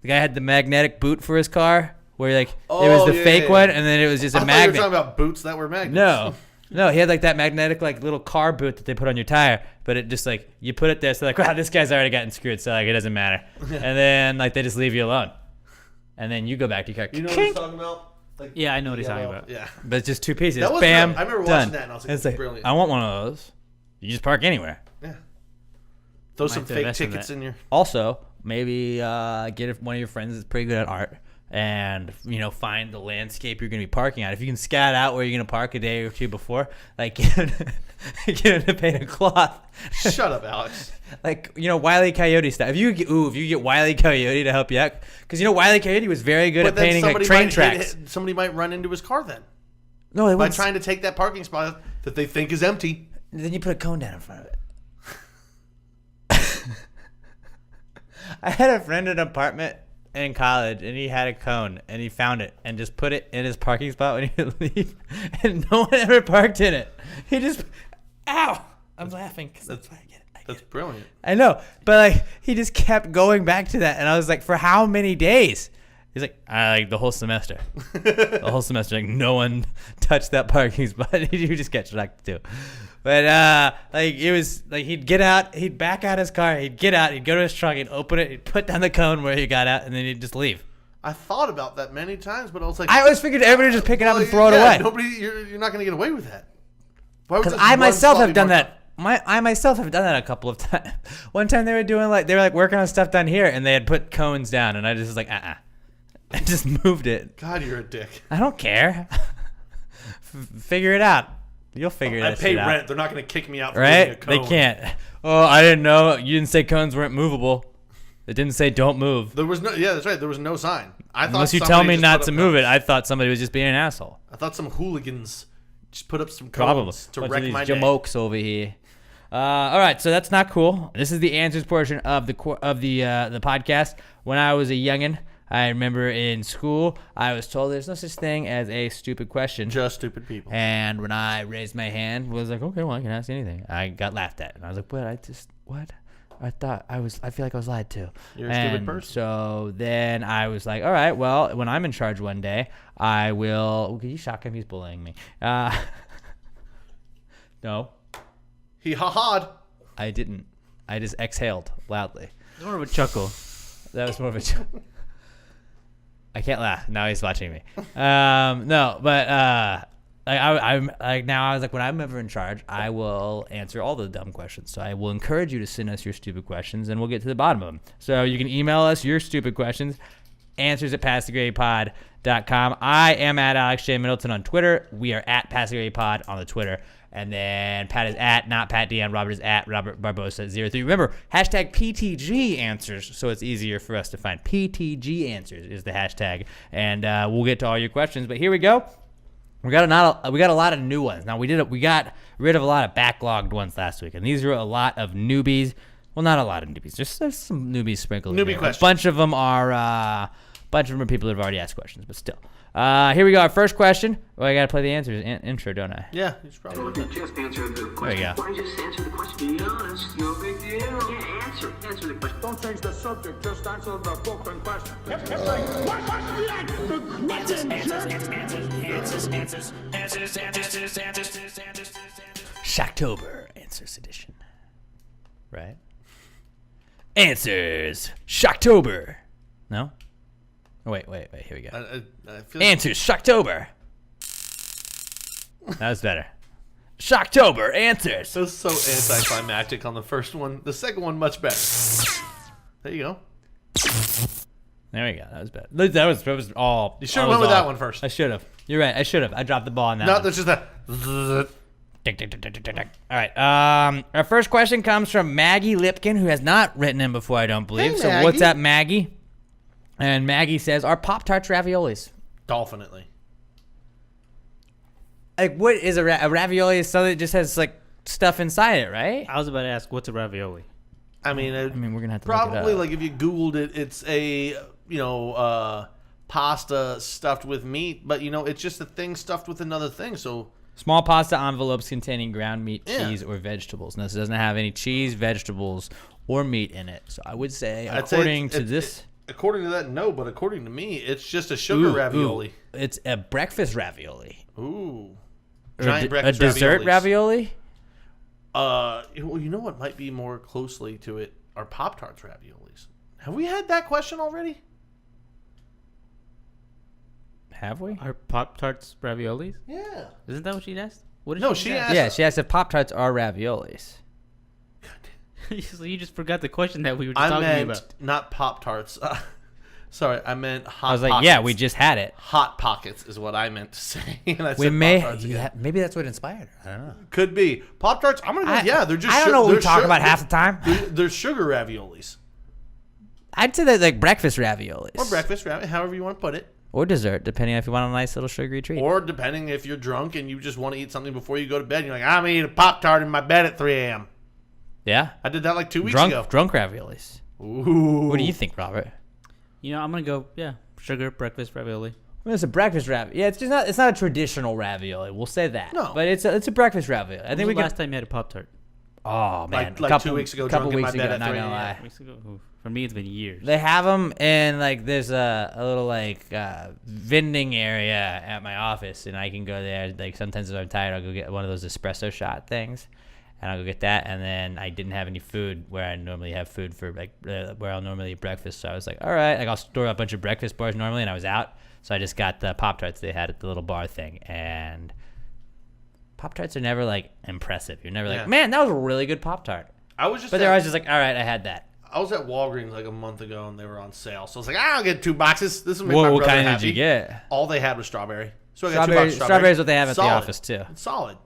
The guy had the magnetic boot for his car, where like it was the fake one, and then it was just I a thought you were magnet. talking about boots that were magnets. No, he had like that magnetic like little car boot that they put on your tire, but it just like you put it there, so like wow, this guy's already gotten screwed, so like it doesn't matter. And then like they just leave you alone, and then you go back to your car. You know what Kink. he's talking about? Like Yeah, I know what he's talking yellow- about. Yeah. But it's just two pieces. That was Bam. good. I remember done. watching that and I was like, it's like, brilliant. I want one of those. You just park anywhere. Yeah. Throw Might some have to fake invest in tickets that. in your. Also, maybe get one of your friends that's pretty good at art and, find the landscape you're going to be parking on. If you can scout out where you're going to park a day or two before, like get him to paint a cloth. Shut up, Alex. Like, Wile E. Coyote stuff. If you get Wile E. Coyote to help you out, because Wile E. Coyote was very good at then painting like somebody train might tracks. somebody might run into his car then No, they by wouldn't. trying to take that parking spot that they think is empty. Then you put a cone down in front of it. I had a friend in an apartment in college, and he had a cone, and he found it and just put it in his parking spot when he would leave, and no one ever parked in it. He just, ow! I'm laughing because that's why I get it. That's brilliant. I know, but like he just kept going back to that, and I was like, for how many days? He's like the whole semester. The whole semester, like no one touched that parking spot. You just get shocked too. But like it was like he'd get out, he'd back out his car, he'd get out, he'd go to his truck, he'd open it, he'd put down the cone where he got out, and then he'd just leave. I thought about that many times, but I was like, I always figured everybody would just pick it up and throw it yeah, away. Nobody, you're not gonna get away with that. Because I myself have done that. I myself have done that a couple of times. One time they were working on stuff down here, and they had put cones down, and I just was like, I just moved it. God, you're a dick. I don't care. Figure it out. You'll figure that shit out. I pay rent. They're not going to kick me out for right? moving a cone. They can't. Oh, I didn't know. You didn't say cones weren't movable. It didn't say don't move. There was no. Yeah, that's right. There was no sign. I thought unless you tell me just not put to up move cones. it, I thought somebody was just being an asshole. I thought some hooligans just put up some Probably. cones to Bunch wreck of these my day. jamokes over here. All right, so that's not cool. This is the answers portion of the podcast. When I was a youngin', I remember in school, I was told there's no such thing as a stupid question. Just stupid people. And when I raised my hand, was like, okay, well, I can ask anything. I got laughed at, and I was like, what? I feel like I was lied to. You're a stupid person. So then I was like, all right, well, when I'm in charge one day, I will. Can you shock him? He's bullying me. No. He ha-ha'd. I didn't. I just exhaled loudly. It's more of a chuckle. That was more of a joke. I can't laugh. Now he's watching me. No, but I'm like now I was like, when I'm ever in charge, I will answer all the dumb questions. So I will encourage you to send us your stupid questions, and we'll get to the bottom of them. So you can email us your stupid questions, answers@passthegradepod.com. I am at Alex J. Middleton on Twitter. We are at PassTheGradePod on the Twitter. And then Pat is at not Pat Dion. Robert is at Robert Barbosa03. Remember, hashtag PTG answers, so it's easier for us to find. PTG answers is the hashtag, and we'll get to all your questions. But here we go. We got a lot of new ones. Now we got rid of a lot of backlogged ones last week, and these are a lot of newbies. Well, not a lot of newbies. There's some newbies sprinkled in there. questions. A bunch of them are people that have already asked questions, but still. Here we go. Our first question. Well, I got to play the answers intro, don't I? Yeah, you should probably do that. Just answer the question. There you go. Why just answer the question? Be honest. No big deal. Yeah, answer the question. Don't change the subject, just answer the fucking question. Shocktober Answers Edition. Right? Answers Shocktober. No? Oh, wait. Here we go. I feel Answers Shocktober. That was better. Shocktober Answers. It was so anticlimactic on the first one. The second one, much better. There you go. There we go. That was better. That was all. You should have went with that one first. I should have. You're right. I should have. I dropped the ball on that No, one. that's just that. Tick, tick, tick, tick, tick, tick. All right. Our first question comes from Maggie Lipkin, who has not written in before, I don't believe. Hey, so Maggie. what's up, Maggie? And Maggie says, are Pop-Tarts raviolis? Dolphinately. Like, what is a ravioli? Is something that just has, like, stuff inside it, right? I was about to ask, what's a ravioli? I mean, we're going to have to probably look it up. like if you Googled it, it's a, pasta stuffed with meat, but, it's just a thing stuffed with another thing, so... Small pasta envelopes containing ground meat, Yeah. cheese, or vegetables. Now, this doesn't have any cheese, vegetables, or meat in it. So I would say, I'd say according to this... According to that, no, but according to me, it's just a sugar ravioli. It's a breakfast ravioli. Ooh. Or Giant a breakfast dessert raviolis. ravioli? Well, you know what might be more closely to it are Pop-Tarts raviolis. Have we had that question already? Have we? Are Pop-Tarts raviolis? Yeah. Isn't that what she asked? What did No, she she ask? asked. Yeah, she asked if Pop-Tarts are raviolis. So you just forgot the question that we were just I talking meant about. not Pop-Tarts. Sorry, I meant Hot I was like, Pockets. yeah, we just had it. Hot Pockets is what I meant to say. And I We said may, Pop-Tarts again. maybe that's what inspired her. I don't know. Could be. Pop-Tarts, I'm going to go, yeah, they're just I don't know what we they're talk about half the time. They're sugar raviolis. I'd say they're like breakfast raviolis. Or breakfast ravioli, however you want to put it. Or dessert, depending on if you want a nice little sugary treat. Or depending if you're drunk and you just want to eat something before you go to bed. And you're like, I'm going to eat a Pop-Tart in my bed at 3 a.m. Yeah. I did that like 2 weeks ago. Drunk raviolis. Ooh. What do you think, Robert? You know, I'm gonna go. Yeah, sugar breakfast ravioli. Well, it's a breakfast ravioli. Yeah, it's not a traditional ravioli. We'll say that. No. But it's a breakfast ravioli. I When think was we the can. last time you had a Pop-Tart? Oh man, Like 2 weeks ago, couple drunk in my weeks bed ago. at Not 3 gonna a.m. lie. Weeks ago? Ooh, for me, it's been years. They have them, and like there's a little like vending area at my office, and I can go there. Like sometimes if I'm tired, I'll go get one of those espresso shot things, and I'll go get that. And then I didn't have any food where I normally have food for like where I'll normally eat breakfast. So I was like, all right, like I'll store a bunch of breakfast bars normally, and I was out, so I just got the Pop-Tarts they had at the little bar thing, and Pop-Tarts are never like impressive. You're never like, Yeah. man, that was a really good Pop-Tart. I was just. But they're always just like, all right, I had that. I was at Walgreens like a month ago and they were on sale. So I was like, I'll get 2 boxes. This will make my What brother kind happy. did you get? All they had was strawberry. So I got 2 Strawberry, boxes of strawberry. strawberry is what they have at the Solid. office too. It's solid.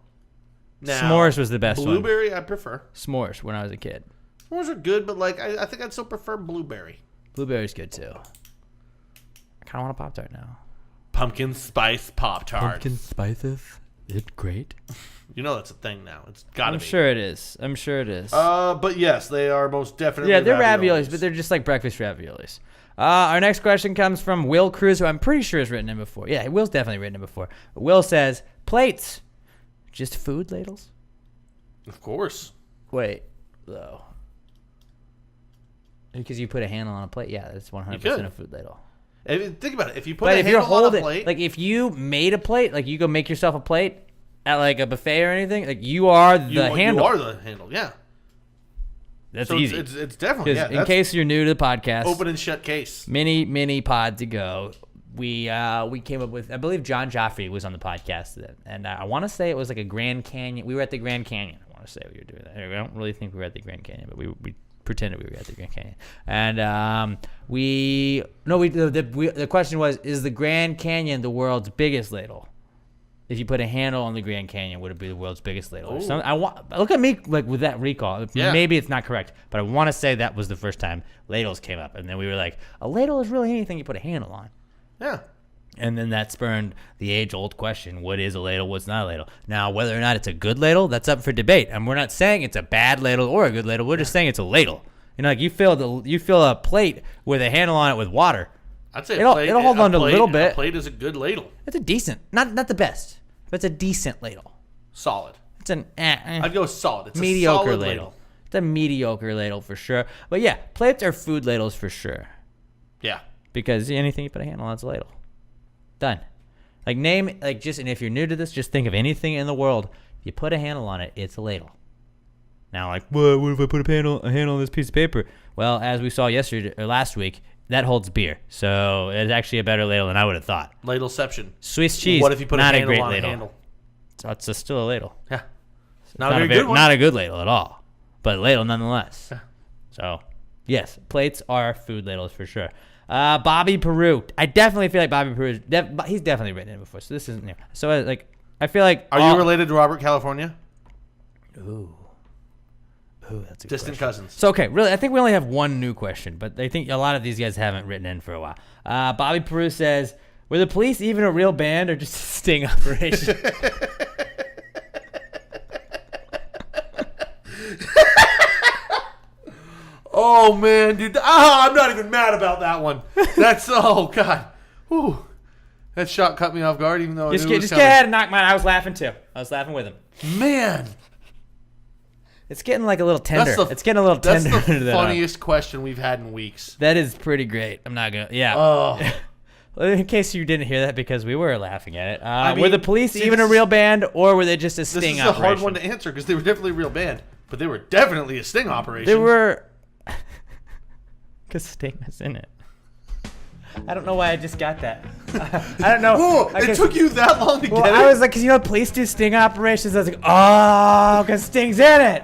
Now, S'mores was the best one. blueberry, I prefer. S'mores when I was a kid. S'mores are good, but like I think I'd still prefer blueberry. Blueberry's good too. I kind of want a Pop-Tart now. Pumpkin spice Pop-Tart. spices. It's great. You know that's a thing now. It's gotta I'm be. sure it is. I'm sure it is. But yes, they are most definitely. Yeah, they're raviolis, but they're just like breakfast raviolis. Our next question comes from Will Cruz, who I'm pretty sure has written in before. Yeah, Will's definitely written in before. Will says, plates, just food ladles? Of course. Wait, though. Because you put a handle on a plate. Yeah, that's 100% could. a food ladle. Think about it. If you put But a if you're handle on a holding, plate, like if you made a plate, like you go make yourself a plate at like a buffet or anything, like you are the handle. You are the handle. Yeah. That's So easy. It's definitely. 'Cause Yeah, in case you're new to the podcast, open and shut case. many pods ago, we came up with, I believe John Joffrey was on the podcast then, and I want to say it was like a Grand Canyon. We were at the Grand Canyon. I want to say we were doing that. I don't really think we were at the Grand Canyon, but we pretended we were at the Grand Canyon. And the question was, is the Grand Canyon the world's biggest ladle? If you put a handle on the Grand Canyon, would it be the world's biggest ladle? Or something? Look at me like with that recall. Yeah. Maybe it's not correct, but I want to say that was the first time ladles came up, and then we were like, a ladle is really anything you put a handle on. Yeah. And then that spurned the age-old question, what is a ladle, what's not a ladle? Now, whether or not it's a good ladle, that's up for debate. And we're not saying it's a bad ladle or a good ladle. We're just saying it's a ladle. You know, like you fill a plate with a handle on it with water. I'd say It'll a plate, hold on to a little bit. A plate is a good ladle. It's a decent, not the best, but it's a decent ladle. Solid. It's an I'd go solid. It's mediocre a solid ladle. It's a mediocre ladle for sure. But yeah, plates are food ladles for sure. Yeah. Because anything you put a handle on is a ladle. Done. Like and if you're new to this, just think of anything in the world. If you put a handle on it, it's a ladle. Now, like, what if I put a handle on this piece of paper? Well, as we saw last week, that holds beer. So it's actually a better ladle than I would have thought. Ladleception. Swiss cheese, What if you put not a a handle great on ladle. a handle? So it's still a ladle. Yeah. It's Not a very good one. Not a good ladle at all, but a ladle nonetheless. So, yes, plates are food ladles for sure. Bobby Peru. I definitely feel like Bobby Peru. He's definitely written it before, so this isn't new. So, I feel like. Are you related to Robert California? Ooh, that's a good Distant question. cousins. So, okay, really, I think we only have one new question, but I think a lot of these guys haven't written in for a while. Bobby Peru says, were the police even a real band or just a sting operation? Oh man, dude! I'm not even mad about that one. That's God. Whew. That shot cut me off guard, even though just I knew it get was ahead and knock mine. I was laughing too. I was laughing with him. coming. Man, It's getting like a little tender. that's It's getting a little tender. That's the to that. funniest question we've had in weeks. That is pretty great. I'm not gonna. Yeah. Oh, Well, in case you didn't hear that, because we were laughing at it. mean, were the police see, even a this real band, or were they just a this sting is a operation? hard one to answer because they were definitely a real band, but they were definitely a sting operation. They were, because Sting was in it. I don't know why I just got that. I don't know. Whoa! I It guess- took you that long to Well, get it. I was like, because you know, police do sting operations. I was like, oh, because Sting's in it.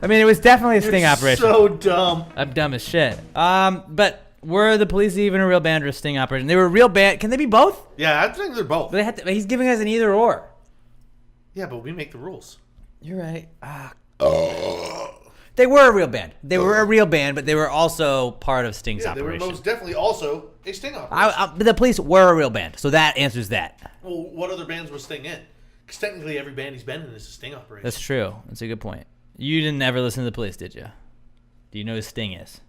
I mean, it was definitely a sting You're operation. So dumb. I'm dumb as shit. But were the police even a real band or a sting operation? They were a real band. Can they be both? Yeah, I think they're both. They had to, he's giving us an either or. Yeah, but we make the rules. You're right. They were a real band. They were a real band, but they were also part of Sting's Yeah, they were operation. most definitely also a sting operation. But the police were a real band, so that answers that. Well, what other bands was Sting in? Because technically every band he's been in is a sting operation. That's true. That's a good point. You didn't ever listen to the police, did you? Do you know who Sting is?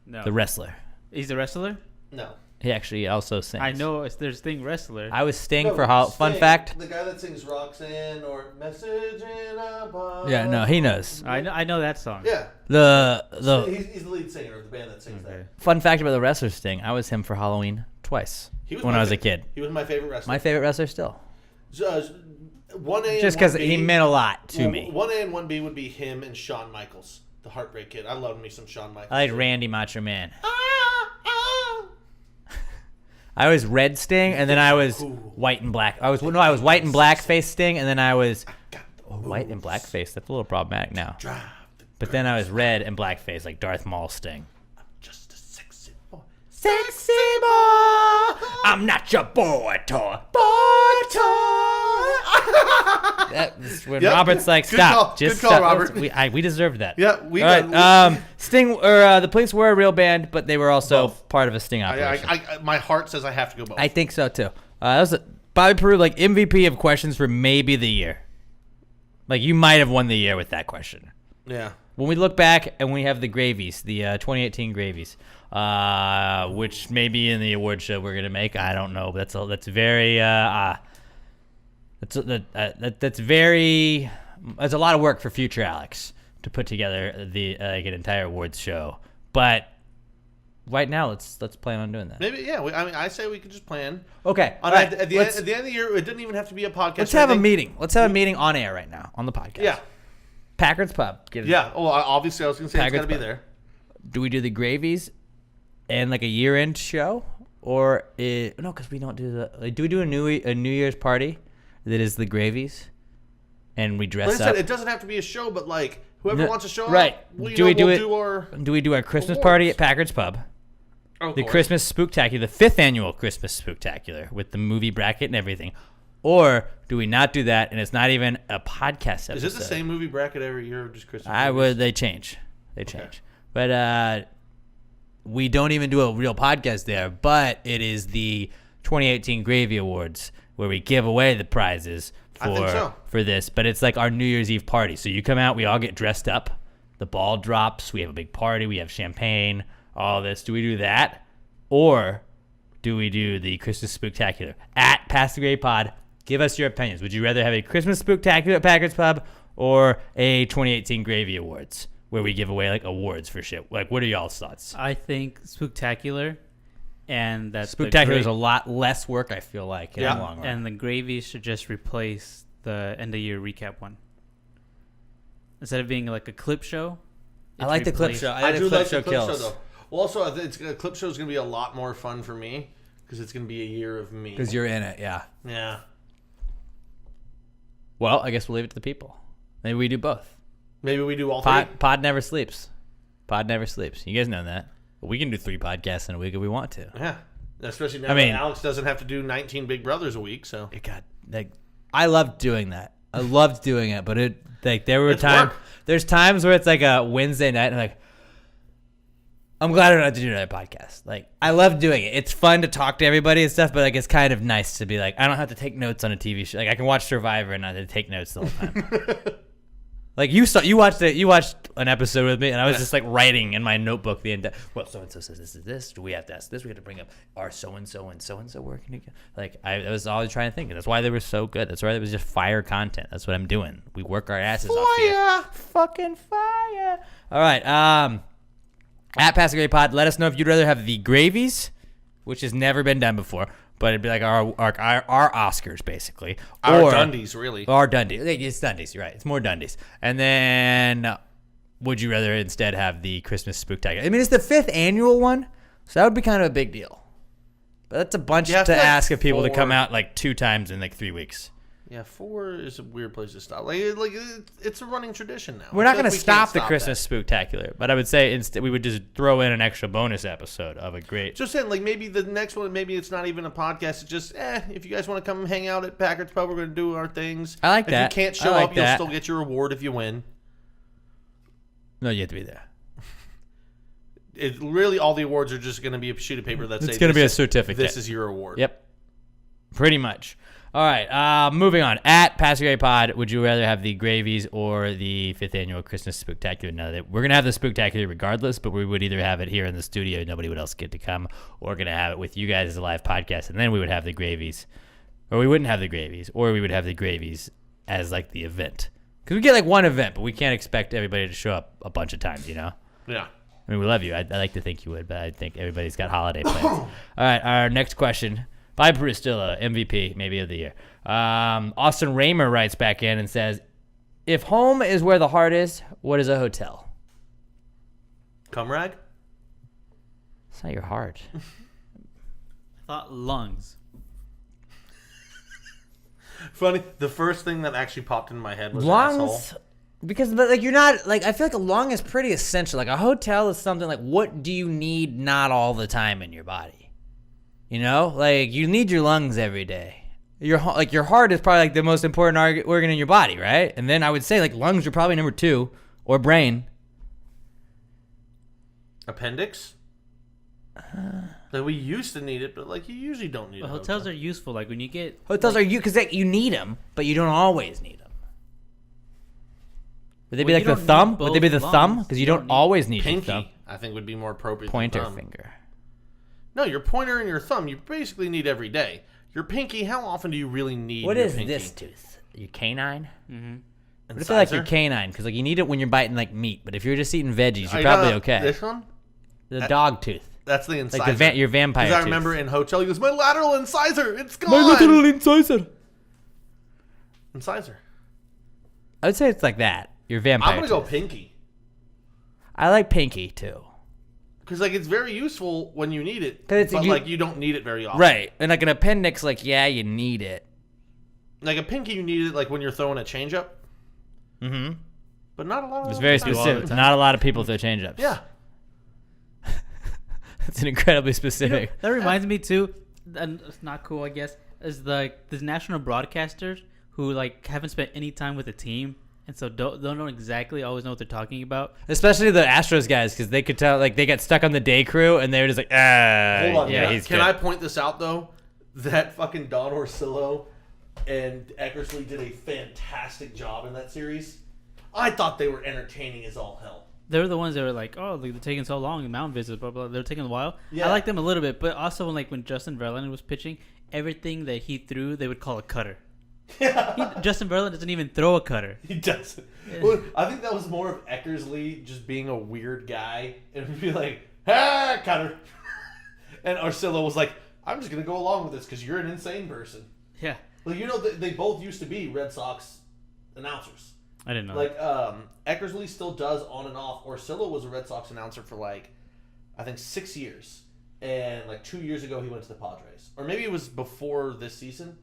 No. The wrestler. He's a wrestler? No. He actually also sings. I know there's Sting wrestler. I was Sting No, for fun Sting, fact. The guy that sings Roxanne or Message in a Bottle. Yeah, no, he knows. I know that song. Yeah. He's the lead singer of the band that sings that. fun fact about the wrestler Sting. I was him for Halloween twice when I was a kid. He was my favorite wrestler. My favorite wrestler still. 1A Just because he meant a lot to me. 1A and 1B would be him and Shawn Michaels, the Heartbreak Kid. I love me some Shawn Michaels. I like Randy Macho Man. I was red Sting, and then I was white and black. I was white and black face Sting, and then I was white and black face. That's a little problematic now. But then I was red and black face, like Darth Maul Sting. I'm just a sexy boy. Sexy boy, I'm not your boy toy. Boy toy. That's when Yep. Robert's like, Good stop. call. Just Good call, stop. Robert. We deserved that. Yeah, we All got- right. Sting or the Police were a real band, but they were also part of a Sting operation. My heart says I have to go both. I think so too. That was Bobby Peru, like MVP of questions for maybe the year. Like you might have won the year with that question. Yeah. When we look back and we have the Gravies, the 2018 Gravies, which may be in the award show we're gonna make. I don't know. That's very that's a lot of work for future Alex to put together the like an entire awards show. But right now, let's plan on doing that. Maybe, yeah. I say we could just plan. Okay. At the end of the year, it didn't even have to be a podcast. Let's have a meeting. Let's have a meeting on air right now on the podcast. Yeah. Packard's Pub. Get it. Yeah. Well, obviously, I was going to say it's got to be Pub. there. Do we do the Gravies and like a year-end show, or no? Because we don't do the. Like, do we do a New Year's party that is the Gravies, and we dress Like I said, up? it doesn't have to be a show, but like whoever No, wants to show right. up, we'll Do we do our Christmas awards. party at Packard's Pub? Of The course. Christmas Spooktacular, the 5th annual Christmas Spooktacular with the movie bracket and everything. Or do we not do that and it's not even a podcast episode? Is it the same movie bracket every year or just Christmas? I movies? would. They change. But we don't even do a real podcast there. But it is the 2018 Gravy Awards where we give away the prizes I think so. for this. But it's like our New Year's Eve party. So you come out, we all get dressed up. The ball drops. We have a big party. We have champagne. All this. Do we do that, or do we do the Christmas Spooktacular at Pass the Gray Pod? Give us your opinions. Would you rather have a Christmas Spooktacular at Packard's Pub or a 2018 Gravy Awards where we give away like awards for shit? Like, what are y'all's thoughts? I think Spooktacular, and that Spooktacular is a lot less work, I feel like, in the long run. and the Gravy should just replace the end of year recap one. Instead of being like a clip show. I like the clip replace- show. I think do clip like show the clip kills. show though. Well, also, I think a clip show is going to be a lot more fun for me because it's going to be a year of me. Because you're in it, yeah. Yeah. Well, I guess we'll leave it to the people. Maybe we do both. Maybe we do all three. Pod never sleeps. Pod never sleeps. You guys know that. But we can do 3 podcasts in a week if we want to. Yeah. Especially now I mean- that Alex doesn't have to do 19 Big Brothers a week, so. I loved doing that. I loved doing it, but there were It's times. work. There's times where it's like a Wednesday night, and I'm like, I'm glad I don't have to do another podcast. Like, I love doing it. It's fun to talk to everybody and stuff, but like, it's kind of nice to be like, I don't have to take notes on a TV show. Like, I can watch Survivor and not have to take notes the whole time. Like you watched an episode with me, and I was just like writing in my notebook the entire. Well, so and so says this is this. Do we have to ask this? We have to bring up are so and so working together. Like I was always trying to think, and that's why they were so good. That's why it was just fire content. That's what I'm doing. We work our asses off here. Fucking fire! All right. At Pass the Gray Pod, let us know if you'd rather have the Gravies, which has never been done before, but it'd be like our Oscars basically, Our or Dundies, really. Our Dundies. It's Dundies, you're right. It's more Dundies. And then, would you rather instead have the Christmas Spooktacular? I mean, it's the 5th annual one, so that would be kind of a big deal. But that's a bunch Yeah, I to feel like ask of people to 4 come out like 2 times in like 3 weeks. Yeah, 4 is a weird place to stop. Like it's a running tradition now. We're I not feel going to like we can't stop the Christmas Spooktacular, but I would say instead we would just throw in an extra bonus episode of a great. Just saying, like maybe the next one, maybe it's not even a podcast. It's just, if you guys want to come hang out at Packard's Pub, we're going to do our things. I like that. If you can't I show like up, that. you'll still get your reward if you win. No, you have to be there. It really all the awards are just going to be a sheet of paper that It's say going to be a this is- certificate. This is your award. Yep. Pretty much. All right, moving on. At Pastor Gray Pod, would you rather have the Gravies or the 5th annual Christmas Spooktacular? Now that we're gonna have the Spooktacular regardless, but we would either have it here in the studio, nobody would else get to come, or we're gonna have it with you guys as a live podcast, and then we would have the Gravies, or we wouldn't have the Gravies, or we would have the Gravies as like the event, because we get like one event, but we can't expect everybody to show up a bunch of times, you know? Yeah. I mean, we love you. I'd like to think you would, but I think everybody's got holiday plans. All right, our next question. By Priscilla, MVP, maybe of the year. Austin Raymer writes back in and says, if home is where the heart is, what is a hotel? Cum rag? It's not your heart. I thought lungs. Funny. The first thing that actually popped into my head was an asshole. Lungs? Because, but like, you're not, like, I feel like a lung is pretty essential. Like, a hotel is something like, what do you need not all the time in your body? You know, like you need your lungs every day. Your heart is probably like the most important organ in your body, right? And then I would say like lungs are probably number 2, or brain. Appendix? Like we used to need it, but like you usually don't need it. Hotels are useful. Like when you get Hotels are because you need them, but you don't always need them. Would they be Well, like you the don't thumb? need Would they be the both thumb? lungs. Because you You don't don't need always need your Pinky, thumb. I think, would be more appropriate. Pointer than thumb. finger. No, your pointer and your thumb you basically need every day. Your pinky, how often do you really need What your is pinky? this tooth? Your canine? And What if I like your Incisor? canine? Because like you need it when you're biting like meat, but if you're just eating veggies, Are you're you probably talking okay. about This one? The dog tooth. That's the incisor. Like your vampire Because I tooth. remember in hotel, he goes, my lateral incisor, it's gone. incisor. Incisor. I would say it's like that. Your vampire I'm going to go tooth. pinky. I like pinky too. Because like it's very useful when you need it, 'Cause it's- but you- like you don't need it very often. Right. And like an appendix, like, yeah, you need it. Like a pinky, you need it like when you're throwing a changeup. Mm-hmm. But not a lot of It's other very times. specific. Not a lot of people throw change-ups. Yeah. It's an incredibly specific. that reminds me too, and it's not cool, I guess, is the national broadcasters who like haven't spent any time with the team, and so don't know exactly always know what they're talking about. Especially the Astros guys, because they could tell, like, they got stuck on the day crew, and they were just like, Hold on. yeah, can he's can good. I point this out though? That fucking Don Orsillo and Eckersley did a fantastic job in that series. I thought they were entertaining as all hell. They were the ones that were like, oh, they're taking so long, mountain visits, blah blah. They're taking a while. Yeah. I like them a little bit, but also when Justin Verlander was pitching, everything that he threw, they would call a cutter. Justin Verlander doesn't even throw a cutter. He doesn't. Well, I think that was more of Eckersley just being a weird guy and be like, ah, cutter. And Orsillo was like, I'm just going to go along with this because you're an insane person. Yeah, Like, you know, they both used to be Red Sox announcers. I didn't know. Like, Eckersley still does on and off. Orsillo was a Red Sox announcer for, like, I think 6 years. And, like, 2 years ago, he went to the Padres. Or maybe it was before this season.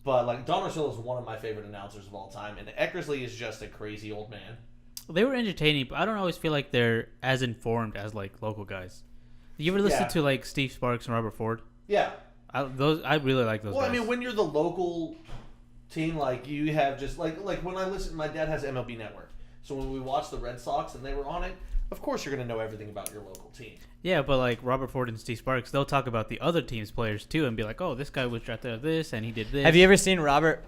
But, like, Don Orsillo is one of my favorite announcers of all time. And Eckersley is just a crazy old man. They were entertaining, but I don't always feel like they're as informed as like local guys. You ever listen Yeah. to like Steve Sparks and Robert Ford? Yeah. I really like those Well, guys. I mean, when you're the local team, like, you have just, like when I listen, my dad has MLB Network. So when we watched the Red Sox and they were on it, of course you're going to know everything about your local team. Yeah, but like Robert Ford and Steve Sparks, they'll talk about the other team's players too, and be like, "Oh, this guy was drafted at this, and he did this." Have you ever seen Robert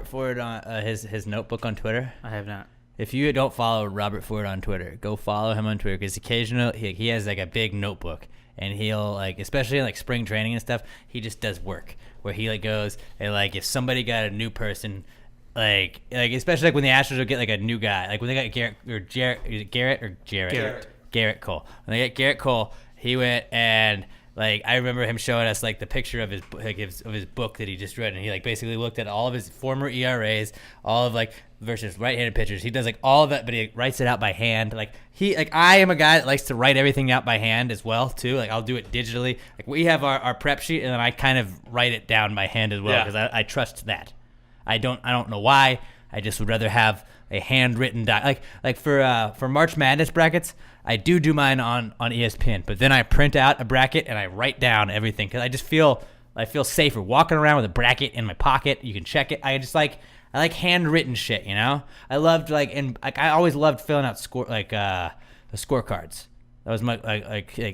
Ford on his notebook on Twitter? I have not. If you don't follow Robert Ford on Twitter, go follow him on Twitter because occasionally he has like a big notebook and he'll like, especially in like spring training and stuff, he just does work where he like goes and like if somebody got a new person, like especially like when the Astros will get like a new guy, like when they got Garrett Cole. When they got Garrett Cole, he went and like I remember him showing us like the picture of his book that he just read, and he like basically looked at all of his former ERAs, all of like versus right-handed pitchers. He does like all of that, but he writes it out by hand. Like I am a guy that likes to write everything out by hand as well too. Like I'll do it digitally. Like we have our prep sheet, and then I kind of write it down by hand as well because I trust that. I don't know why. I just would rather have a handwritten like for March Madness brackets. I do mine on ESPN, but then I print out a bracket and I write down everything because I feel safer walking around with a bracket in my pocket. You can check it. I like handwritten shit, you know. I loved I always loved filling out the scorecards. That was my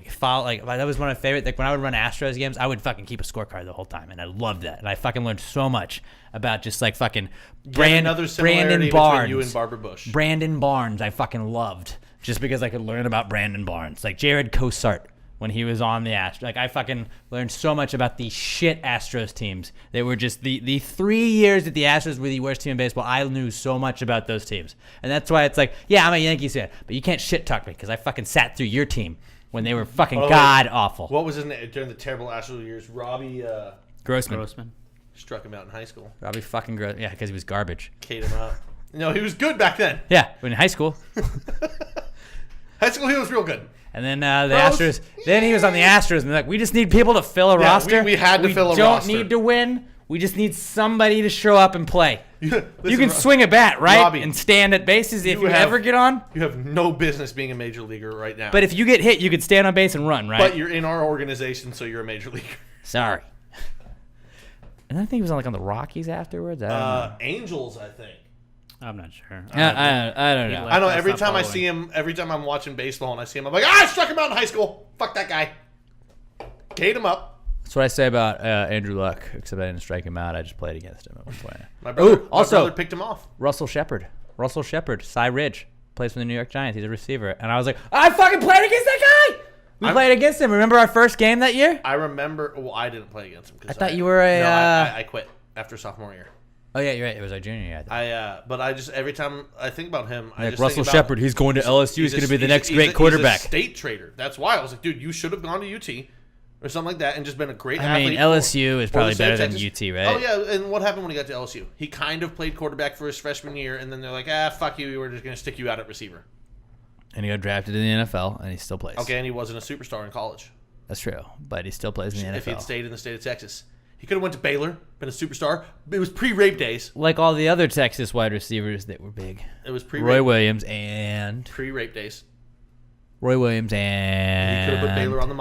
follow, that was one of my favorite. Like when I would run Astros games, I would fucking keep a scorecard the whole time, and I loved that. And I fucking learned so much about just like fucking Another similarity Brandon Barnes, between you and Barbara Bush. Brandon Barnes, I fucking loved just because I could learn about Brandon Barnes, like Jared Cosart when he was on the Astros. Like I fucking learned so much about the shit Astros teams. They were just the 3 years that the Astros were the worst team in baseball. I knew so much about those teams, and that's why it's like, yeah, I'm a Yankees fan, but you can't shit talk me because I fucking sat through your team when they were fucking god awful. What was his name during the terrible Astros years? Robbie Grossman. Struck him out in high school. Robbie fucking Grossman. Yeah, because he was garbage. K'd him out. No, he was good back then. Yeah, in high school. High school, he was real good. And then the Astros. Then he was on the Astros, and they're like, we just need people to fill a roster. We had to fill a roster. We don't need to win. We just need somebody to show up and play. You can swing a bat, right? Robbie, and stand at bases if you ever get on. You have no business being a major leaguer right now. But if you get hit, you could stand on base and run, right? But you're in our organization, so you're a major leaguer. Sorry. And I think he was on the Rockies afterwards. I don't know. Angels, I think. I'm not sure. I don't know. I know every time I see him, every time I'm watching baseball and I see him, I'm like, I struck him out in high school. Fuck that guy. K'd him up. That's what I say about Andrew Luck, except I didn't strike him out. I just played against him at one point. My brother picked him off. Russell Shepard, Cy Ridge, plays for the New York Giants. He's a receiver. And I was like, I fucking played against that guy! We played against him. Remember our first game that year? I remember. Well, I didn't play against him. I thought you were a... No, I quit after sophomore year. Oh, yeah, you're right. It was our junior year, I think. But I just, every time I think about him, I just Russell think about, Shepard, he's going to LSU. He's going to be the next great quarterback. He's a state trader. That's why I was like, dude, you should have gone to UT or something like that and just been a great athlete. I mean, LSU is probably better than UT, right? Oh, yeah. And what happened when he got to LSU? He kind of played quarterback for his freshman year, and then they're like, fuck you. We're just going to stick you out at receiver. And he got drafted in the NFL, and he still plays. Okay, and he wasn't a superstar in college. That's true, but he still plays in the NFL. If he had stayed in the state of Texas. He could have went to Baylor, been a superstar. It was pre-rape days. Like all the other Texas wide receivers that were big. It was pre-rape. Roy Williams and... Pre-rape days. Roy Williams and... He could have put Baylor on the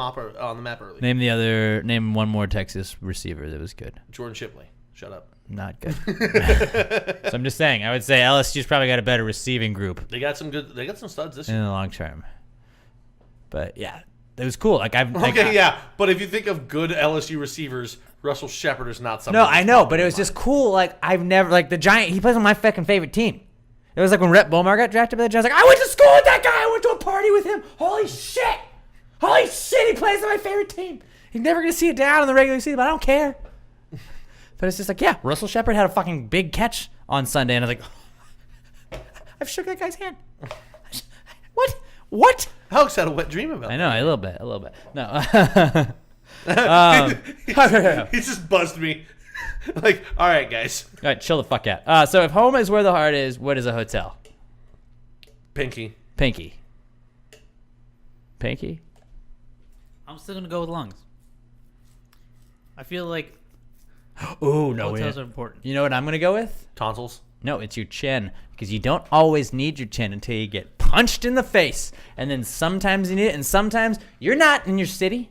map early. Name one more Texas receiver that was good. Jordan Shipley. Shut up. Not good. So I'm just saying, I would say LSU's probably got a better receiving group. They got some studs this year. In the long term. But yeah, it was cool. But if you think of good LSU receivers, Russell Shepard is not something. No, I know, but it was just cool. Like I've never the Giant. He plays on my fucking favorite team. It was like when Rhett Bomar got drafted by the Giants. Like I went to school with that guy. I went to a party with him. Holy shit! He plays on my favorite team. He's never gonna see it down in the regular season, but I don't care. But it's just like, yeah, Russell Shepard had a fucking big catch on Sunday, and I was like, I've shook that guy's hand. What? Alex had a wet dream about it. I know, a little bit. No. He just buzzed me. Like, all right, guys. All right, chill the fuck out. So if home is where the heart is, what is a hotel? Pinky. I'm still gonna go with lungs. I feel like hotels are important. You know what I'm gonna go with? Tonsils. No, it's your chin, because you don't always need your chin until you get punched in the face, and then sometimes you need it, and sometimes you're not in your city.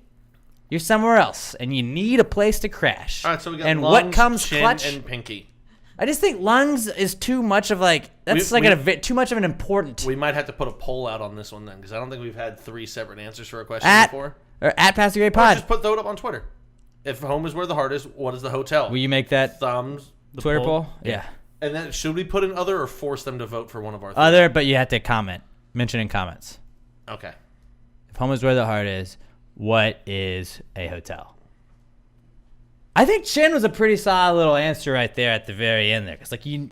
You're somewhere else, and you need a place to crash. All right, so we got and lungs, what comes chin, clutch? and pinky. I just think lungs is too much of too much of an important. We might have to put a poll out on this one then, because I don't think we've had 3 separate answers for a question before. Or at Pass the Great Or Pod. just throw it up on Twitter. If home is where the heart is, what is the hotel? Will you make that thumbs Twitter poll? Yeah. And then should we put in other or force them to vote for one of our things? Other, but you have to mention in comments. Okay. If home is where the heart is, what is a hotel? I think chin was a pretty solid little answer right there at the very end there. Because you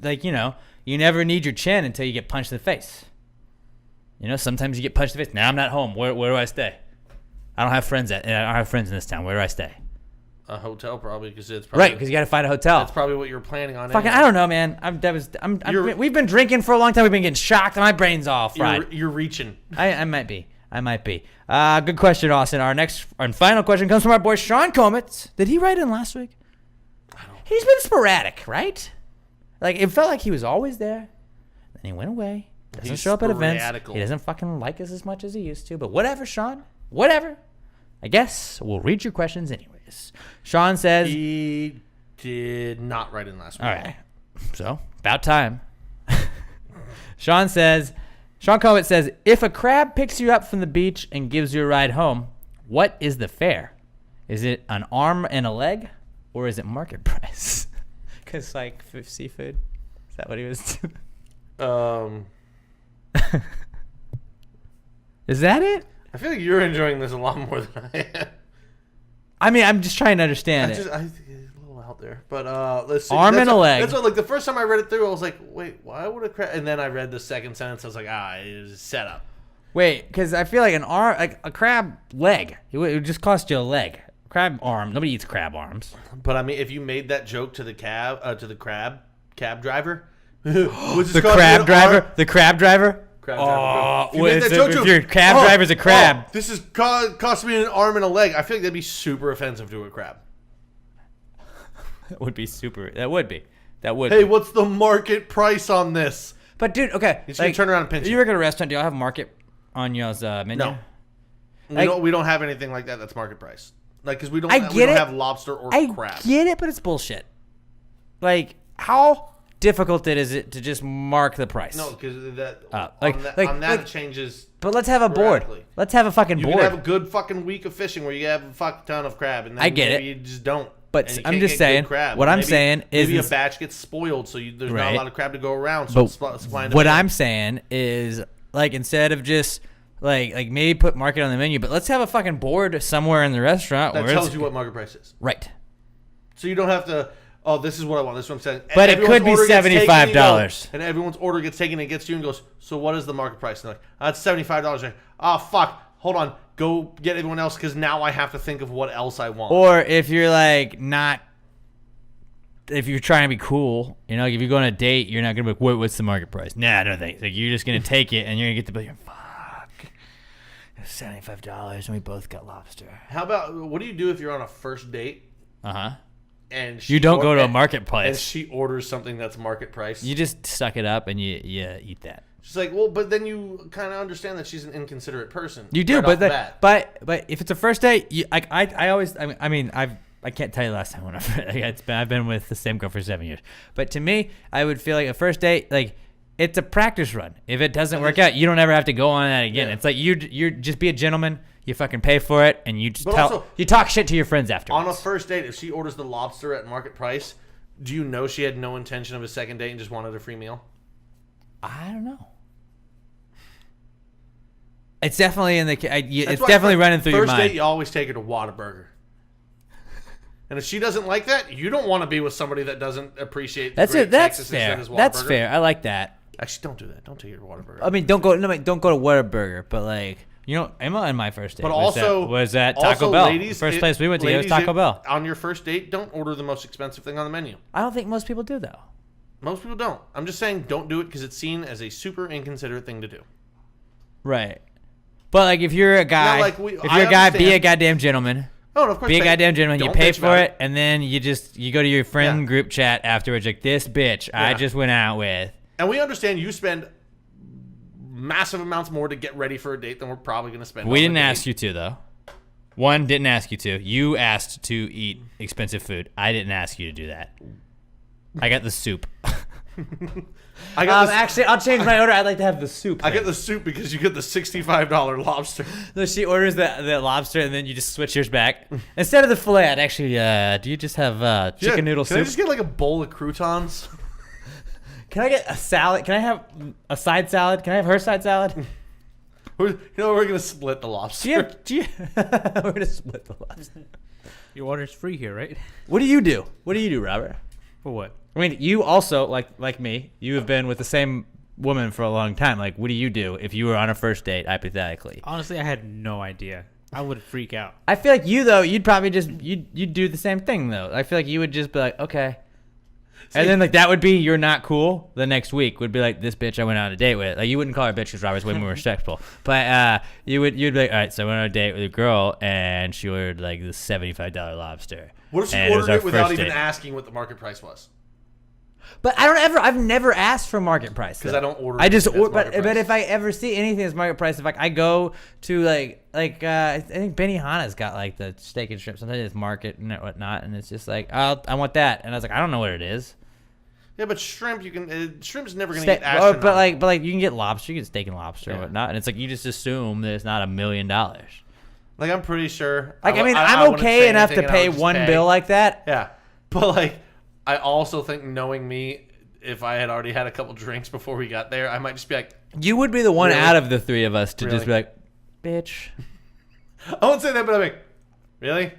never need your chin until you get punched in the face. Sometimes you get punched in the face. Now I'm not home. Where do I stay? I don't have friends in this town. Where do I stay? A hotel, probably, because it's right, because you got to find a hotel. That's probably what you're planning on. Fucking, anyway. I don't know, man. We've been drinking for a long time. We've been getting shocked, and my brain's all fried. You're reaching. I might be. Good question, Austin. Our next and final question comes from our boy Sean Comets. Did he write in last week? He's been sporadic, right? Like it felt like he was always there, then he went away. Doesn't show up at events. He doesn't fucking like us as much as he used to. But whatever, Sean. Whatever. I guess we'll read your questions anyways. Sean says he did not write in last week. All right. So, about time. Sean says, Sean Comet says, if a crab picks you up from the beach and gives you a ride home, what is the fare? Is it an arm and a leg, or is it market price? Because, like, seafood. Is that what he was doing? Is that it? I feel like you're enjoying this a lot more than I am. I mean, I'm just trying to understand it. I think it's a little out there. But let's see. Arm and a leg. That's what, like, the first time I read it through, I was like, wait, why would a crab? And then I read the second sentence. I was like, it was a setup. Wait, because I feel like a crab leg, it would just cost you a leg. Crab arm. Nobody eats crab arms. But I mean, if you made that joke to the cab driver, The crab driver. Crab driver. If you made that joke to if him, your cab driver's a crab. This is cost me an arm and a leg. I feel like that'd be super offensive to a crab. That would be super. That would be. Hey, what's the market price on this? But dude, okay. He's gonna turn around and pinch you you. work at a restaurant. Do y'all have market on y'all's menu? No. We don't have anything like that. That's market price. Like, because we don't have lobster or crab. I get it, but it's bullshit. Like, how difficult is it to just mark the price? No, because that it changes. But let's have a board. radically. Let's have a fucking You board. can have a good fucking week of fishing where you have a fuck ton of crab, and then I get maybe it. you just don't. But and you I'm can't just get saying, good crab. what I'm Maybe- saying is maybe a this- batch gets spoiled, so there's not Right. a lot of crab to go around. So But it's supply and what demand. I'm saying is, like, instead of just like maybe put market on the menu, but let's have a fucking board somewhere in the restaurant that where tells it's you what market price is. right. So you don't have to. Oh, this is what I want. This is what I'm saying. But it Everyone's could be order gets taken, $75. and everyone's order gets taken and gets to you and goes, so what is the market price? And they're like, it's $75. Like, oh, fuck. Hold on. Go get everyone else because now I have to think of what else I want. Or if you're like not, if you're trying to be cool, you know, if you go on a date, you're not gonna be like, what's the market price? Nah, no thanks. Like, you're just gonna take it and you're gonna get the bill. Fuck, it's $75 and we both got lobster. How about, what do you do if you're on a first date and You don't go to a marketplace. and she orders something that's market price? You just suck it up and you eat that. She's like, well, but then you kind of understand that she's an inconsiderate person. You do, right off the bat. but if it's a first date, I can't tell you the last time when I've been with the same girl for 7 years. But to me, I would feel like a first date, like, it's a practice run. If it doesn't work out, you don't ever have to go on that again. Yeah. It's like you just be a gentleman. You fucking pay for it, and you just also, you talk shit to your friends afterwards. On a first date, if she orders the lobster at market price, do you know she had no intention of a second date and just wanted a free meal? I don't know. It's definitely in the. It's That's why definitely running through your First mind. date, you always take her to Whataburger. And if she doesn't like that, you don't want to be with somebody that doesn't appreciate. That's great it. That's Texas fair. instead of That's Whataburger. fair. I like that. Actually, don't do that. Don't take her to Whataburger. I mean, don't go to Whataburger, but like, you know, Emma and my first date But was at Taco also, Bell. ladies, The first place we went to was Taco Bell. On your first date, don't order the most expensive thing on the menu. I don't think most people do though. Most people don't. I'm just saying, don't do it because it's seen as a super inconsiderate thing to do. Right. But like, if you're a guy, Now, like, be a goddamn gentleman. Oh, no, of course. Be a goddamn gentleman. You don't pay bitch for about it, and then you go to your friend Yeah. group chat afterwards. Like, this bitch I Yeah. just went out with. And we understand you spend massive amounts more to get ready for a date than we're probably going to spend. We on didn't the date. ask you to though. One didn't ask you to. You asked to eat expensive food. I didn't ask you to do that. I got the soup. I got Actually, I'll change my order. I'd like to have the soup. I get the soup because you get the $65 lobster. So she orders the lobster, and then you just switch yours back. Instead of the filet, I'd actually, do you just have chicken noodle Can I soup? just get like a bowl of croutons? Can I get a salad? Can I have a side salad? Can I have her side salad? We're gonna split the lobster. We're going to split the lobster. Your order's free here, right? What do you do? What do you do, Robert? For what? I mean, you also, like me, you have been with the same woman for a long time. Like, what do you do if you were on a first date, hypothetically? Honestly, I had no idea. I would freak out. I feel like you, though, you'd probably just, you'd do the same thing, though. I feel like you would just be like, okay. And then, like, that would be you're not cool. The next week would be like, this bitch I went on a date with. Like, you wouldn't call her bitch because Robert's way more respectful. But you'd be like, all right, so I went on a date with a girl, and she ordered, like, this $75 lobster. What if she And was ordered our it without first even date. asking what the market price was? But I've never asked for market price. Because I don't order. I just anything that's order, market but price. if I ever see anything that's market price, if like I go to I think Benihana's got like the steak and shrimp. Sometimes it's market and whatnot, and it's just like I want that, and I was like, I don't know what it is. Yeah, but shrimp, you can. Shrimp's never gonna get astronomical. but like you can get lobster, you can get steak and lobster and whatnot, and it's like you just assume that it's not $1 million. Like I'm pretty sure. Like I'm okay enough to pay one bill like that. Yeah, but like I also think, knowing me, if I had already had a couple drinks before we got there, I might just be like, you would be the one Really? out of the three of us to just be Really? like, bitch. I won't say that, but I'm like, really?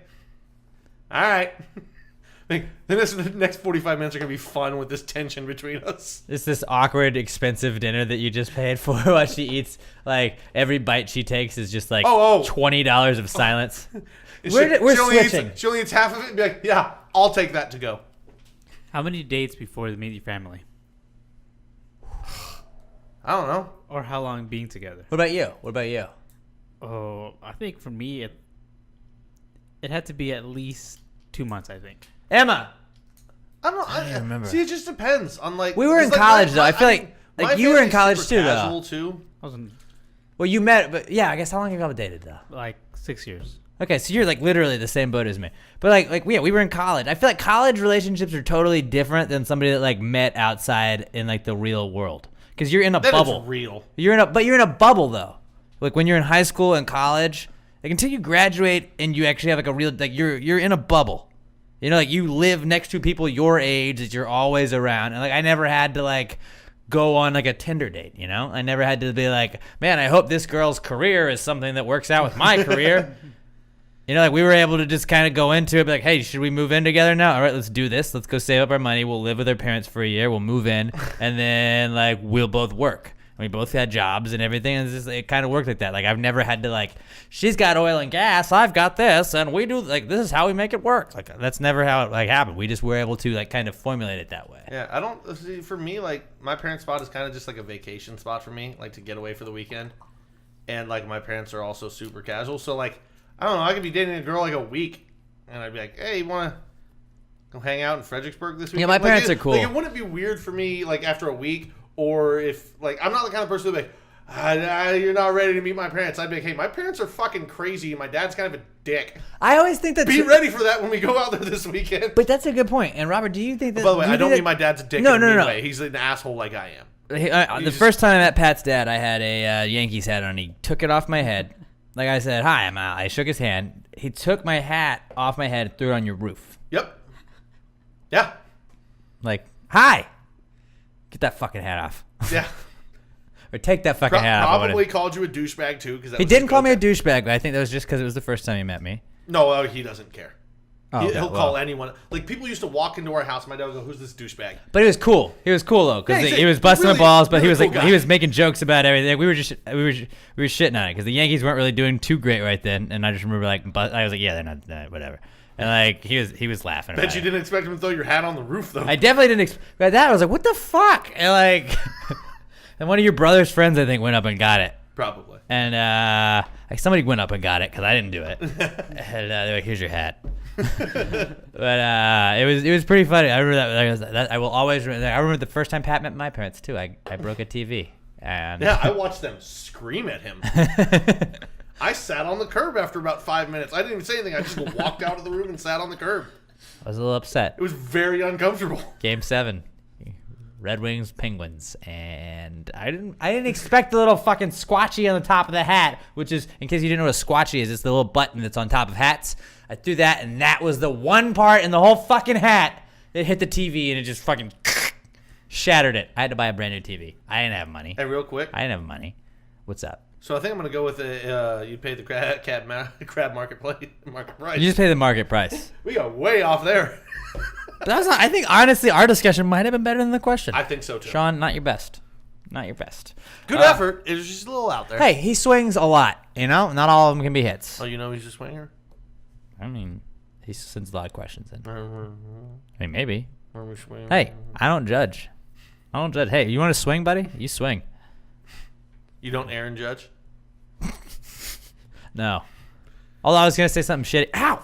All right. Like, the next 45 minutes are gonna be fun with this tension between us. It's this awkward, expensive dinner that you just paid for while she eats. Like, every bite she takes is just like $20 of silence. We're switching. She only eats half of it and be like, yeah, I'll take that to go. How many dates before you meet your family? I don't know. Or how long being together? What about you? Oh, I think for me, it had to be at least 2 months, I think. Emma. I don't know. I remember. See, it just depends on like. We were in college, though. I feel like you were in college, too, though. Casual, too. I was in Well, you met, but yeah, I guess how long have y'all dated, though? like 6 years. Okay, so you're like literally the same boat as me. But we were in college. I feel like college relationships are totally different than somebody that like met outside in like the real world. Because you're in a bubble. It's real. But you're in a bubble though. Like when you're in high school and college, like until you graduate and you actually have like a real like you're in a bubble. You know, like you live next to people your age that you're always around. And like I never had to like go on like a Tinder date, you know? I never had to be like, man, I hope this girl's career is something that works out with my career. You know, like we were able to just kind of go into it, be like, hey, should we move in together now? All right, let's do this. Let's go save up our money. We'll live with our parents for a year. We'll move in, and then like we'll both work. And we both had jobs and everything, and it kind of worked like that. Like I've never had to like, she's got oil and gas, I've got this, and we do like this is how we make it work. Like that's never how it like happened. We just were able to like kind of formulate it that way. Yeah, I don't see. For me, like my parents' spot is kind of just like a vacation spot for me, like to get away for the weekend. And like my parents are also super casual, so like. I don't know. I could be dating a girl like a week, and I'd be like, "Hey, you want to go hang out in Fredericksburg this week?" Yeah, my parents are cool. Like, it wouldn't be weird for me, like after a week, or if like I'm not the kind of person to be like, "You're not ready to meet my parents." I'd be like, "Hey, my parents are fucking crazy, and my dad's kind of a dick. I always think that Be ready for that when we go out there this weekend." But that's a good point. And Robert, do you think that? By the way, I don't mean my dad's a dick. No, in a no, mean no. way. He's an asshole like I am. The first time I met Pat's dad, I had a Yankees hat on. He took it off my head. Like I said, hi, I'm Al. I shook his hand. He took my hat off my head and threw it on your roof. Yep. Yeah. Like, hi. Get that fucking hat off. Yeah. Or take that fucking hat off. Probably called you a douchebag too, because he didn't call me a douchebag, but I think that was just because it was the first time he met me. No, he doesn't care. Oh, He'll call anyone. Like people used to walk into our house. My dad would go, "Who's this douchebag?" But he was cool. He was cool though, because Yeah, he was busting really, the balls. But really he was cool like, guy. he was making jokes about everything. We were shitting on it because the Yankees weren't really doing too great right then. And I just remember like, I was like, yeah, they're not whatever. And like he was laughing. Bet you didn't expect him to throw your hat on the roof though. I definitely didn't expect that. I was like, what the fuck? And like, and one of your brother's friends, I think, went up and got it. Probably. And like somebody went up and got it because I didn't do it. And they're like, here's your hat. But it was pretty funny. I remember that I will always remember. I remember the first time Pat met my parents too. I broke a TV. And yeah, I watched them scream at him. I sat on the curb after about 5 minutes. I didn't even say anything. I just walked out of the room and sat on the curb. I was a little upset. It was very uncomfortable. Game 7. Red Wings, Penguins, and I didn't expect the little fucking squatchy on the top of the hat, which is, in case you didn't know what a squatchy is, it's the little button that's on top of hats. I threw that, and that was the one part in the whole fucking hat that hit the TV, and it just fucking shattered it. I had to buy a brand new TV. I didn't have money. Hey, real quick. I didn't have money. What's up? So I think I'm gonna go with you pay the crab market price. You just pay the market price. We got way off there. But that was not, I think honestly our discussion might have been better than the question. I think so too. Sean, not your best. Not your best. Good effort. It was just a little out there. Hey, he swings a lot. You know, not all of them can be hits. Oh, you know he's a swinger? I mean, he sends a lot of questions in. I mean, maybe. Swing. Hey, I don't judge. Hey, you want to swing, buddy? You swing. You don't Aaron Judge? No. Although I was gonna say something shitty. Ow!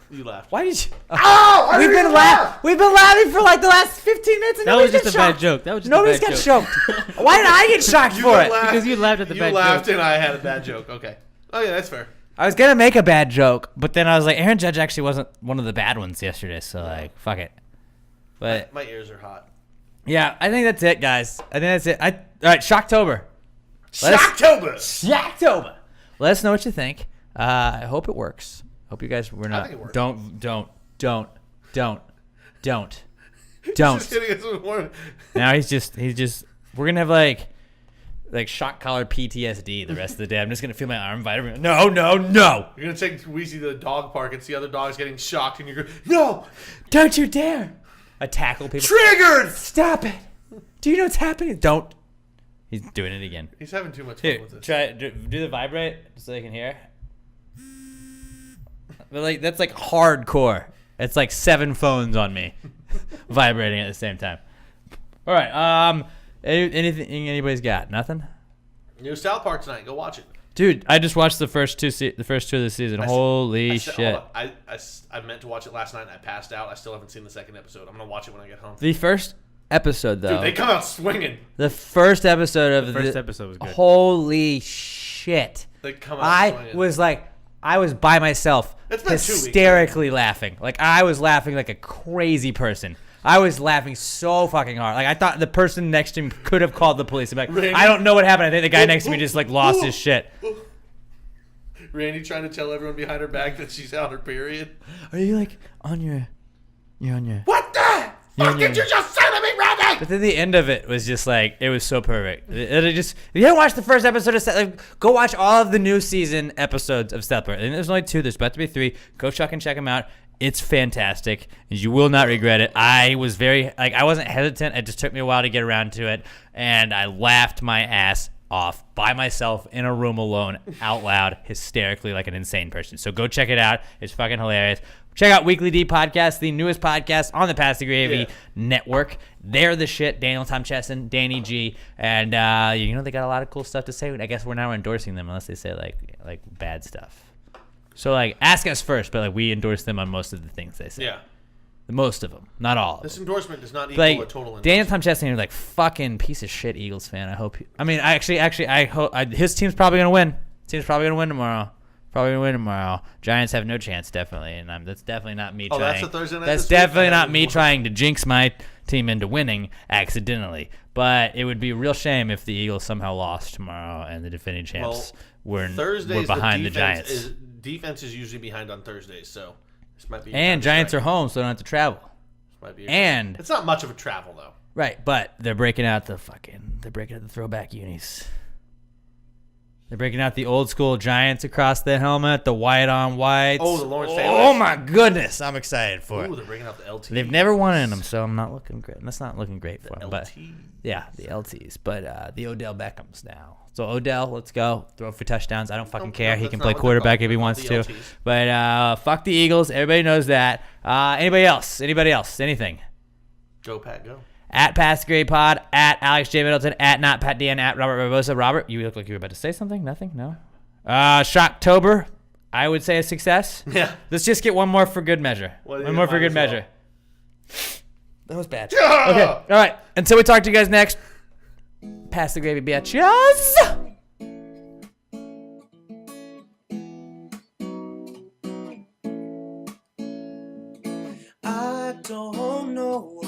You laughed. Why did you? Ow! We've been laughing for like the last 15 minutes, and That was nobody's just a got bad shocked. joke. That was just Nobody's a bad got joke. choked. Why did I get shocked for it? Because you laughed at the bad You laughed joke. and I had a bad joke. Okay. Oh yeah, that's fair. I was gonna make a bad joke, but then I was like, Aaron Judge actually wasn't one of the bad ones yesterday, so like, fuck it. But My ears are hot. Yeah, I think that's it, guys. I think that's it. All right, Shocktober. Shocktober. Let us know what you think. I hope it works. Hope you guys were not. think it worked. Don't. Just hitting us with one. Now he's just. We're gonna have like shock collar PTSD the rest of the day. I'm just gonna feel my arm vibrate. No. You're gonna take Weezy to the dog park and see other dogs getting shocked, and you're going, no, Don't you dare! I tackle people. triggered. Stop it! Do you know what's happening? Don't. He's doing it again. He's having too much fun Here, with this. try do the vibrate just so they can hear. But like that's like hardcore. It's like 7 phones on me, vibrating at the same time. All right. Anything anybody's got? Nothing. New South Park tonight. Go watch it. Dude, I just watched the first two of the season. Holy shit! Hold on. I meant to watch it last night and I passed out. I still haven't seen the second episode. I'm gonna watch it when I get home. The first episode, though. Dude, they come out swinging. The first episode of The first episode was good. Holy shit! They come out swinging. I was by myself, It's been 2 weeks, hysterically laughing. Like I was laughing like a crazy person. I was laughing so fucking hard. Like I thought the person next to me could have called the police. I'm like, Randy? I don't know what happened. I think the guy next to me just like lost his shit. Randy trying to tell everyone behind her back that she's on her period. Are you like on your? You're on your. What the fuck did you just say to me, Randy? But then the end of it was just like it was so perfect. It just if you haven't watched the first episode of go watch all of the new season episodes of South Park. And there's only 2. There's about to be 3. Go check them out. It's fantastic. You will not regret it. I was I wasn't hesitant. It just took me a while to get around to it, and I laughed my ass off by myself in a room alone, out loud, hysterically like an insane person. So go check it out. It's fucking hilarious. Check out Weekly D Podcast, the newest podcast on the Pass the Gravy Network. They're the shit. Daniel Tom Chesson, Danny G, and they got a lot of cool stuff to say. I guess we're now endorsing them unless they say like bad stuff. So like ask us first, but like we endorse them on most of the things they say. Yeah. Most of them, not all. This endorsement does not equal like a total endorsement. Daniel Tom Chesson, you're like fucking piece of shit Eagles fan. I hope. I hope his team's probably gonna win. Team's probably gonna win tomorrow. Giants have no chance, definitely, and that's definitely not me trying. That's a Thursday night. That's this week? definitely not me trying to jinx my team into winning accidentally. But it would be a real shame if the Eagles somehow lost tomorrow and the defending champs were behind the Giants. Defense is usually behind on Thursdays, so this might be. And Giants are home, so they don't have to travel. And it's not much of a travel though. Right, but they're breaking out the throwback unis. They're breaking out the old school Giants across the helmet, the white on whites. Oh, the Lawrence Taylor. Oh my goodness, I'm excited for it. They're breaking out the LTs. They've never won in them, so I'm not looking great. That's not looking great for them. LTs. But yeah, the LTs. But the Odell Beckhams now. So Odell, let's go. Throw for touchdowns. I don't fucking care. He can play quarterback if he wants to. LTs. But fuck the Eagles. Everybody knows that. Anybody else? Anything? Go Pat, go. At Pass Grade Pod, at Alex J. Middleton, at Not Pat Dan, at Robert Barbosa. Robert, you look like you were about to say something. Nothing? No? Shocktober, I would say a success. Yeah. Let's just get one more for good measure. One more for good measure. That was bad. Yeah! Okay. All right. Until we talk to you guys next, pass the gravy, bitches. I don't know